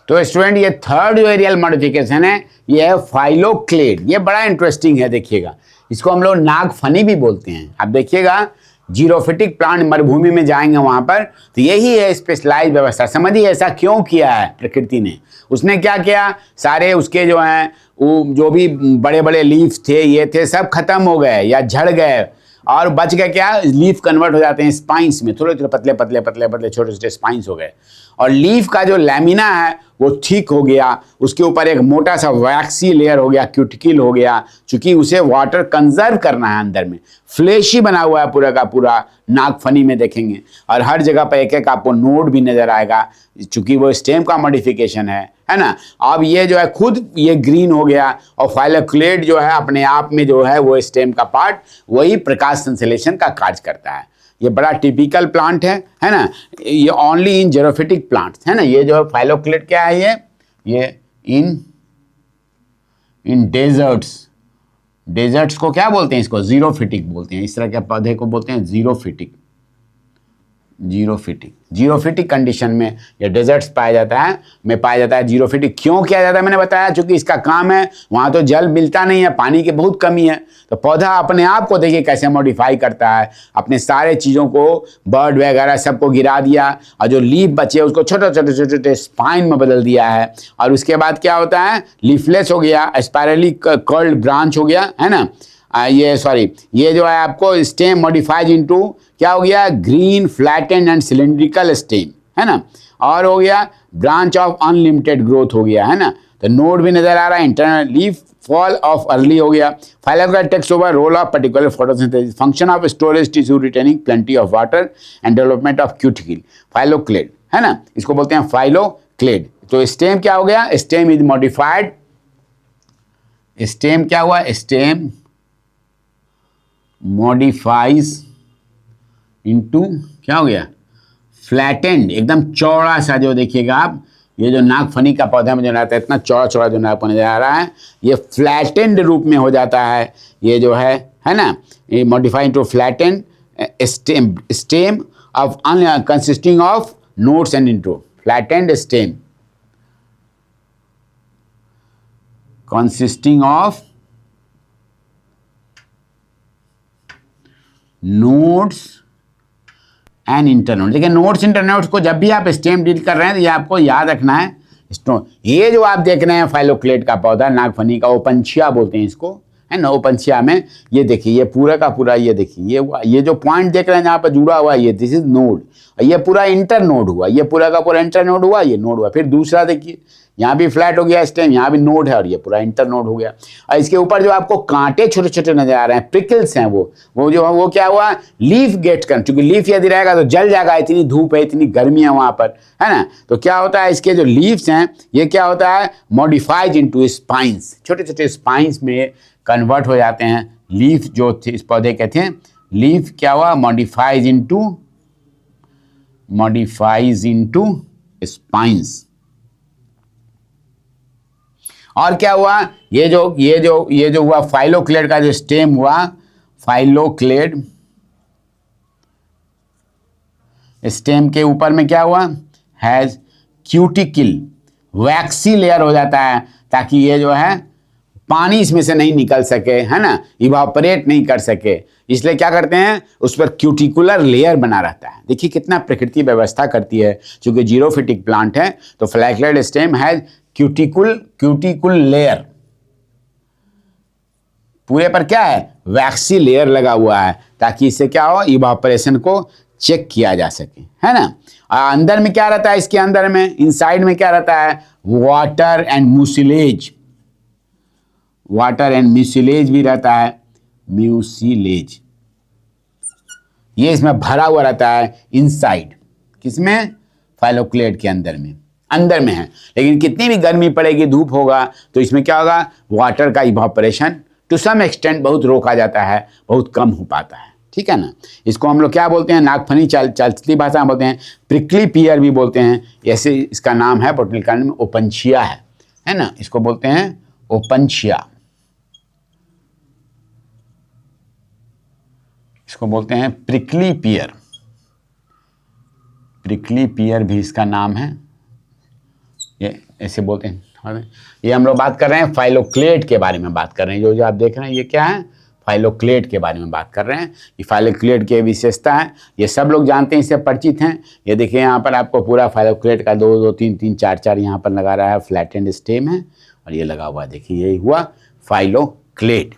तो स्टूडेंट ये थर्ड जो एरियल मॉडिफिकेशन है ये है फाइलोक्लेड। ये बड़ा इंटरेस्टिंग है, देखिएगा। इसको हम लोग नागफनी भी बोलते हैं। आप देखिएगा जीरोफिटिक प्लांट मरुभूमि में जाएंगे वहां पर, तो यही है स्पेशलाइज व्यवस्था। समझिए ऐसा क्यों किया है प्रकृति ने। उसने क्या किया, सारे उसके जो हैं वो जो भी बड़े बड़े लीफ थे ये थे सब खत्म हो गए या झड़ गए, और बच गए क्या, लीफ कन्वर्ट हो जाते हैं स्पाइंस में, थोड़े थोड़े पतले पतले पतले पतले छोटे छोटे स्पाइंस हो गए। और लीफ का जो लैमिना है वो ठीक हो गया, उसके ऊपर एक मोटा सा वैक्सी लेयर हो गया, क्यूटिकल हो गया, चूंकि उसे वाटर कंजर्व करना है। अंदर में फ्लैशी बना हुआ है पूरा का पूरा, नागफनी में देखेंगे। और हर जगह पर एक एक आपको नोड भी नजर आएगा, चूंकि वो स्टेम का मॉडिफिकेशन है ना। अब ये जो है खुद ये ग्रीन हो गया, और फाइलोक्लेड जो है अपने आप में जो है वो स्टेम का पार्ट वही प्रकाश संश्लेषण का कार्य करता है। ये बड़ा टिपिकल प्लांट है ना। ये ओनली इन जेरोफिटिक प्लांट्स, है ना। ये जो फाइलोक्लेड क्या है, ये इन डेजर्ट्स को क्या बोलते हैं, इसको जीरोफिटिक बोलते हैं। इस तरह के पौधे को बोलते हैं जीरोफिटिक कंडीशन में ये डेजर्ट्स पाया जाता है जीरोफिटिक। क्यों किया जाता है मैंने बताया, चूंकि इसका काम है, वहां तो जल मिलता नहीं है, पानी की बहुत कमी है, तो पौधा अपने आप को देखिए कैसे मॉडिफाई करता है। अपने सारे चीज़ों को, बर्ड वगैरह सबको गिरा दिया, और जो लीफ बचे उसको छोटे छोटे छोटे छोटे स्पाइन में बदल दिया है। और उसके बाद क्या होता है, लीफलेस हो गया, स्पायरली कर्ल्ड ब्रांच हो गया, है ना। ये जो है आपको स्टेम मॉडिफाइज इनटू क्या हो गया, green flattened and cylindrical stem, है ना। और हो गया ब्रांच ऑफ अनलिमिटेड ग्रोथ हो गया, है ना। तो नोड भी नजर आ रहा है, internal leaf fall off early हो गया। Phylloclade takes over role of particular photosynthesis, function of storage tissue retaining plenty of water and development of cuticle. Phylloclade, है ना, इसको बोलते हैं फाइलोक्लेड। तो स्टेम क्या हो गया, स्टेम इज मॉडिफाइड, स्टेम क्या हुआ, स्टेम मॉडिफाइज इनटू क्या हो गया, फ्लैटेंड, एकदम चौड़ा सा। जो देखिएगा आप, ये जो नागफनी का पौधा में जो रहता है इतना चौड़ा चौड़ा जो आपको नजर आ रहा है, ये फ्लैटेंड रूप में हो जाता है। ये जो है ना, ये modify into flattened stem of consisting of nodes and into flattened stem consisting of nodes and internode. देखिए नोड्स इंटरनोड्स को जब भी आप स्टेम डील कर रहे हैं तो ये आपको याद रखना है। ये जो आप देख रहे हैं फाइलोक्लेड का पौधा, नागफनी का, ओपनशिया बोलते हैं इसको, है ना। ओपनशिया में ये देखिए, ये पूरा का पूरा, ये देखिए ये जो पॉइंट देख रहे हैं जहाँ पर जुड़ा हुआ है, ये दिस इज नोड, ये पूरा इंटर नोड हुआ, ये पूरा का पूरा इंटर नोड हुआ, ये नोड हुआ। फिर दूसरा देखिए, यहाँ भी फ्लैट हो गया स्टेम, यहाँ भी नोड है, और ये पूरा इंटर नोड हो गया। और इसके ऊपर जो आपको कांटे छोटे छोटे नजर आ रहे हैं, प्रिकल्स हैं, वो जो है वो क्या हुआ, लीफ गेट कर, क्योंकि लीफ यदि रहेगा तो जल जाएगा, इतनी धूप है, इतनी गर्मी है वहाँ पर, है ना। तो क्या होता है, इसके जो लीव्स हैं ये क्या होता है, मॉडिफाइड इनटू स्पाइंस, छोटे छोटे स्पाइंस में कन्वर्ट हो जाते हैं। लीफ जो थे इस पौधे के थे, लीफ क्या हुआ, मॉडिफाइज इनटू स्पाइंस। और क्या हुआ, ये जो हुआ फाइलोक्लेड का जो स्टेम हुआ, फाइलोक्लेड स्टेम के ऊपर में क्या हुआ, हैज क्यूटिकल, वैक्सी लेयर हो जाता है, ताकि ये जो है पानी इसमें से नहीं निकल सके, है ना, इवापोरेट नहीं कर सके। इसलिए क्या करते हैं, उस पर क्यूटिकुलर लेयर बना रहता है। देखिए कितना प्रकृति व्यवस्था करती है। चूंकि जीरोफिटिक प्लांट है तो फाइलोक्लेड स्टेम हैज क्यूटिकुल लेयर, पूरे पर क्या है, वैक्सी लेयर लगा हुआ है, ताकि इससे क्या हो, इवापोरेशन को चेक किया जा सके, है ना। अंदर में क्या रहता है, इसके अंदर में इनसाइड में क्या रहता है, वाटर एंड म्यूसिलेज भी रहता है, म्यूसिलेज, ये इसमें भरा हुआ रहता है इनसाइड, किसमें, फाइलोक्लेट के अंदर में है। लेकिन कितनी भी गर्मी पड़ेगी, धूप होगा, तो इसमें क्या होगा, वाटर का इवापोरेशन टू सम एक्सटेंट बहुत रोका जाता है, बहुत कम हो पाता है। ठीक है ना। इसको हम लोग क्या बोलते हैं, नागफनी चलती भाषा में बोलते हैं, प्रिकली पियर भी बोलते हैं। ऐसे इसका नाम है बोटैनिकल में ओपनशिया है ना। इसको बोलते हैं ओपनशिया, इसको बोलते हैं प्रिकली पियर। प्रिकली पियर भी इसका नाम है, ये ऐसे बोलते हैं। ये हम लोग बात कर रहे हैं फाइलोक्लेट के बारे में बात कर रहे हैं। जो आप देख रहे हैं ये क्या है, फाइलोक्लेट के बारे में बात कर रहे हैं। ये फाइलोक्लेट की विशेषता है, ये सब लोग जानते हैं, इससे परिचित हैं। ये देखिए यहाँ पर आपको पूरा फाइलोक्लेट का 2 2 3 3 4 4 यहाँ पर लगा रहा है, फ्लैटेंड स्टेम है और ये लगा हुआ है, देखिए यही हुआ फाइलोक्लेट।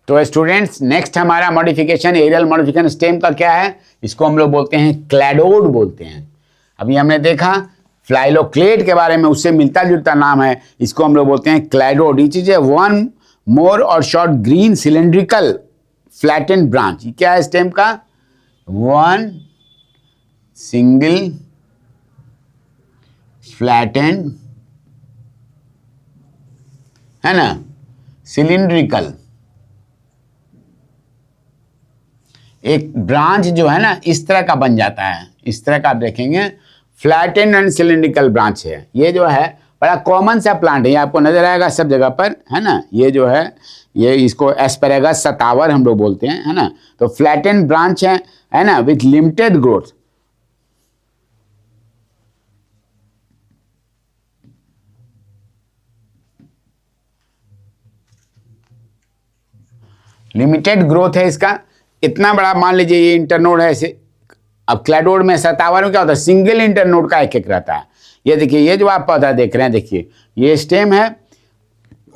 तो स्टूडेंट्स, नेक्स्ट हमारा मॉडिफिकेशन, एरियल मॉडिफिकेशन स्टेम का क्या है, इसको हम लोग बोलते हैं क्लैडोड बोलते हैं। अभी हमने देखा फाइलोक्लेट के बारे में, उससे मिलता जुलता नाम है, इसको हम लोग बोलते हैं क्लैडोड। ये चीज है वन मोर और short green cylindrical flattened branch. क्या है स्टेम का, वन सिंगल फ्लैटेंड है ना, सिलिंड्रिकल एक ब्रांच जो है ना इस तरह का बन जाता है। इस तरह का आप देखेंगे फ्लैटेंड एंड सिलिंड्रिकल ब्रांच है। ये जो है बड़ा कॉमन सा प्लांट है, ये आपको नजर आएगा सब जगह पर, है ना। ये जो है ये इसको एस्पेरेगस सतावर हम लोग बोलते हैं, है ना। तो फ्लैटेंड ब्रांच है ना, with limited growth. Limited growth है इसका, इतना बड़ा मान लीजिए ये इंटरनोड है ऐसे। अब क्लैडोड में सतावर में क्या होता है, सिंगल इंटरनोड का एक रहता है। ये देखिए ये जो आप पौधा देख रहे हैं, देखिए ये स्टेम है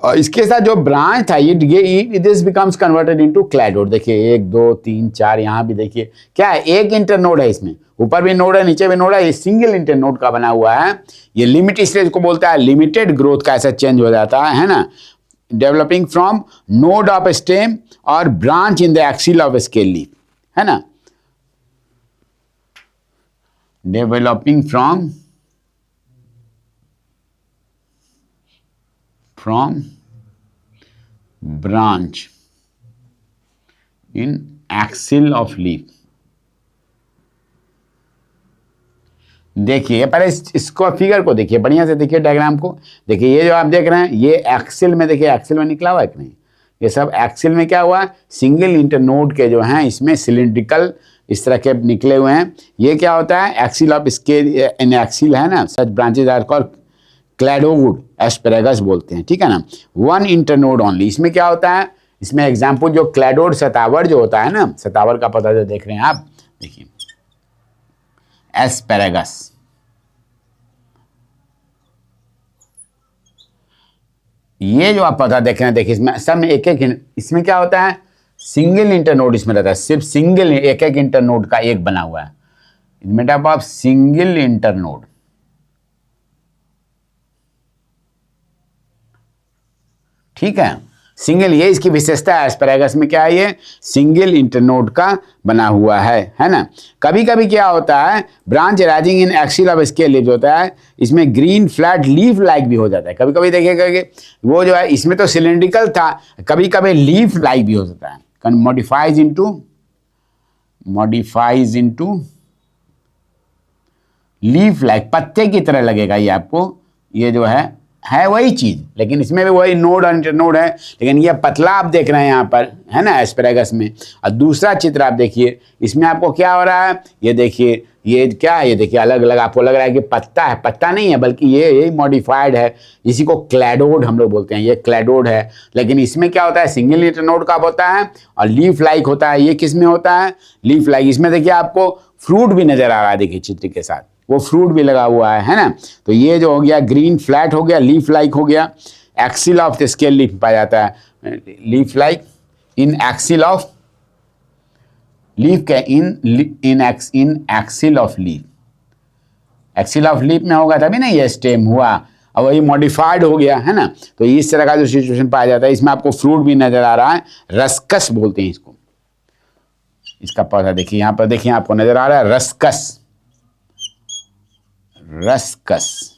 और इसके साथ जो ब्रांच था ये this becomes converted into cladode. देखिए 1 2 3 4 यहाँ भी देखिए क्या है, एक इंटरनोड है इसमें, ऊपर भी नोड है नीचे भी नोड है, ये सिंगल इंटरनोड का बना हुआ है। ये लिमिट स्टेज को बोलता है, लिमिटेड ग्रोथ का ऐसा चेंज हो जाता है ना। Developing from node of stem और branch in the axil of scale leaf, है ना। Developing from branch in axil of leaf। देखिए पर इसको फिगर को देखिए बढ़िया से, देखिए डायग्राम को देखिए। ये जो आप देख रहे हैं ये एक्सिल में, देखिए एक्सिल में निकला हुआ है कि नहीं, ये सब एक्सिल में क्या हुआ, सिंगल इंटरनोड के जो हैं इसमें सिलिंड्रिकल इस तरह के निकले हुए हैं। ये क्या होता है, axil of scale in axil है ना, such branches are called cladode asparagus बोलते हैं। ठीक है ना, वन इंटरनोड ओनली। इसमें क्या होता है, इसमें एग्जाम्पल जो क्लैडोड सतावर जो होता है ना, सतावर का पौधा जो देख रहे हैं आप, देखिए एस्पेरेगस, ये जो आप पौधा देख रहे हैं, देखिए इसमें सब में एक एक, इसमें क्या होता है, सिंगल इंटरनोड इसमें रहता है, सिर्फ सिंगल एक एक इंटरनोड का एक बना हुआ है, made up of single internode. ठीक है, सिंगल, ये इसकी विशेषता है। एस्पेरेगस में क्या है, ये सिंगल इंटरनोड का बना हुआ है ना। कभी कभी क्या होता है, branch rising in axil of scale leaf होता है, इसमें ग्रीन फ्लैट लीफ लाइक भी हो जाता है। कभी कभी देखिएगा कि वो जो है इसमें तो सिलेंड्रिकल था, कभी कभी लीफ लाइक भी हो जाता है, मॉडिफाइज इनटू लीफ लाइक, पत्ते की तरह लगेगा ये आपको। ये जो है वही चीज, लेकिन इसमें भी वही नोड और इंटरनोड है, लेकिन ये पतला आप देख रहे हैं यहाँ पर, है ना, एस्पेरेगस में। और दूसरा चित्र आप देखिए, इसमें आपको क्या हो रहा है, ये देखिए ये क्या है, ये देखिए अलग अलग आपको लग रहा है कि पत्ता है, पत्ता नहीं है, बल्कि ये मॉडिफाइड है, इसी को क्लैडोड हम लोग बोलते हैं। ये क्लैडोड है, लेकिन इसमें क्या होता है, सिंगल इंटरनोड का होता है और लीफ लाइक होता है। ये किस में होता है, लीफ लाइक। इसमें देखिए आपको फ्रूट भी नजर आ रहा है, देखिए चित्र के साथ वो फ्रूट भी लगा हुआ है ना। तो ये जो हो गया ग्रीन फ्लैट हो गया, लीफ लाइक हो गया, axil of the scale leaf पाया जाता है, leaf like in axil of leaf के in axil of leaf, axil of leaf में होगा तभी ना ये स्टेम हुआ, और वही मॉडिफाइड हो गया, है ना। तो इस तरह का जो सिचुएशन पाया जाता है, इसमें आपको फ्रूट भी नजर आ रहा है, रस्कस बोलते हैं इसको। इसका पौधा देखिए यहाँ पर, देखिए आपको नजर आ रहा है रस्कस, रस्कस।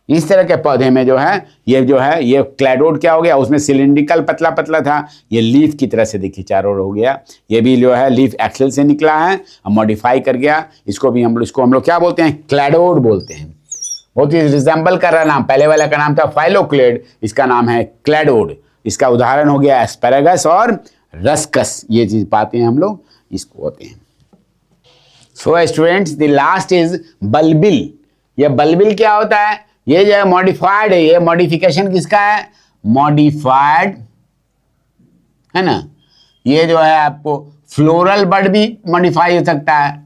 इस तरह के पौधे में जो है ये क्लैडोड क्या हो गया, उसमें सिलिंड्रिकल पतला पतला था, ये लीफ की तरह से देखिए चारों ओर हो गया। ये भी जो है लीफ एक्सेल से निकला है, अब मॉडिफाई कर गया। इसको हम लोग क्या बोलते हैं, क्लैडोड बोलते हैं। बहुत ही रिजेंबल कर रहा नाम, पहले वाला का नाम था फाइलोक्लेड, इसका नाम है क्लैडोड। इसका उदाहरण हो गया एस्पेरागस और रस्कस, ये चीज पाते हैं हम लोग, इसको होते हैं। So students, the last is bulbil. ये बल्बिल क्या होता है, ये जो है मॉडिफाइड है, ये मॉडिफिकेशन किसका है, मॉडिफाइड है ना। ये जो है आपको फ्लोरल बड भी मॉडिफाई हो सकता है,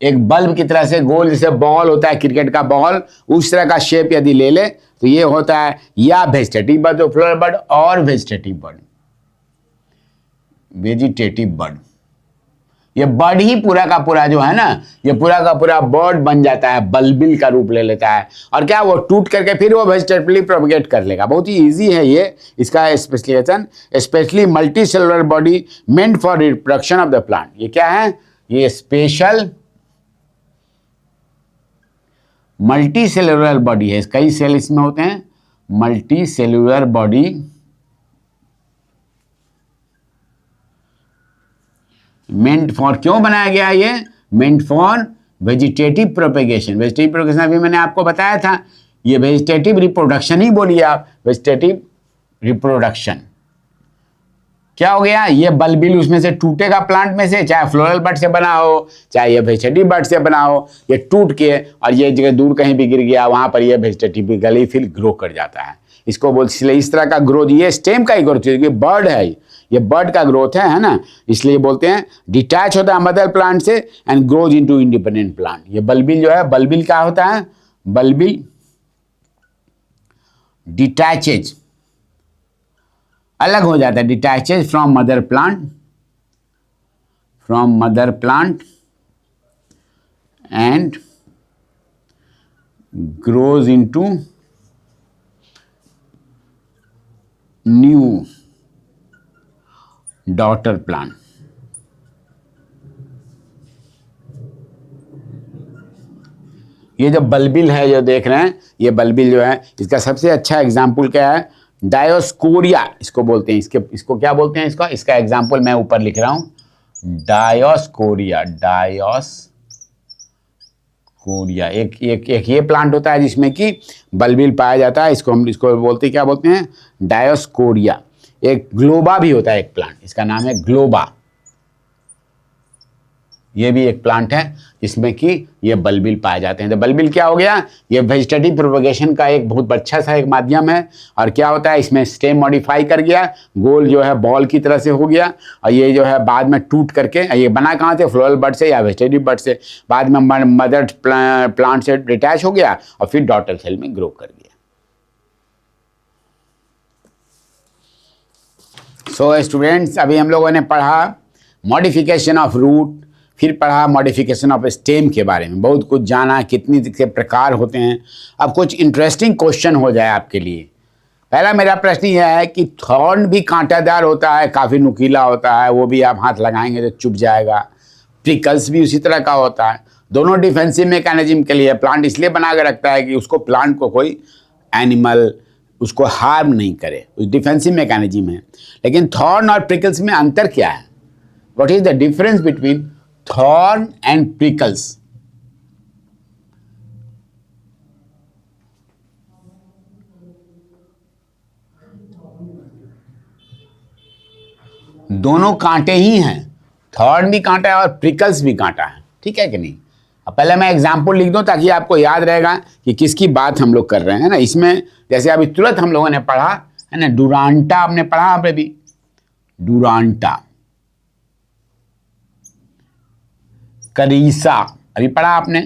एक बल्ब की तरह से गोल, जैसे बॉल होता है क्रिकेट का बॉल, उस तरह का शेप यदि ले ले तो ये होता है या वेजिटेटिव बड, जो फ्लोरल बड, और वेजिटेटिव बड, वेजिटेटिव बड। ये बर्ड ही पूरा का पूरा जो है ना, ये पूरा का पूरा बर्ड बन जाता है, बल्बिल का रूप ले लेता है, और क्या वो टूट करके फिर वो वेजिटेबली प्रोपगेट कर लेगा। बहुत ही इजी है ये इसका specialisation, specially multi cellular body meant for reproduction of the plant. ये क्या है, ये स्पेशल मल्टी सेलुलर बॉडी है, कई सेल इसमें होते हैं, multi cellular body meant for, क्यों बनाया गया ये, meant for vegetative propagation. Vegetative propagation अभी मैंने आपको बताया था, ये वेजिटेटिव रिप्रोडक्शन ही बोलिए आप, वेजिटेटिव रिप्रोडक्शन। क्या हो गया, ये बल्बिल उसमें से टूटेगा प्लांट में से, चाहे फ्लोरल बड से बना हो, चाहे ये वेजिटेटिव बड से बना हो, ये टूट के और ये जगह दूर कहीं भी गिर गया, वहां पर ये वेजिटेटिव गली फिर ग्रो कर जाता है। इसको बोलते, इस तरह का ग्रोथ, ये स्टेम का ही ग्रोथ है, बर्ड है, ये बर्ड का ग्रोथ है ना, इसलिए बोलते हैं डिटैच होता है मदर प्लांट से and grows into independent plant. ये बल्बिल जो है, बल्बिल क्या होता है, बल्बिल डिटैचेज, अलग हो जाता है, detaches from mother plant and grows into new daughter plant. ये जो बल्बिल है जो देख रहे हैं, ये बल्बिल जो है, इसका सबसे अच्छा एग्जाम्पल क्या है, डायोस्कोरिया इसको बोलते हैं। इसको क्या बोलते हैं, इसका एग्जाम्पल मैं ऊपर लिख रहा हूं, डायोस्कोरिया। एक ये प्लांट होता है जिसमें कि बल्बिल पाया जाता है, इसको बोलते क्या बोलते हैं, डायोस्कोरिया। एक ग्लोबा भी होता है एक प्लांट, इसका नाम है ग्लोबा, ये भी एक प्लांट है जिसमें कि ये बल्बिल पाए जाते हैं। तो बल्बिल क्या हो गया, ये वेजिटेटिव प्रोपगेशन का एक बहुत अच्छा सा एक माध्यम है, और क्या होता है, इसमें स्टेम मॉडिफाई कर गया, गोल जो है बॉल की तरह से हो गया, और ये जो है बाद में टूट करके, ये बना कहाँ से, फ्लोरल बड से या वेजिटेटिव बड से, बाद में मदर प्लांट से डिटैच हो गया और फिर डॉटर सेल में ग्रो कर गया। सो स्टूडेंट्स, अभी हम लोगों ने पढ़ा मॉडिफिकेशन ऑफ रूट, फिर पढ़ा मॉडिफिकेशन ऑफ स्टेम के बारे में, बहुत कुछ जाना, कितनी से प्रकार होते हैं। अब कुछ इंटरेस्टिंग क्वेश्चन हो जाए आपके लिए। पहला मेरा प्रश्न यह है कि थॉर्न भी कांटादार होता है, काफ़ी नुकीला होता है, वो भी आप हाथ लगाएंगे तो चुभ जाएगा। प्रिकल्स भी उसी तरह का होता है। दोनों डिफेंसिव मैकेनिज्म के लिए प्लांट इसलिए बना के रखता है कि उसको प्लांट को कोई एनिमल उसको हार्म नहीं करे, उस डिफेंसिव मैकेनिज्म है। लेकिन थॉर्न और प्रिकल्स में अंतर क्या है, what is the difference between thorn and prickles? दोनों कांटे ही हैं, थॉर्न भी कांटा है और प्रिकल्स भी कांटा है, ठीक है कि नहीं। अब पहले मैं एग्जाम्पल लिख दूं ताकि आपको याद रहेगा कि किसकी बात हम लोग कर रहे हैं ना। इसमें जैसे अभी तुरंत हम लोगों ने पढ़ा है ना, डुरांटा आपने पढ़ा, आपने भी डुरांटा, करीसा अभी पढ़ा आपने,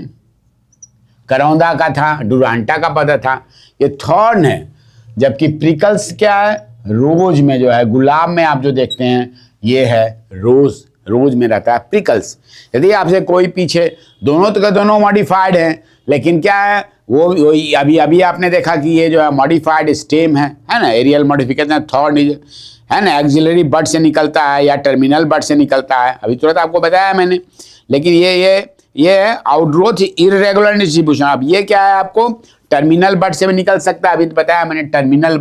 करौंदा का था, डुरांटा का पता था। ये थॉर्न है, जबकि प्रिकल्स क्या है, रोज में जो है, गुलाब में आप जो देखते हैं ये है रोज, रोज में रहता है प्रिकल्स। यदि आपसे कोई पीछे, दोनों तो दोनों मॉडिफाइड हैं, लेकिन क्या है वो अभी अभी आपने देखा कि ये जो है मॉडिफाइड स्टेम है ना, एरियल मॉडिफिकेशन, थॉर्न है ना, एक्सिलरी बड से निकलता है या टर्मिनल बड से निकलता है, अभी तुरंत आपको बताया मैंने। लेकिन ये ये है आउटग्रोथ इररेगुलर डिस्ट्रीब्यूशन। अब ये क्या है, आपको टर्मिनल बड से भी निकल सकता है, अभी तो बताया मैंने टर्मिनल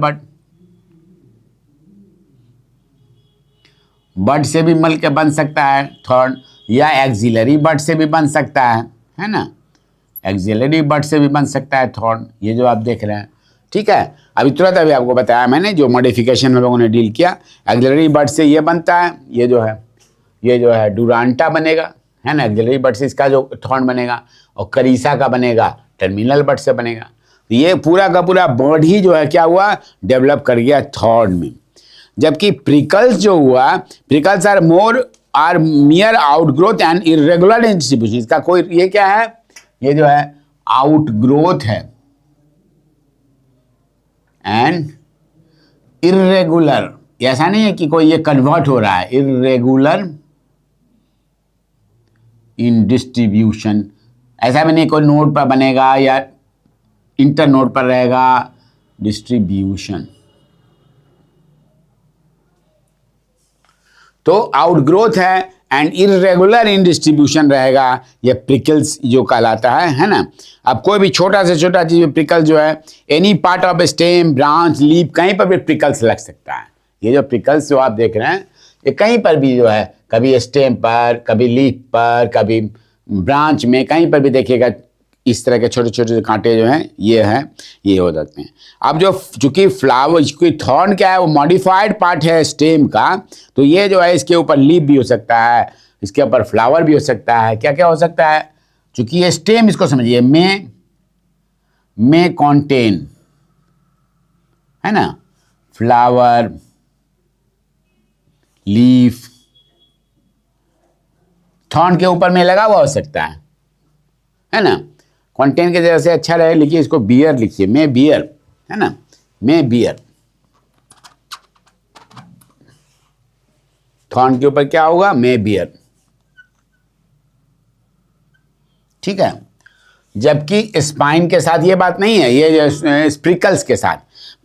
बड से भी मिल के बन सकता है थॉर्न, या एक्सिलरी बड से भी बन सकता है ना, एक्सिलरी बड से भी बन सकता है थॉर्न, ये जो आप देख रहे हैं। ठीक है, अभी तुरंत अभी आपको बताया मैंने जो मॉडिफिकेशन हम लोगों ने डील किया, एक्सिलरी बड से ये बनता है, ये जो है डुरांटा बनेगा, है ना, एक्सिलरी बड से इसका जो थॉर्न बनेगा, और करीसा का बनेगा टर्मिनल बड से बनेगा। तो ये पूरा का पूरा बर्ड ही जो है क्या हुआ, डेवलप कर गया थॉर्न में। जबकि प्रिकल्स जो हुआ, prickles are mere outgrowth and irregular in distribution. इसका कोई ये क्या है, ये जो है आउटग्रोथ है एंड इररेगुलर, ऐसा नहीं है कि कोई ये कन्वर्ट हो रहा है, इररेगुलर इन डिस्ट्रीब्यूशन, ऐसा भी नहीं कोई नोड पर बनेगा या इंटर नोड पर रहेगा, डिस्ट्रीब्यूशन। तो आउटग्रोथ है एंड इररेगुलर इन डिस्ट्रीब्यूशन रहेगा, ये प्रिकल्स जो कहलाता है ना। अब कोई भी छोटा से छोटा चीज में प्रिकल जो है, any part of stem, branch, leaf, कहीं पर भी प्रिकल्स लग सकता है। ये जो प्रिकल्स जो आप देख रहे हैं, ये कहीं पर भी जो है, कभी स्टेम पर, कभी लीफ पर, कभी ब्रांच में, कहीं पर भी देखिएगा इस तरह के छोटे छोटे कांटे जो हैं ये हो जाते हैं। अब जो चूंकि फ्लावर कोई थॉर्न क्या है, वो मॉडिफाइड पार्ट है स्टेम का, तो ये जो है इसके ऊपर लीफ भी हो सकता है, इसके ऊपर फ्लावर भी हो सकता है, क्या क्या हो सकता है। चूंकि ये स्टेम, इसको समझिए, में कॉन्टेन, है ना, फ्लावर, लीफ, थॉर्न के ऊपर में लगा हुआ हो सकता है ना। कंटेंट के जैसे अच्छा रहे, लिखिए इसको बियर लिखिए, मे बियर, है ना, मे बियर। थॉर्न के ऊपर क्या होगा, मे बियर। ठीक है, जबकि स्पाइन के साथ ये बात नहीं है, ये जो प्रिकल्स के साथ,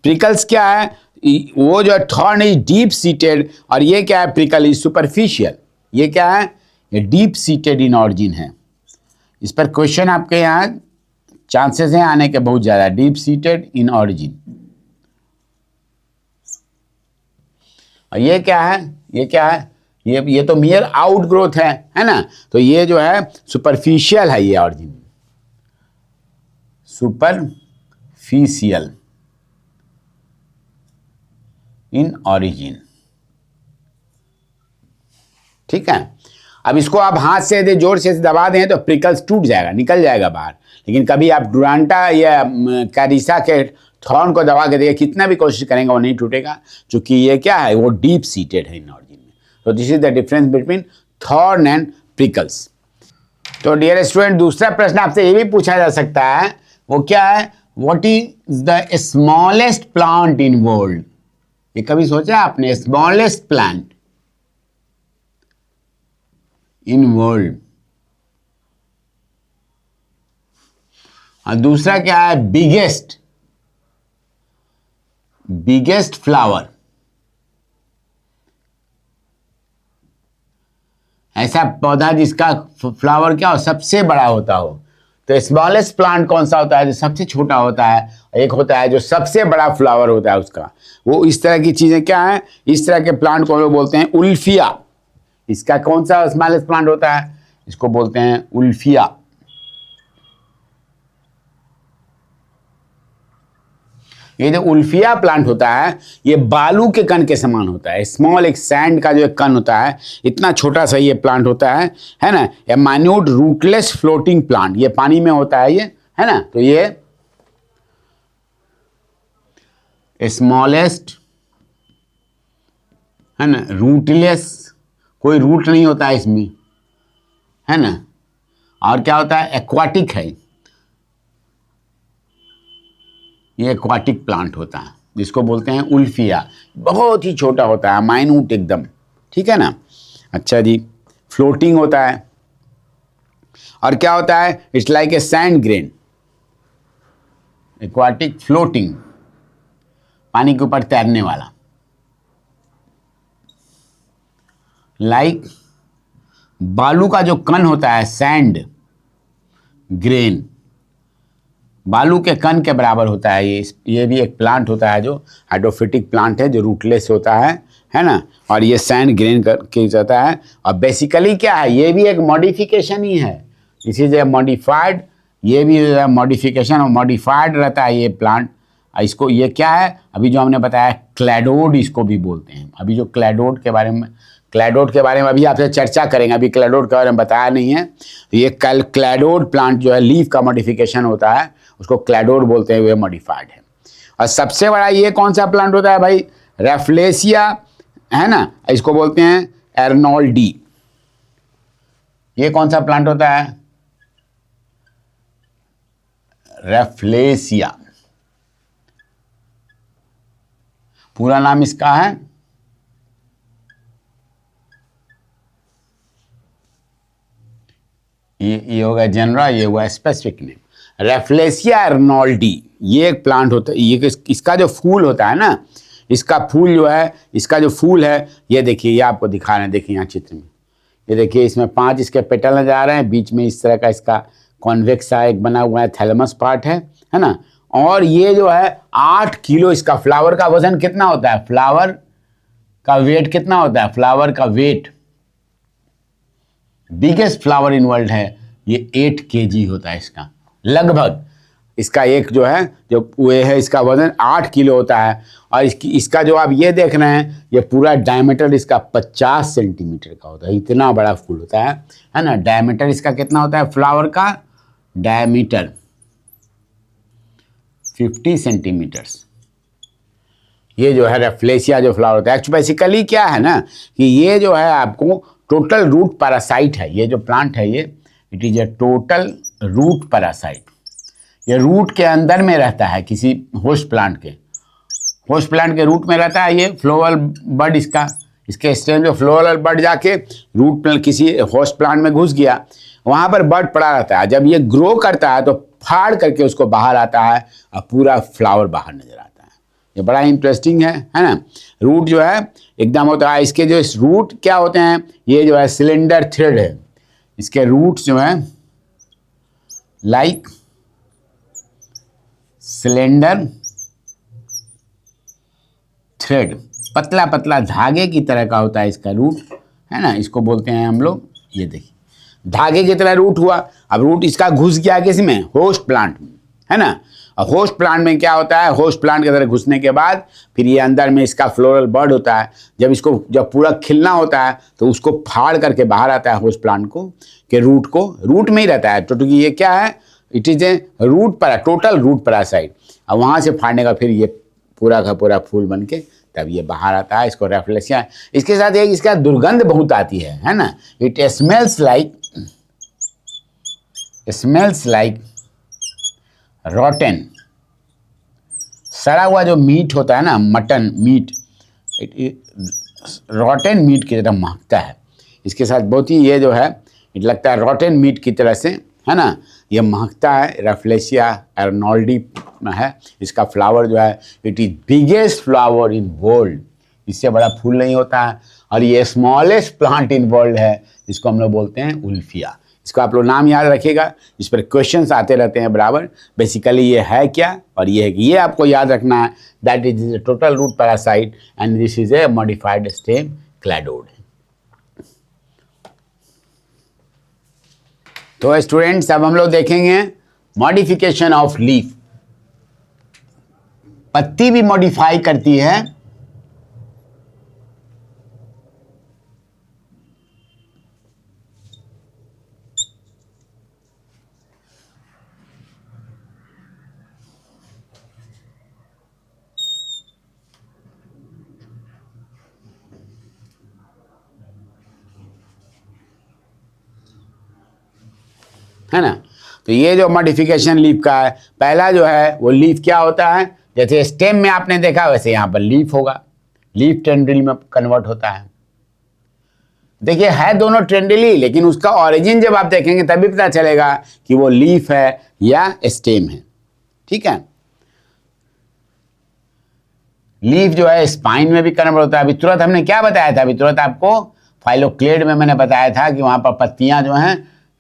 प्रिकल्स क्या है, वो जो थॉर्न इज डीप सीटेड, और ये क्या है, प्रिकल इज सुपरफिशियल। ये क्या है, ये डीप सीटेड इन ऑरिजिन है। इस पर क्वेश्चन आपके यहाँ चांसेस हैं आने के बहुत ज़्यादा, डीप सीटेड इन ऑरिजिन। और ये क्या है, ये तो मियर आउट ग्रोथ है ना। तो ये जो है सुपरफिशियल है, ये ऑरिजिन सुपरफिशियल इन ऑरिजिन। ठीक है, अब इसको आप हाथ से दे जोर से दबा दें तो प्रिकल्स टूट जाएगा, निकल जाएगा बाहर। लेकिन कभी आप डुरांटा या कैरिसा के थॉर्न को दबा के देखिए, कितना भी कोशिश करेंगे वो नहीं टूटेगा, क्योंकि ये क्या है, वो डीप सीटेड है इन ऑरिजिन में। तो this is the difference between thorn and prickles. तो डियर स्टूडेंट, दूसरा प्रश्न आपसे ये भी पूछा जा सकता है, वो क्या है, what is the smallest plant in world. ये कभी सोचा आपने, स्मॉलेस्ट प्लांट इन वर्ल्ड। और दूसरा क्या है, बिगेस्ट फ्लावर। ऐसा पौधा जिसका फ्लावर क्या हो, सबसे बड़ा होता हो। तो स्मॉलेस्ट प्लांट कौन सा होता है, जो सबसे छोटा होता है, एक होता है जो सबसे बड़ा फ्लावर होता है उसका। वो इस तरह की चीजें क्या है, इस तरह के प्लांट को लोग बोलते हैं उल्फिया। इसका कौन सा स्मॉलेस्ट प्लांट होता है, इसको बोलते हैं उल्फिया। ये जो उल्फिया प्लांट होता है, ये बालू के कण के समान होता है। स्मॉल, एक सैंड का जो एक कण होता है, इतना छोटा सा ये प्लांट होता है ना। ये माइन्यूट रूटलेस फ्लोटिंग प्लांट, ये पानी में होता है, ये है ना। तो ये स्मॉलेस्ट, है ना, रूटलेस, कोई रूट नहीं होता है इसमें, है ना। और क्या होता है, एक्वाटिक है, ये एक्वाटिक प्लांट होता है, जिसको बोलते हैं उल्फिया। बहुत ही छोटा होता है, माइन्यूट एकदम, ठीक है ना। अच्छा जी, फ्लोटिंग होता है। और क्या होता है, it's like a sand grain, aquatic, floating, पानी के ऊपर तैरने वाला। लाइक बालू का जो कण होता है, सैंड, ग्रेन, बालू के कण के बराबर होता है ये भी एक प्लांट होता है जो हाइड्रोफिटिक प्लांट है जो रूटलेस होता है ना। और ये सैंड ग्रेन के जाता है। और बेसिकली क्या है, ये भी एक मॉडिफिकेशन ही है, दिस इज ए मॉडिफाइड, ये भी मॉडिफिकेशन और मॉडिफाइड रहता है ये प्लांट। इसको ये क्या है, अभी जो हमने बताया क्लैडोड इसको भी बोलते हैं। अभी जो क्लैडोड के बारे में अभी आपसे चर्चा करेंगे, अभी क्लैडोड के बारे में बताया नहीं है। ये क्लैडोड प्लांट जो है लीफ का मॉडिफिकेशन होता है, उसको क्लैडोड बोलते हैं, वे मॉडिफाइड है। और सबसे बड़ा ये कौन सा प्लांट होता है भाई, रेफ्लेसिया है ना, इसको बोलते हैं एर्नोल्डी। ये कौन सा प्लांट होता है, रेफ्लेसिया, पूरा नाम इसका है ये होगा जनरल, ये हुआ स्पेसिफिक नेम, रेफ्लेसिया एर्नोल्डी। ये एक प्लांट होता है, ये इसका जो फूल होता है ना, इसका फूल जो है, इसका जो फूल है, ये देखिए, ये आपको दिखा रहे हैं, देखिए यहाँ चित्र में, ये देखिए इसमें 5 इसके पेटल नजर आ रहे हैं, बीच में इस तरह का इसका कॉन्वेक्स सा एक बना हुआ है, थैलेमस पार्ट है ना। और ये जो है 8 किलो इसका फ्लावर का वजन कितना होता है, फ्लावर का वेट कितना होता है, फ्लावर का weight, biggest flower in world है ये 8 kg होता है इसका लगभग। इसका एक जो है जो वे है, इसका वजन 8 किलो होता है। और इसका जो आप ये देख रहे हैं, ये पूरा डायमीटर इसका 50 सेंटीमीटर का होता है, इतना बड़ा फूल होता है ना। डायमीटर इसका कितना होता है, फ्लावर का डायमीटर 50 सेंटीमीटर्स। ये जो है रेफ्लेसिया जो फ्लावर होता है, एक्चुअली बेसिकली क्या है ना कि ये जो है आपको टोटल रूट पैरासाइट है, ये जो प्लांट है ये it is a total root parasite. ये रूट के अंदर में रहता है, किसी होस्ट प्लांट के रूट में रहता है। ये फ्लोरल बड इसके स्टेम जो फ्लोरल बड जाके रूट किसी होस्ट प्लांट में घुस गया, वहाँ पर बड पड़ा रहता है। जब ये ग्रो करता है तो फाड़ करके उसको बाहर आता है और पूरा फ्लावर बाहर नजर आता है। ये बड़ा इंटरेस्टिंग है ना। रूट जो है एकदम होता है, इसके जो रूट क्या होते हैं, ये जो है सिलेंडर थ्रेड है, इसके रूट्स जो है लाइक सिलेंडर थ्रेड, पतला पतला धागे की तरह का होता है इसका रूट, है ना। इसको बोलते हैं हम लोग, ये देखिए धागे की तरह रूट हुआ। अब रूट इसका घुस गया किस में, होस्ट प्लांट में, है ना। और होस्ट प्लांट में क्या होता है, होस्ट प्लांट की तरह घुसने के बाद फिर ये अंदर में इसका फ्लोरल बड होता है। जब पूरा खिलना होता है तो उसको फाड़ करके बाहर आता है होस्ट प्लांट को, के रूट में ही रहता है। तो ये क्या है, इट इज ए रूट पर टोटल रूट पैरासाइट। और वहाँ से फाड़ने का फिर ये पूरा का पूरा फूल बन के तब ये बाहर आता है, इसको रेफ्लेसिया। इसके साथ एक इसका दुर्गंध बहुत आती है ना। इट स्मेल्स लाइक रॉटन, सड़ा हुआ जो मीट होता है ना, मटन मीट, रॉटन मीट की तरह महकता है। इसके साथ बहुत ही ये जो है इट लगता है रॉटन मीट की तरह से, है ना, ये महकता है। रेफ्लेसिया एर्नोल्डी है, इसका फ्लावर जो है it is biggest flower in world, इससे बड़ा फूल नहीं होता है। और ये स्मॉलेस्ट प्लांट इन वर्ल्ड है, जिसको हम लोग बोलते हैं उल्फिया। इसको आप लोग नाम याद रखिएगा, इस पर क्वेश्चंस आते रहते हैं बराबर। बेसिकली ये है क्या, और ये है कि ये आपको याद रखना है, that is a total root parasite and this is a modified stem cladode. तो स्टूडेंट्स अब हम लोग देखेंगे मॉडिफिकेशन ऑफ लीफ। पत्ती भी मॉडिफाई करती है, है ना। तो ये जो मॉडिफिकेशन लीफ का है, पहला जो है वो लीफ क्या होता है, जैसे स्टेम में आपने देखा वैसे यहाँ पर लीफ होगा, लीफ टेंड्रिल में कन्वर्ट होता है। देखिए है दोनों टेंड्रिल, लेकिन उसका ओरिजिन जब आप देखेंगे तभी पता चलेगा कि वो लीफ है या स्टेम है, ठीक है। लीफ जो है स्पाइन में भी कन्वर्ट होता है। अभी तुरंत हमने क्या बताया था, अभी तुरंत आपको फाइलोक्लेड में मैंने बताया था कि वहां पर पत्तियां जो हैं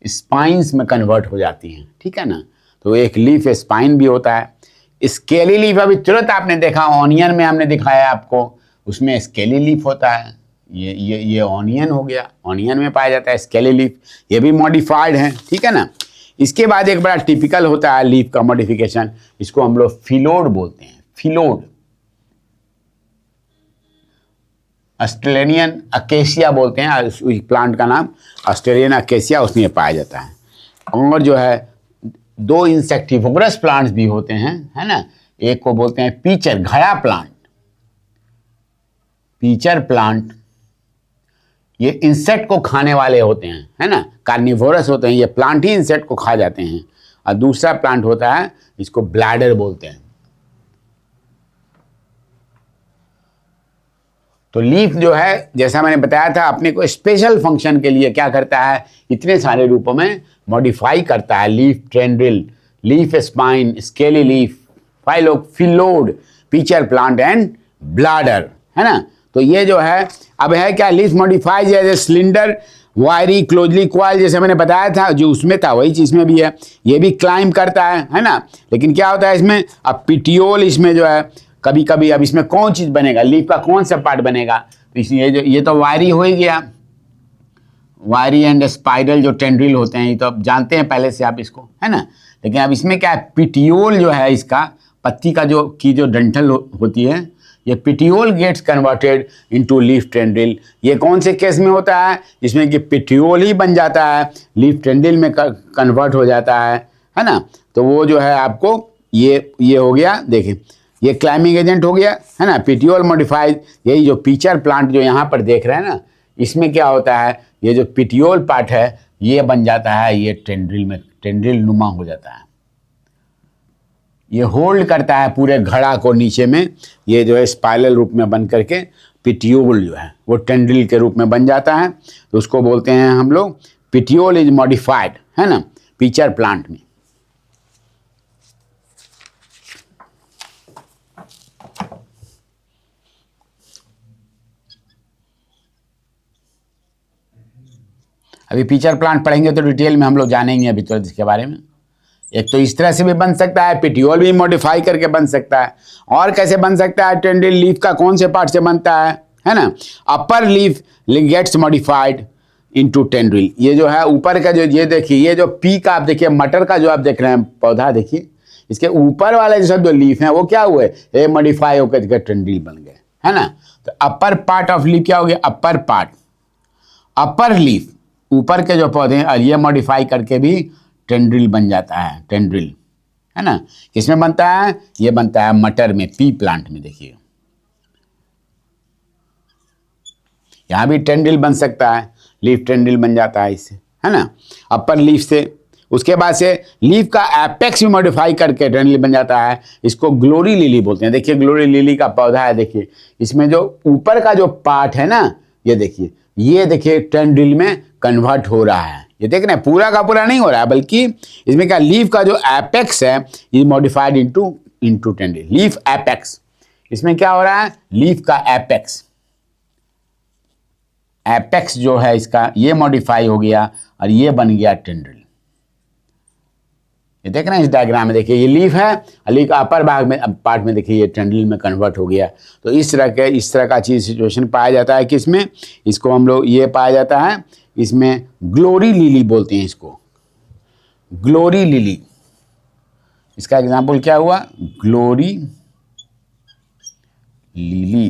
स्पाइन्स में कन्वर्ट हो जाती हैं, ठीक है ना। तो एक लीफ स्पाइन भी होता है। स्केली लीफ अभी तुरंत आपने देखा, ऑनियन में हमने दिखाया आपको, उसमें स्केली लीफ होता है। ये ऑनियन हो गया, ऑनियन में पाया जाता है स्केली लीफ, ये भी मॉडिफाइड है, ठीक है ना। इसके बाद एक बड़ा टिपिकल होता है लीफ का मॉडिफिकेशन, इसको हम लोग फिलोड बोलते हैं। फिलोड ऑस्ट्रेलियन अकेशिया बोलते हैं, उस प्लांट का नाम ऑस्ट्रेलियन अकेशिया, उसमें पाया जाता है। और जो है दो इंसेक्टिवोरस प्लांट्स भी होते हैं, है ना। एक को बोलते हैं पीचर, घड़ा प्लांट, पीचर प्लांट, ये इंसेक्ट को खाने वाले होते हैं, है ना, कार्निवोरस होते हैं, ये प्लांट ही इंसेक्ट को खा जाते हैं। और दूसरा प्लांट होता है, इसको ब्लैडर बोलते हैं। तो लीफ जो है, जैसा मैंने बताया था, अपने को स्पेशल फंक्शन के लिए क्या करता है, इतने सारे रूपों में मॉडिफाई करता है। Leaf tendril, leaf spine, scaly leaf, phyllode, pitcher plant and bladder, है ना। तो ये जो है, अब है क्या, leaf modifies as a cylinder wiry closely coil, जैसे मैंने बताया था, जो उसमें था वही चीज में भी है। ये भी क्लाइंब करता है ना। लेकिन क्या होता है इसमें, अब पिटियोल इसमें जो है कभी कभी, अब इसमें कौन चीज बनेगा, लीफ का कौन सा पार्ट बनेगा, तो इसलिए ये तो वायरी हो ही गया, वायरी एंड स्पाइरल जो टेंड्रिल होते हैं, ये तो अब जानते हैं पहले से आप इसको, है ना। लेकिन अब इसमें क्या है, पिटियोल जो है इसका, पत्ती का जो डंठल होती है, ये petiole gets converted into leaf tendril. ये कौन से केस में होता है, जिसमें कि पिटियोल ही बन जाता है, लीफ टेंड्रिल में कन्वर्ट हो जाता है ना। तो वो जो है आपको ये हो गया, देखिए ये क्लाइमिंग एजेंट हो गया, है ना। पिटियोल मॉडिफाइड, यही जो पीचर प्लांट जो यहाँ पर देख रहे हैं ना, इसमें क्या होता है, ये जो पिटियोल पार्ट है ये बन जाता है, ये टेंड्रिल में टेंड्रिल नुमा हो जाता है। ये होल्ड करता है पूरे घड़ा को नीचे में, ये जो है स्पाइरल रूप में बन करके पिटियोल जो है वो टेंड्रिल के रूप में बन जाता है। तो उसको बोलते हैं हम लोग पिटियोल इज मॉडिफाइड, है ना, पीचर प्लांट में। अभी पीचर प्लांट पढ़ेंगे तो डिटेल में हम लोग जानेंगे अभी तुरंत इसके बारे में। एक तो इस तरह से भी बन सकता है, पिटियोल भी मॉडिफाई करके बन सकता है। और कैसे बन सकता है, टेंड्रिल लीफ का कौन से पार्ट से बनता है ना। Upper leaf gets modified into tendril, ये जो है ऊपर का जो, ये देखिए, ये जो पी का आप देखिए, मटर का जो आप देख रहे हैं पौधा, देखिए इसके ऊपर वाले जो सब जो लीफ हैं वो क्या हुए, ये मॉडिफाई होकर टेंड्रिल बन गए, है ना। तो अपर पार्ट ऑफ लीफ क्या हो गया, अपर पार्ट, अपर लीफ, ऊपर के जो पौधे हैं, और ये मॉडिफाई करके भी टेंड्रिल बन जाता है, टेंड्रिल, है ना। किसमें बनता है, ये बनता है मटर में, पी प्लांट में। देखिए यहां भी टेंड्रिल बन सकता है, लीफ टेंड्रिल बन जाता है इससे, है ना, अपर लीफ से। उसके बाद से लीफ का एपेक्स भी मॉडिफाई करके टेंड्रिल बन जाता है, इसको ग्लोरी लिली बोलते हैं। देखिए ग्लोरी लिली का पौधा है, देखिए इसमें जो ऊपर का जो पार्ट है ना, ये देखिए टेंड्रिल में कन्वर्ट हो रहा है। ये देख रहे हैं, पूरा का पूरा नहीं हो रहा है, बल्कि इसमें क्या, लीफ का जो एपेक्स है ये modified into tendril, leaf apex. इसमें क्या हो रहा है, लीफ का एपेक्स, एपेक्स जो है इसका, ये मॉडिफाई हो गया और ये बन गया टेंड्रिल। ये देख रहे हैं इस डायग्राम में, देखिए ये लीफ है, लीफ का अपर भाग में पार्ट में देखिए ये टेंड्रिल में कन्वर्ट हो गया। तो इस तरह का चीज सिचुएशन पाया जाता है, किसमें, इसको हम लोग ये पाया जाता है, इसमें ग्लोरी लिली बोलते हैं इसको, ग्लोरी लिली। इसका एग्जाम्पल क्या हुआ, ग्लोरी लिली,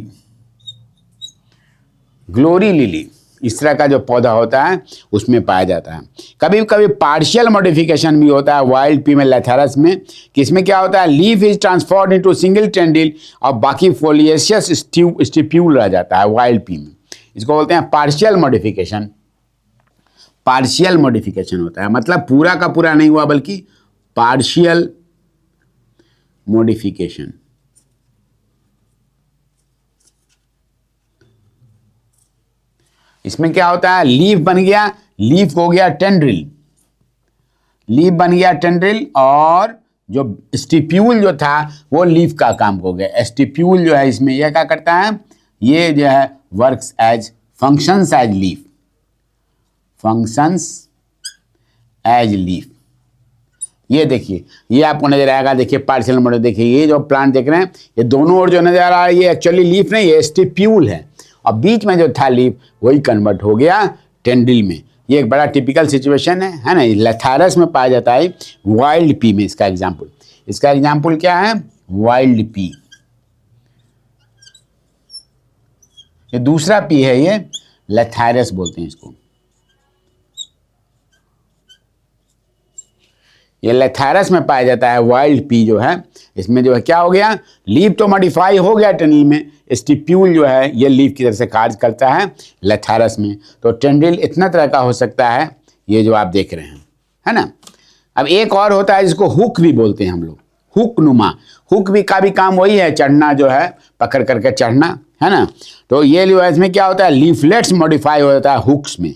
ग्लोरी लिली इस तरह का जो पौधा होता है उसमें पाया जाता है। कभी कभी पार्शियल मॉडिफिकेशन भी होता है वाइल्ड पी में, लेथेरस में, कि इसमें क्या होता है, leaf is transformed into single tendril और बाकी फोलिएशियस स्टिप्यूल रह जाता है वाइल्ड पी में। इसको बोलते हैं पार्शियल मॉडिफिकेशन। पार्शियल मॉडिफिकेशन होता है, मतलब पूरा का पूरा नहीं हुआ, बल्कि पार्शियल मॉडिफिकेशन। इसमें क्या होता है, लीफ बन गया, लीफ हो गया टेंड्रिल, लीफ बन गया टेंड्रिल, और जो स्टिप्यूल जो था वो लीफ का काम हो गया। स्टिप्यूल जो है इसमें यह क्या करता है, ये जो है works as functions as leaf, functions as leaf. ये देखिए, ये आपको नजर आएगा, देखिए पार्शियल मोड, देखिए ये जो प्लांट देख रहे हैं, ये दोनों ओर जो नजर आ रहा है, ये एक्चुअली लीफ नहीं, ये स्टिप्यूल है, और बीच में जो था लीफ वही कन्वर्ट हो गया टेंड्रिल में। ये एक बड़ा टिपिकल सिचुएशन है ना। लेथारस में पाया जाता है, वाइल्ड पी में इसका एग्जाम्पल। इसका एग्जाम्पल क्या है? Wild P. ये दूसरा पी है, ये लेथारस बोलते हैं इसको। ये लेथारस में पाया जाता है वाइल्ड पी जो है। इसमें जो है क्या हो गया, लीफ तो मॉडिफाई हो गया टेंड्रिल में, स्टिप्यूल जो है ये लीफ की तरह से कार्य करता है लेथारस में। तो टेंड्रिल इतना तरह का हो सकता है, ये जो आप देख रहे हैं, है ना। अब एक और होता है जिसको हुक भी बोलते हैं हम लोग, हुक नुमा। हुक भी का भी काम वही है, चढ़ना जो है, पकड़ करके चढ़ना, है ना। तो ये जो है इसमें क्या होता है, लीफलेट्स मॉडिफाई हो जाता है हुक्स में।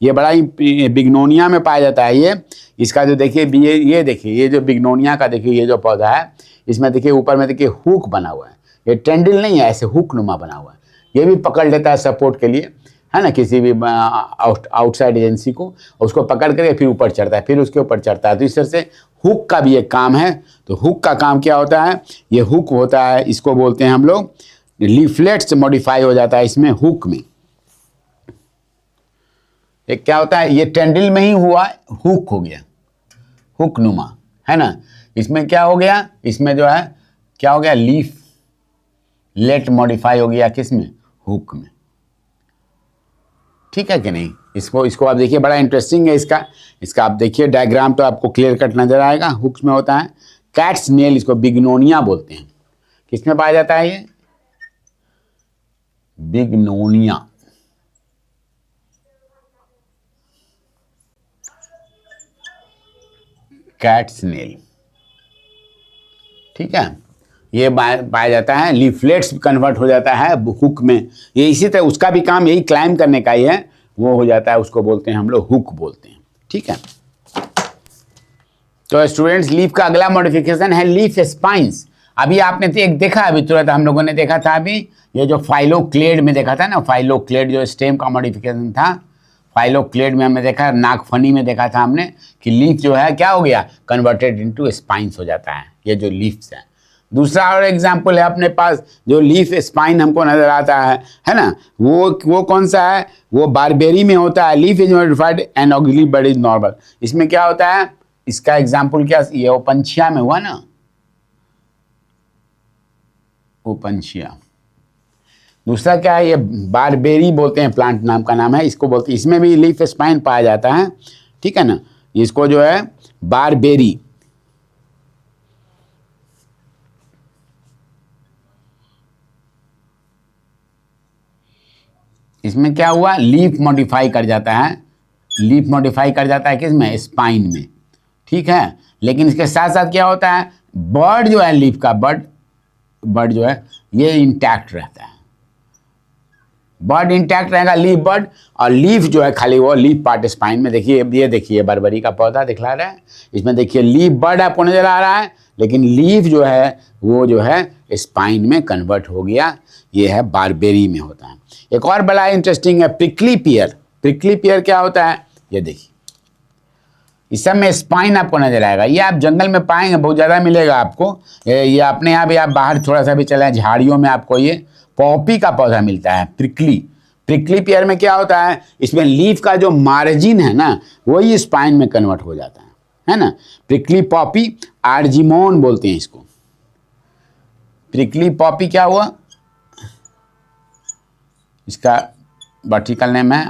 ये बड़ा ही बिग्नोनिया में पाया जाता है ये। इसका जो देखिए ये देखिए, ये जो बिग्नोनिया का देखिए ये जो पौधा है, इसमें देखिए ऊपर में देखिए हुक बना हुआ है। ये टेंड्रिल नहीं है, ऐसे हुक नुमा बना हुआ है। ये भी पकड़ लेता है सपोर्ट के लिए, है ना, किसी भी आउटसाइड एजेंसी को, उसको पकड़ करके फिर ऊपर चढ़ता है, फिर उसके ऊपर चढ़ता है। तो इस तरह से हुक का भी एक काम है। तो हुक का काम क्या होता है, ये हुक होता है, इसको बोलते हैं हम लोग लीफलेट्स मॉडिफाई हो जाता है इसमें हुक में। एक क्या होता है, ये टेंड्रिल में ही हुआ, हुक हो गया, हुक नुमा, है ना। इसमें क्या हो गया, इसमें जो है क्या हो गया, लीफ लेट मॉडिफाई हो गया किसमें, हुक में। ठीक है कि नहीं। इसको आप देखिए, बड़ा इंटरेस्टिंग है इसका आप देखिए डायग्राम, तो आपको क्लियर कट नजर आएगा। हुक्स में होता है कैट्स नेल, इसको बिग्नोनिया बोलते हैं। किसमें पाया जाता है ये, बिग्नोनिया। कैट्स नेल, ठीक है। ये पाया जाता है, लीफलेट्स कन्वर्ट हो जाता है हुक में। ये इसी तरह उसका भी काम यही क्लाइम करने का ही है, वो हो जाता है, उसको बोलते हैं हम लोग हुक बोलते हैं। ठीक है। तो स्टूडेंट्स, लीफ का अगला मॉडिफिकेशन है लीफ स्पाइंस। अभी आपने तो एक देखा, अभी तुरंत हम लोगों ने देखा था, अभी ये जो फाइलोक्लेड में देखा था ना, फाइलोक्लेड जो स्टेम का मॉडिफिकेशन था, फाइलोक्लेड में हमने देखा, नागफनी में देखा था हमने कि लीफ जो है क्या हो गया, कन्वर्टेड इनटू स्पाइंस हो जाता है, ये जो लीफ्स है। दूसरा और एग्जाम्पल है अपने पास, जो लीफ स्पाइन हमको नजर आता है ना, वो कौन सा है, वो बारबेरी में होता है। Leaf is modified and axillary bud is normal. इसमें क्या होता है, इसका एग्जाम्पल क्या, ये ओपनशिया में हुआ ना, ओपनशिया। दूसरा क्या है, ये बारबेरी बोलते हैं, प्लांट नाम का नाम है, इसको बोलते हैं, इसमें भी लीफ स्पाइन पाया जाता है। ठीक है ना, इसको जो है बारबेरी, इसमें क्या हुआ, लीफ मॉडिफाई कर जाता है, लीफ मॉडिफाई कर जाता है किसमें, स्पाइन में। ठीक है। लेकिन इसके साथ साथ क्या होता है, बर्ड जो है, लीफ का बर्ड जो है ये इंटैक्ट रहता है, बर्ड इंटैक्ट रहेगा, लीफ बर्ड, और लीफ जो है खाली वो लीफ पार्ट स्पाइन में। देखिए ये देखिए बरबरी का पौधा दिखला रहा है, इसमें देखिए लीफ बर्ड आपको नजर आ रहा है, लेकिन लीफ जो है वो जो है स्पाइन में कन्वर्ट हो गया। ये है बारबेरी में होता है। एक और बड़ा इंटरेस्टिंग है प्रिकली पियर। प्रिकली पियर क्या होता है, ये देखिए, इस सब में स्पाइन आपको नजर आएगा। ये आप जंगल में पाएंगे, बहुत ज़्यादा मिलेगा आपको। ये अपने यहाँ भी, आप बाहर थोड़ा सा भी चले झाड़ियों में, आपको ये पॉपी का पौधा मिलता है, प्रिकली पियर में क्या होता है, इसमें लीफ का जो मार्जिन है ना, वही स्पाइन में कन्वर्ट हो जाता है ना। प्रिकली पॉपी, आर्जिमोन बोलते हैं इसको। प्रिकली पॉपी क्या हुआ, इसका वर्टिकल नेम है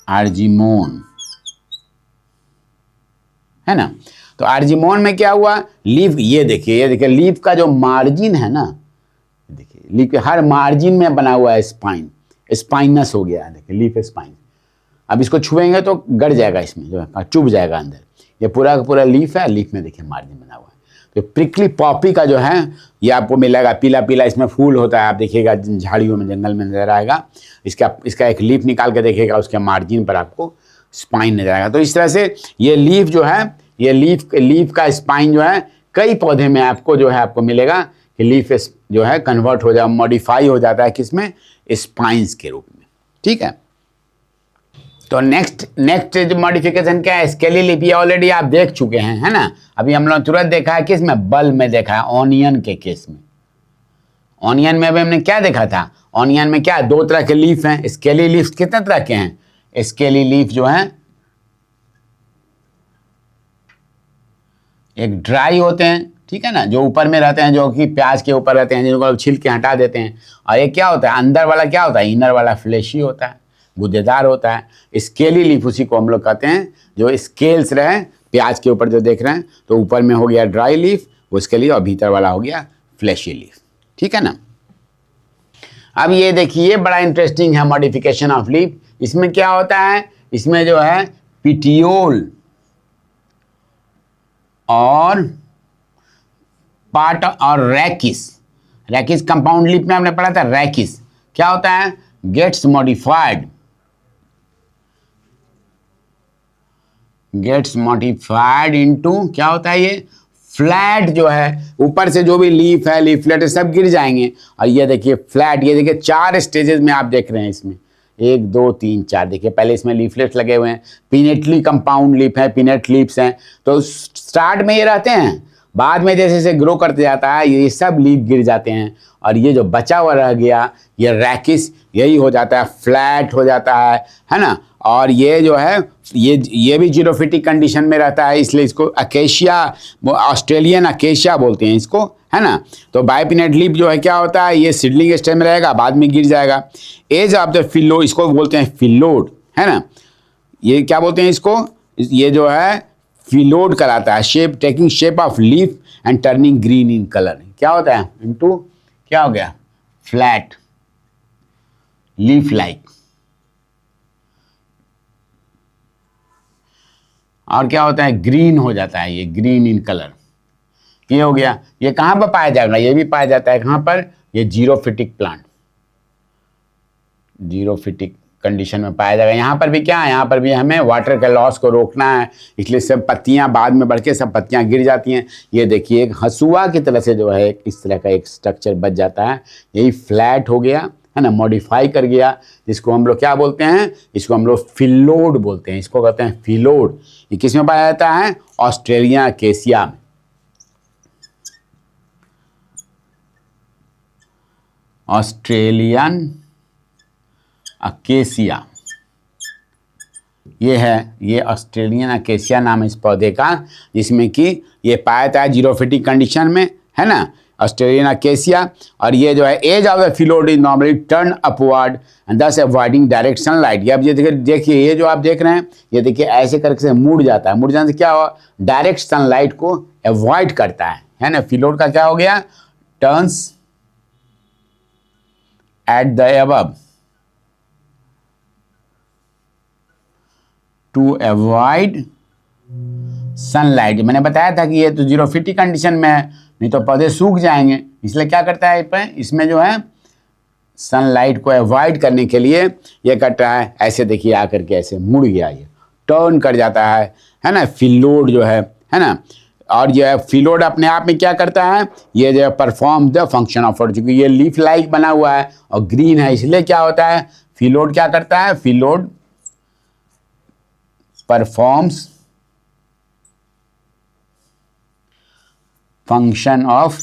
आर्जिमोन, है ना। तो आर्जिमोन में क्या हुआ, लीफ, ये देखिए लीफ का जो मार्जिन है ना, देखिए लीफ के हर मार्जिन में बना हुआ है स्पाइन, स्पाइनस हो गया है, देखिए लीफ स्पाइन। अब इसको छुएंगे तो गड़ जाएगा, इसमें जो है चुभ जाएगा अंदर। ये पूरा का पूरा लीफ है, लीफ में देखिए मार्जिन बना हुआ है। तो प्रिकली पॉपी का जो है ये आपको मिलेगा पीला पीला, इसमें फूल होता है, आप देखिएगा झाड़ियों में, जंगल में नजर आएगा। इसका एक लीफ निकाल के देखिएगा, उसके मार्जिन पर आपको स्पाइन नजर आएगा। तो इस तरह से ये लीफ जो है, ये लीफ का स्पाइन जो है कई पौधे में आपको जो है आपको मिलेगा कि लीफ जो है कन्वर्ट हो जाए, मॉडिफाई हो जाता है किसमें, स्पाइंस के रूप में। ठीक है। तो नेक्स्ट जो मॉडिफिकेशन क्या है, स्केली लीफ, ये ऑलरेडी आप देख चुके हैं, है ना। अभी हम लोग तुरंत देखा है किस में, बल्ब में देखा है, ऑनियन के केस में। ऑनियन में भी हमने क्या देखा था, ऑनियन में क्या, दो तरह के लीफ हैं। स्केली लीफ कितने तरह के हैं, स्केली लीफ जो हैं एक ड्राई होते हैं, ठीक है ना, जो ऊपर में रहते हैं, जो कि प्याज के ऊपर रहते हैं, जिनको छिल के हटा देते हैं। और एक क्या होता है, अंदर वाला क्या होता है, इनर वाला फ्लेशी होता है, गुद्देदार होता है। स्केली लीफ उसी को हम लोग कहते हैं, जो स्केल्स रहे प्याज के ऊपर जो देख रहे हैं, तो ऊपर में हो गया ड्राई लीफ उसके लिए, और भीतर वाला हो गया फ्लेशी लीफ, ठीक है ना। अब ये देखिए बड़ा इंटरेस्टिंग है मॉडिफिकेशन ऑफ लीफ। इसमें क्या होता है, इसमें जो है पिटियोल और पार्ट और रैकिस कंपाउंड लीफ में हमने पढ़ा था। रैकिस क्या होता है, गेट्स मॉडिफाइड इनटू क्या होता है, ये फ्लैट जो है, ऊपर से जो भी लीफ है, लीफलेट सब गिर जाएंगे। और ये देखिए फ्लैट, ये देखिए 4 स्टेजेस में आप देख रहे हैं इसमें, 1 2 3 4। देखिए पहले इसमें लीफलेट्स लगे हुए हैं, पिनेटली कंपाउंड लीफ है, पिनेट लीव्स हैं। तो स्टार्ट में ये रहते हैं, बाद में जैसे जैसे ग्रो करते जाता है ये सब लीफ गिर जाते हैं, और ये जो बचा हुआ रह गया ये रैकिस, यही हो जाता है, फ्लैट हो जाता है ना। और ये जो है ये भी जीरोफिटिक कंडीशन में रहता है, इसलिए इसको अकेशिया, ऑस्ट्रेलियन अकेशिया बोलते हैं इसको, है ना। तो बाइपिनेट लीफ जो है क्या होता है, ये सीडलिंग स्टेज में रहेगा, बाद में गिर जाएगा। एज ऑफ द फिलो, इसको बोलते हैं फिलोड, है ना। ये क्या बोलते हैं इसको, ये जो है फिलोड कराता है, shape taking shape of leaf and turning green in colour. क्या होता है, इनटू क्या हो गया, फ्लैट लीफ लाइक। और क्या होता है, ग्रीन हो जाता है, ये ग्रीन इन कलर। ये हो गया। ये कहाँ पर पाया जाएगा, ये भी पाया जाता है कहाँ पर, ये जीरोफिटिक प्लांट, जीरोफिटिक कंडीशन में पाया जाएगा। यहाँ पर भी क्या है, यहाँ पर भी हमें वाटर के लॉस को रोकना है, इसलिए सब पत्तियाँ बाद में बढ़ के सब पत्तियाँ गिर जाती हैं। ये देखिए एक हसुआ की तरह से जो है इस तरह का एक स्ट्रक्चर बच जाता है, यही फ्लैट हो गया, है ना, मॉडिफाई कर गया, जिसको हम लोग क्या बोलते हैं, इसको हम लोग फिलोड बोलते हैं, इसको कहते हैं फिलोड। ये किस में पाया जाता है, ऑस्ट्रेलिया अकेशिया में। ऑस्ट्रेलियन अकेशिया ये है, ये ऑस्ट्रेलियन अकेशिया नाम है इस पौधे का, जिसमें कि ये पाया जाता है जीरोफिटिक कंडीशन में, है ना, ऑस्ट्रेलियन अकेशिया। और ये जो है edge of the phyllode is normally turn upward and thus avoiding direct sunlight. ये अब ये देखिए, ये जो आप देख रहे हैं, ये देखिए ऐसे करके से मुड़ जाता है, मुड़ जाने से क्या हुआ, डायरेक्ट सनलाइट को अवॉइड करता है ना। फिलोड का क्या हो गया, turns at the above to avoid sunlight. मैंने बताया था कि ये तो जीरोफिटिक कंडीशन में है, नहीं तो पौधे सूख जाएंगे, इसलिए क्या करता है, इसमें जो है सनलाइट को अवॉइड करने के लिए ये करता है, ऐसे देखिए आकर के ऐसे मुड़ गया, ये टर्न कर जाता है ना, फिलोड जो है ना। और यह फिलोड अपने आप में क्या करता है, ये जो परफॉर्म द फंक्शन ऑफ, चूंकि ये लीफ लाइक बना हुआ है और ग्रीन है, इसलिए क्या होता है, फिलोड क्या करता है, फिलोड परफॉर्म्स फंक्शन ऑफ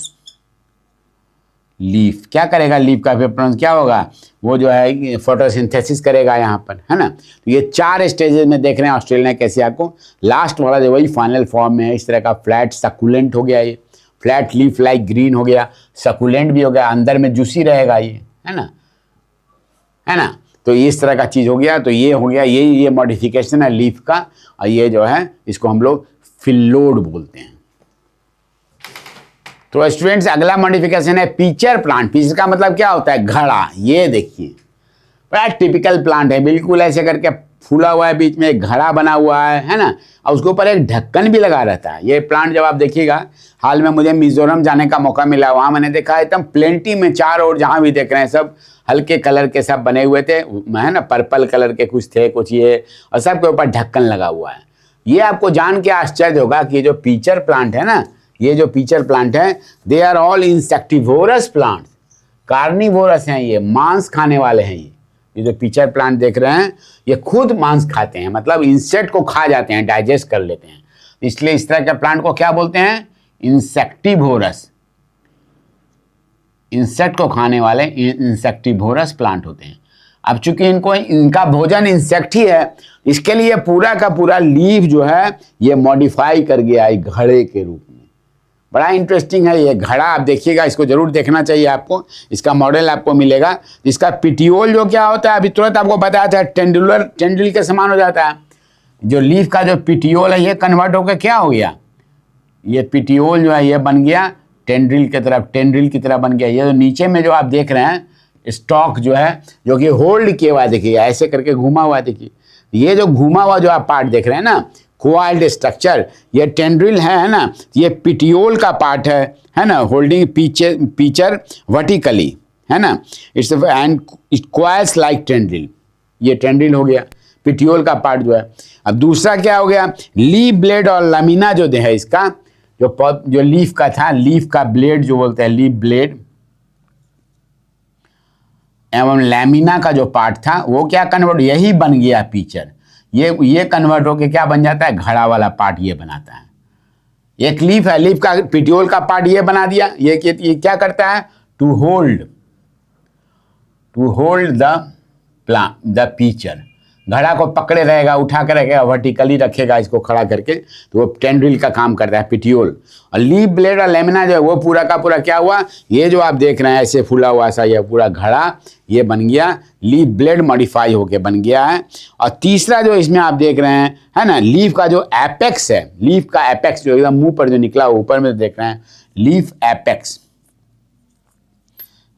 लीफ। क्या करेगा, लीफ का प्रोसेस क्या होगा, वो जो है फोटोसिंथेसिस करेगा यहाँ पर, है ना। तो ये 4 स्टेजेस में देख रहे हैं ऑस्ट्रेलियन अकेशिया को। लास्ट वाला जो वही फाइनल फॉर्म में है, इस तरह का फ्लैट सकुलेंट हो गया, ये फ्लैट लीफ लाइक ग्रीन हो गया, सकुलेंट भी हो गया, अंदर में जूसी रहेगा ये, है ना। तो इस तरह का चीज़ हो गया। तो ये हो गया, ये मॉडिफिकेशन है लीफ का, और ये जो है इसको हम लोग फिलोड बोलते हैं। तो स्टूडेंट्स अगला मॉडिफिकेशन है पिचर प्लांट। पिचर का मतलब क्या होता है, घड़ा। ये देखिए बड़ा टिपिकल प्लांट है, बिल्कुल ऐसे करके फूला हुआ है, बीच में एक घड़ा बना हुआ है ना, और उसके ऊपर एक ढक्कन भी लगा रहता है। ये प्लांट जब आप देखिएगा, हाल में मुझे मिजोरम जाने का मौका मिला, वहाँ मैंने देखा एकदम प्लेंटी में चारों ओर जहाँ भी देख रहे हैं सब हल्के कलर के सब बने हुए थे, है ना, पर्पल कलर के कुछ थे, कुछ ये, और सबके ऊपर ढक्कन लगा हुआ है। ये आपको जान के आश्चर्य होगा कि ये जो पिचर प्लांट है ना, ये जो पिचर प्लांट है, they are all insectivorous plant, carnivorous हैं, ये मांस खाने वाले हैं, ये ये जो पिचर प्लांट देख रहे हैं ये खुद मांस खाते हैं, मतलब इंसेक्ट को खा जाते हैं, डाइजेस्ट कर लेते हैं, इसलिए इस तरह के प्लांट को क्या बोलते हैं? इंसेक्टिवोरस। इंसेक्ट को खाने वाले इंसेक्टिवोरस प्लांट होते हैं। अब चूंकि इनका भोजन इंसेक्ट ही है, इसके लिए पूरा का पूरा लीफ जो है ये मॉडिफाई कर गया है घड़े के रूप में। बड़ा इंटरेस्टिंग है ये घड़ा, आप देखिएगा, इसको जरूर देखना चाहिए आपको, इसका मॉडल आपको मिलेगा। इसका पिटियोल जो क्या होता है, अभी तुरंत आपको बताया था, टेंडुल के समान हो जाता है। जो लीफ का जो पिटियोल है ये कन्वर्ट होकर क्या हो गया, ये पिटियोल जो है ये बन गया टेंड्रिल की तरफ बन गया। ये जो नीचे में जो आप देख रहे हैं स्टॉक जो है, जो कि होल्ड किया हुआ है, देखिए ऐसे करके घूमा हुआ है, देखिए ये जो घूमा हुआ जो आप पार्ट देख रहे हैं ना, कोआइल्ड स्ट्रक्चर, ये टेंड्रिल है ना, ये पिटियोल का पार्ट है ना, होल्डिंग पीचर वर्टिकली, है ना, it's and it coils like tendril, ये टेंड्रिल हो गया, पिटियोल का पार्ट जो है। अब दूसरा क्या हो गया, लीफ ब्लेड और लमीना जो है इसका, जो लीफ का था, लीफ का ब्लेड जो बोलते हैं, लीफ ब्लेड एवं लैमिना का जो पार्ट था वो क्या कन्वर्ट, यही बन गया पीचर। ये कन्वर्ट होके क्या बन जाता है, घड़ा वाला पार्ट ये बनाता है। एक लीफ है, लीफ का पिटियोल का पार्ट ये बना दिया, ये क्या करता है, टू होल्ड द पीचर, घड़ा को पकड़े रहेगा, उठा कर रखेगा, वर्टिकली रखेगा इसको खड़ा करके, तो वो टेंड्रिल का काम करता है पिटियोल। और लीफ ब्लेड और लेमिना जो है वो पूरा का पूरा क्या हुआ, ये जो आप देख रहे हैं ऐसे फूला हुआ सा ये पूरा घड़ा ये बन गया, लीफ ब्लेड मॉडिफाई होके बन गया है। और तीसरा जो इसमें आप देख रहे हैं है ना, लीफ का जो एपेक्स है, लीफ का एपेक्स जो एकदम मुंह पर जो निकला ऊपर में देख रहे हैं, लीफ एपेक्स,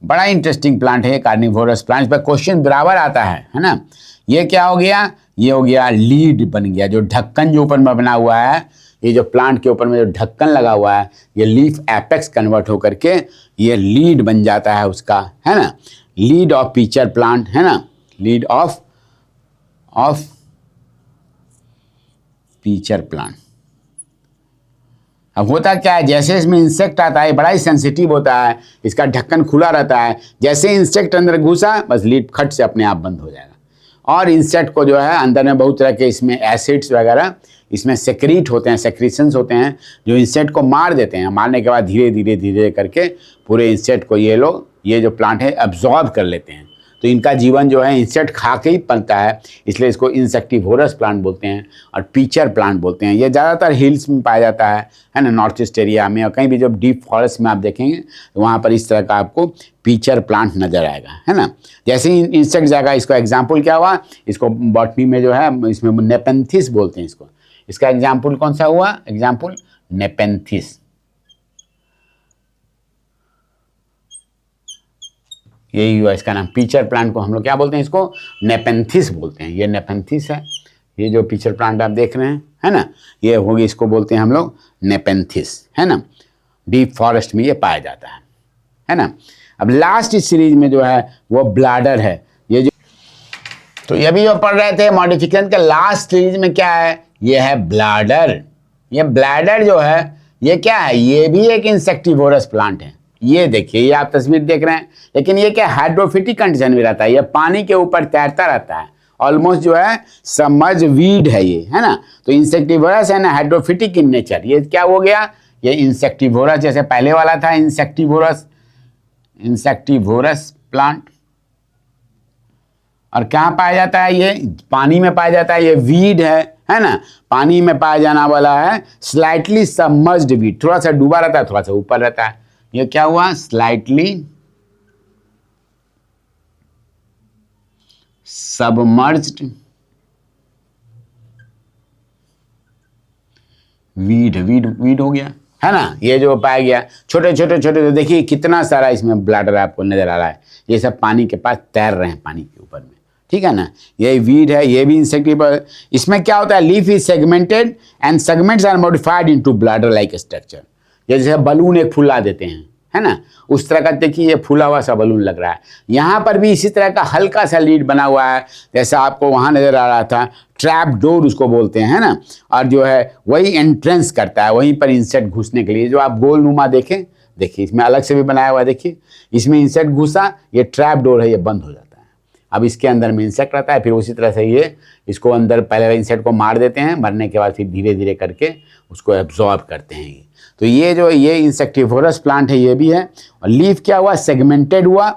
बड़ा इंटरेस्टिंग प्लांट है कार्निवोरस प्लांट, पर क्वेश्चन बराबर आता है ना। ये क्या हो गया, ये हो गया लीड बन गया, जो ढक्कन जो ऊपर में बना हुआ है, ये जो प्लांट के ऊपर में जो ढक्कन लगा हुआ है, ये लीफ एपेक्स कन्वर्ट होकर के ये लीड बन जाता है उसका, है ना, लीड ऑफ पीचर प्लांट, है ना, लीड ऑफ पीचर प्लांट। अब होता क्या है, जैसे इसमें इंसेक्ट आता है बड़ा ही सेंसिटिव होता है, इसका ढक्कन खुला रहता है, जैसे इंसेक्ट अंदर घुसा बस लीड खट से अपने आप बंद हो जाएगा। और इंसेक्ट को जो है अंदर में बहुत तरह के इसमें एसिड्स वगैरह इसमें सेक्रीट होते हैं, सेक्रीशंस होते हैं जो इंसेक्ट को मार देते हैं। मारने के बाद धीरे धीरे करके पूरे इंसेक्ट को ये जो प्लांट है एब्जॉर्ब कर लेते हैं। तो इनका जीवन जो है इंसेक्ट खा के ही पलता है, इसलिए इसको इंसेक्टिवोरस प्लांट बोलते हैं और पीचर प्लांट बोलते हैं। ये ज़्यादातर हिल्स में पाया जाता है ना, नॉर्थ ईस्ट एरिया में, और कहीं भी जब डीप फॉरेस्ट में आप देखेंगे तो वहाँ पर इस तरह का आपको पीचर प्लांट नज़र आएगा, है ना। जैसे ही इंसेक्ट जाएगा, इसको एग्जाम्पल क्या हुआ, इसको बॉटनी में जो है इसमें नेपेंथिस बोलते हैं इसको, इसका एग्जाम्पल कौन सा हुआ, एग्जाम्पल नेपेंथिस, यही हुआ इसका नाम। पीचर प्लांट को हम लोग क्या बोलते हैं, इसको नेपेंथिस बोलते हैं। ये नेपेंथिस है, ये जो पीचर प्लांट आप देख रहे हैं, है ना, ये होगी, इसको बोलते हैं हम लोग नेपेंथिस, है ना। डीप फॉरेस्ट में ये पाया जाता है ना। अब लास्ट इस सीरीज में जो है वो ब्लाडर है। ये जो तो ये भी जो पढ़ रहे थे मॉडिफिकेशन के लास्ट सीरीज में क्या है, ये है ब्लाडर। ये ब्लाडर जो है ये क्या है, ये भी एक इंसेक्टिवोरस प्लांट है। ये देखिए, ये आप तस्वीर देख रहे हैं, लेकिन ये क्या हाइड्रोफिटिक कंडीशन में रहता है, ये पानी के ऊपर तैरता रहता है, ऑलमोस्ट जो है सबमर्ज वीड है ये, है ना। तो इंसेक्टिवोरस है ना, हाइड्रोफिटिक इन नेचर। ये क्या हो गया, ये इंसेक्टिवोरस, जैसे पहले वाला था इंसेक्टिवोरस प्लांट। और कहाँ पाया जाता है, ये पानी में पाया जाता है, ये वीड है ना, पानी में पाया जाने वाला है, स्लाइटली सबमर्ज्ड वीड, थोड़ा सा डूबा रहता है, थोड़ा सा ऊपर रहता है। ये क्या हुआ, स्लाइटली सबमर्ज्ड वीड हो गया, है ना। ये जो पाया गया छोटे छोटे तो देखिए कितना सारा इसमें ब्लाडर आपको नजर आ रहा है, ये सब पानी के पास तैर रहे हैं, पानी के ऊपर में, ठीक है ना। ये वीड है, ये भी इंसेक्टिव। इसमें क्या होता है, leaf is segmented and segments are modified into bladder like structure. जैसे बलून एक फुला देते हैं, है ना, उस तरह का देखिए ये फूला हुआ सा बलून लग रहा है। यहाँ पर भी इसी तरह का हल्का सा लीड बना हुआ है, जैसा आपको वहाँ नज़र आ रहा था, ट्रैप डोर उसको बोलते हैं, है ना। और जो है वही एंट्रेंस करता है, वहीं पर इंसेक्ट घुसने के लिए। जो आप गोल नुमा देखें, देखिए इसमें अलग से भी बनाया हुआ है, देखिए इसमें इंसेक्ट घुसा, ये ट्रैप डोर है, ये बंद हो जाता है। अब इसके अंदर में इंसेक्ट रहता है, फिर उसी तरह से ये इसको अंदर पहले इंसेक्ट को मार देते हैं, मरने के बाद फिर धीरे धीरे करके उसको एब्जॉर्ब करते हैं। तो ये इंसेक्टिवोरस प्लांट है, ये भी है। और लीफ क्या हुआ, सेगमेंटेड हुआ,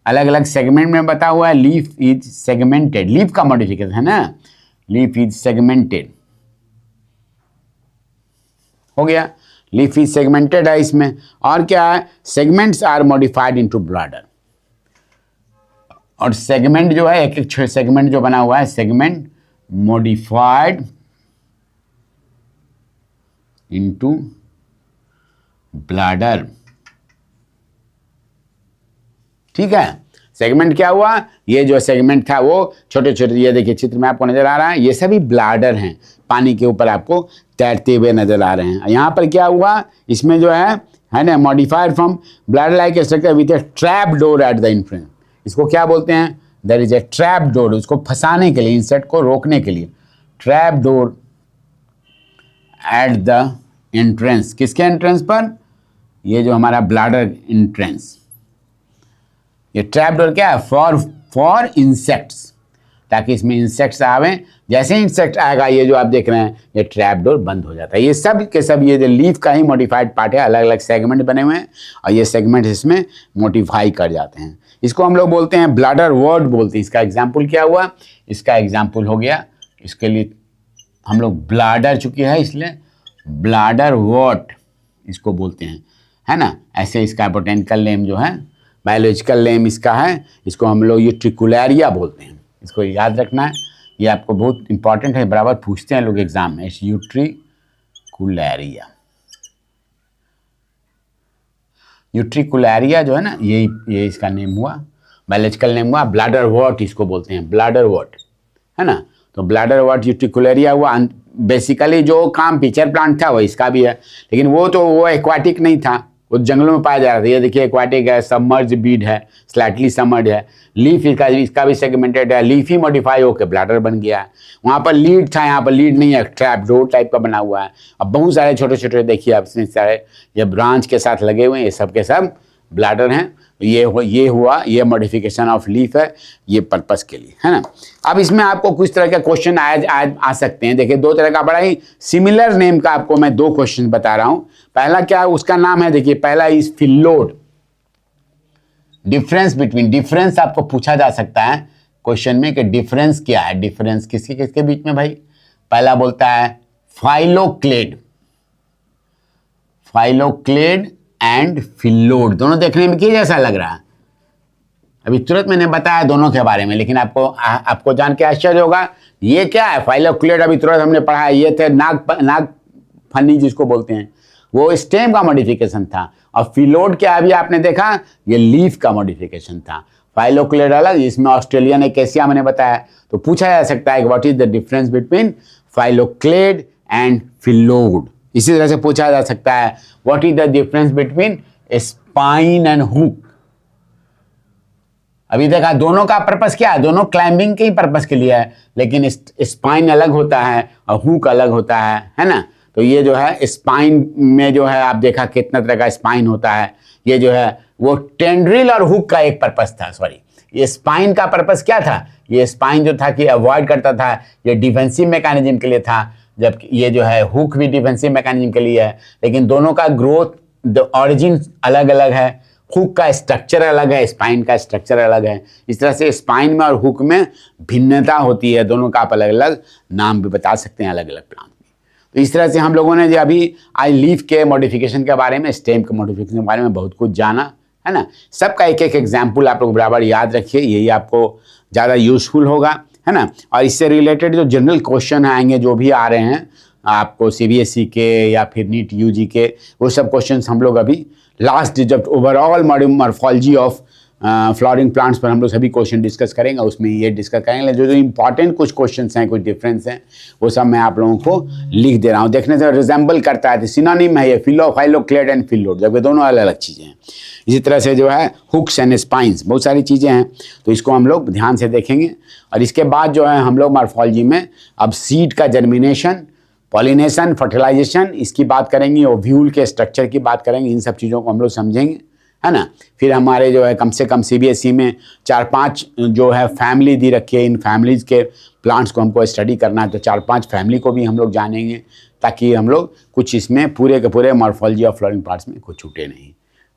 अलग अलग सेगमेंट में बता हुआ है। लीफ इज सेगमेंटेड, लीफ का मॉडिफिकेशन है ना, लीफ इज सेगमेंटेड हो गया, लीफ इज सेगमेंटेड है इसमें। और क्या है, segments are modified into bladder. और सेगमेंट जो है, एक एक सेगमेंट जो बना हुआ है, सेगमेंट मॉडिफाइड इनटू ब्लैडर। ठीक है, सेगमेंट क्या हुआ, ये जो सेगमेंट था वो छोटे छोटे, ये देखिए चित्र में आपको नजर आ रहा है, ये सभी ब्लैडर हैं, पानी के ऊपर आपको तैरते हुए नजर आ रहे हैं। यहाँ पर क्या हुआ, इसमें जो है ना, modified from bladder like structure with a trap door at the entrance. इसको क्या बोलते हैं, there is a trap door, उसको फंसाने के लिए, इंसेक्ट को रोकने के लिए, trap door at the entrance. किसके एंट्रेंस पर, ये जो हमारा ब्लैडर एंट्रेंस। ये ट्रैप डोर क्या है, फॉर इंसेक्ट्स, ताकि इसमें इंसेक्ट्स आवें। जैसे ही इंसेक्ट आएगा, ये जो आप देख रहे हैं, ये ट्रैप डोर बंद हो जाता है। ये सब के सब ये जो लीफ का ही मॉडिफाइड पार्ट है, अलग अलग सेगमेंट बने हुए हैं और ये सेगमेंट इसमें मॉडिफाई कर जाते हैं। इसको हम लोग बोलते हैं ब्लैडर वर्ड बोलते हैं। इसका एग्जाम्पल क्या हुआ, इसका एग्जाम्पल हो गया, इसके लिए हम लोग ब्लैडर चुकी है, इसलिए ब्लैडर वर्ड इसको बोलते हैं, है ना। ऐसे इसका बोटेनिकल नेम जो है, बायोलॉजिकल नेम इसका है, इसको हम लोग यूट्रिकुलरिया बोलते हैं। इसको याद रखना है, ये आपको बहुत इंपॉर्टेंट है, बराबर पूछते हैं लोग एग्जाम में, यूट्रिकुलरिया। यूट्रिकुलरिया जो है ना, ये इसका नेम हुआ, बायोलॉजिकल नेम हुआ। ब्लैडर वॉट इसको बोलते हैं, ब्लैडर वॉट, है ना। तो ब्लैडर वॉट यूट्रिकुलरिया हुआ। बेसिकली जो काम पिक्चर प्लांट था वो इसका भी है, लेकिन वो एक्वाटिक नहीं था, वो जंगलों में पाया जा रहा था। ये देखिए एक्वाटिक है, सबमर्ज बीड है, स्लाइटली सबमर्ज है। लीफ इसका भी सेगमेंटेड है, लीफ ही मॉडिफाई होकर ब्लैडर बन गया है। वहाँ पर लीड था, यहाँ पर लीड नहीं है, ट्रैप डोर टाइप का बना हुआ है। अब बहुत सारे छोटे छोटे देखिए आप, इसमें सारे ये ब्रांच के साथ लगे हुए हैं, ये सब के सब ब्लैडर हैं। ये मॉडिफिकेशन ऑफ लीफ है, ये पर्पस के लिए, है ना। अब इसमें आपको कुछ तरह के क्वेश्चन आ सकते हैं। देखिए दो तरह का बड़ा ही सिमिलर नेम का आपको मैं दो क्वेश्चन बता रहा हूं। पहला क्या है, उसका नाम है, देखिए पहला इज फिल्लोड। डिफरेंस आपको पूछा जा सकता है क्वेश्चन में कि डिफरेंस क्या है, डिफरेंस किसके किसके बीच में भाई। पहला बोलता है फाइलोक्लेड एंड फिल्लोड, दोनों देखने में किस जैसा लग रहा है। अभी तुरंत मैंने बताया दोनों के बारे में, लेकिन आपको जान के आश्चर्य होगा, ये क्या है फाइलोक्लेड। अभी तुरंत हमने पढ़ा है, ये थे नाग फनी जिसको बोलते हैं, वो स्टेम का मॉडिफिकेशन था। और फिल्लोड क्या अभी आपने देखा, ये लीफ का मॉडिफिकेशन था। फाइलोक्लेड अलग, इसमें ऑस्ट्रेलियन एकेसिया मैंने बताया। तो पूछा जा सकता है what is the difference between phylloclade and फिल्लोड। इसी तरह से पूछा जा सकता है what is the difference between spine and hook. अभी देखा दोनों का पर्पस क्या है, दोनों क्लाइंबिंग के ही पर्पस के लिए है, लेकिन स्पाइन अलग होता है और हुक अलग होता है ना। तो ये जो है स्पाइन में जो है आप देखा कितना तरह का स्पाइन होता है। ये जो है वो टेंड्रिल और हुक का एक पर्पस था, सॉरी ये स्पाइन का पर्पस क्या था, ये स्पाइन जो था कि अवॉइड करता था, ये डिफेंसिव मैकेनिज्म के लिए था, जबकि ये जो है हुक भी डिफेंसिव मैकेनिज्म के लिए है। लेकिन दोनों का ग्रोथ ऑरिजिन अलग अलग है, हुक का स्ट्रक्चर अलग है, स्पाइन का स्ट्रक्चर अलग है। इस तरह से स्पाइन में और हुक में भिन्नता होती है, दोनों का आप अलग अलग नाम भी बता सकते हैं अलग अलग प्लांट में। तो इस तरह से हम लोगों ने जो अभी आज लीफ के मॉडिफिकेशन के बारे में, स्टेम के मॉडिफिकेशन के बारे में बहुत कुछ जाना, है ना। सबका एक एक एग्जाम्पल आप लोग बराबर याद रखिए, यही आपको ज़्यादा यूजफुल होगा, है ना। और इससे रिलेटेड जो जनरल क्वेश्चन आएंगे, जो भी आ रहे हैं आपको CBSE के या फिर नीट UG के, वो सब क्वेश्चंस हम लोग अभी लास्ट जब overall morphology of flowering plants पर हम लोग सभी क्वेश्चन डिस्कस करेंगे, उसमें ये डिस्कस करेंगे। जो इंपॉर्टेंट कुछ क्वेश्चंस हैं, कुछ डिफरेंस हैं, वो सब मैं आप लोगों को लिख दे रहा हूँ। देखने से रिजेंबल करता है, सिनोनिम है ये, फाइलोक्लेड एंड फिल्लोड, जबकि दोनों अलग अलग चीज़ें हैं। इसी तरह से जो है हुक्स एंड स्पाइंस, बहुत सारी चीज़ें हैं, तो इसको हम लोग ध्यान से देखेंगे। और इसके बाद जो है हम लोग मॉर्फोलॉजी में अब सीड का जर्मिनेशन, पॉलिनेशन, फर्टिलाइजेशन, इसकी बात करेंगे, ओव्यूल के स्ट्रक्चर की बात करेंगे, इन सब चीज़ों को हम लोग समझेंगे, है ना। फिर हमारे जो है कम से कम CBSE में 4-5 जो है फैमिली दी रखी है, इन फैमिलीज़ के प्लांट्स को हमको स्टडी करना है, तो 4-5 फैमिली को भी हम लोग जानेंगे, ताकि हम लोग कुछ इसमें पूरे के पूरे मॉर्फोलॉजी ऑफ फ्लावरिंग प्लांट्स में कुछ छूटे नहीं।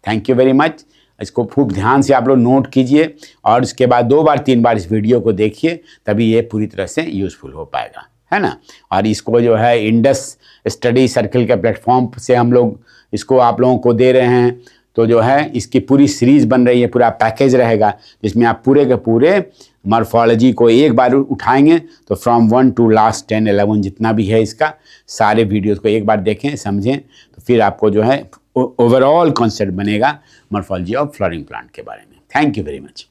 Thank you very much. इसको खूब ध्यान से आप लोग नोट कीजिए और उसके बाद 2 बार 3 बार इस वीडियो को देखिए, तभी ये पूरी तरह से यूज़फुल हो पाएगा, है ना। और इसको जो है इंडस स्टडी सर्कल के प्लेटफॉर्म से हम लोग इसको आप लोगों को दे रहे हैं, तो जो है इसकी पूरी सीरीज़ बन रही है, पूरा पैकेज रहेगा जिसमें आप पूरे के पूरे मॉर्फोलॉजी को एक बार उठाएंगे, तो फ्रॉम 1 to लास्ट 10, 11 जितना भी है इसका सारे वीडियोस को एक बार देखें, समझें, तो फिर आपको जो है ओवरऑल कॉन्सेप्ट बनेगा मॉर्फोलॉजी ऑफ फ्लावरिंग प्लांट के बारे में। Thank you very much.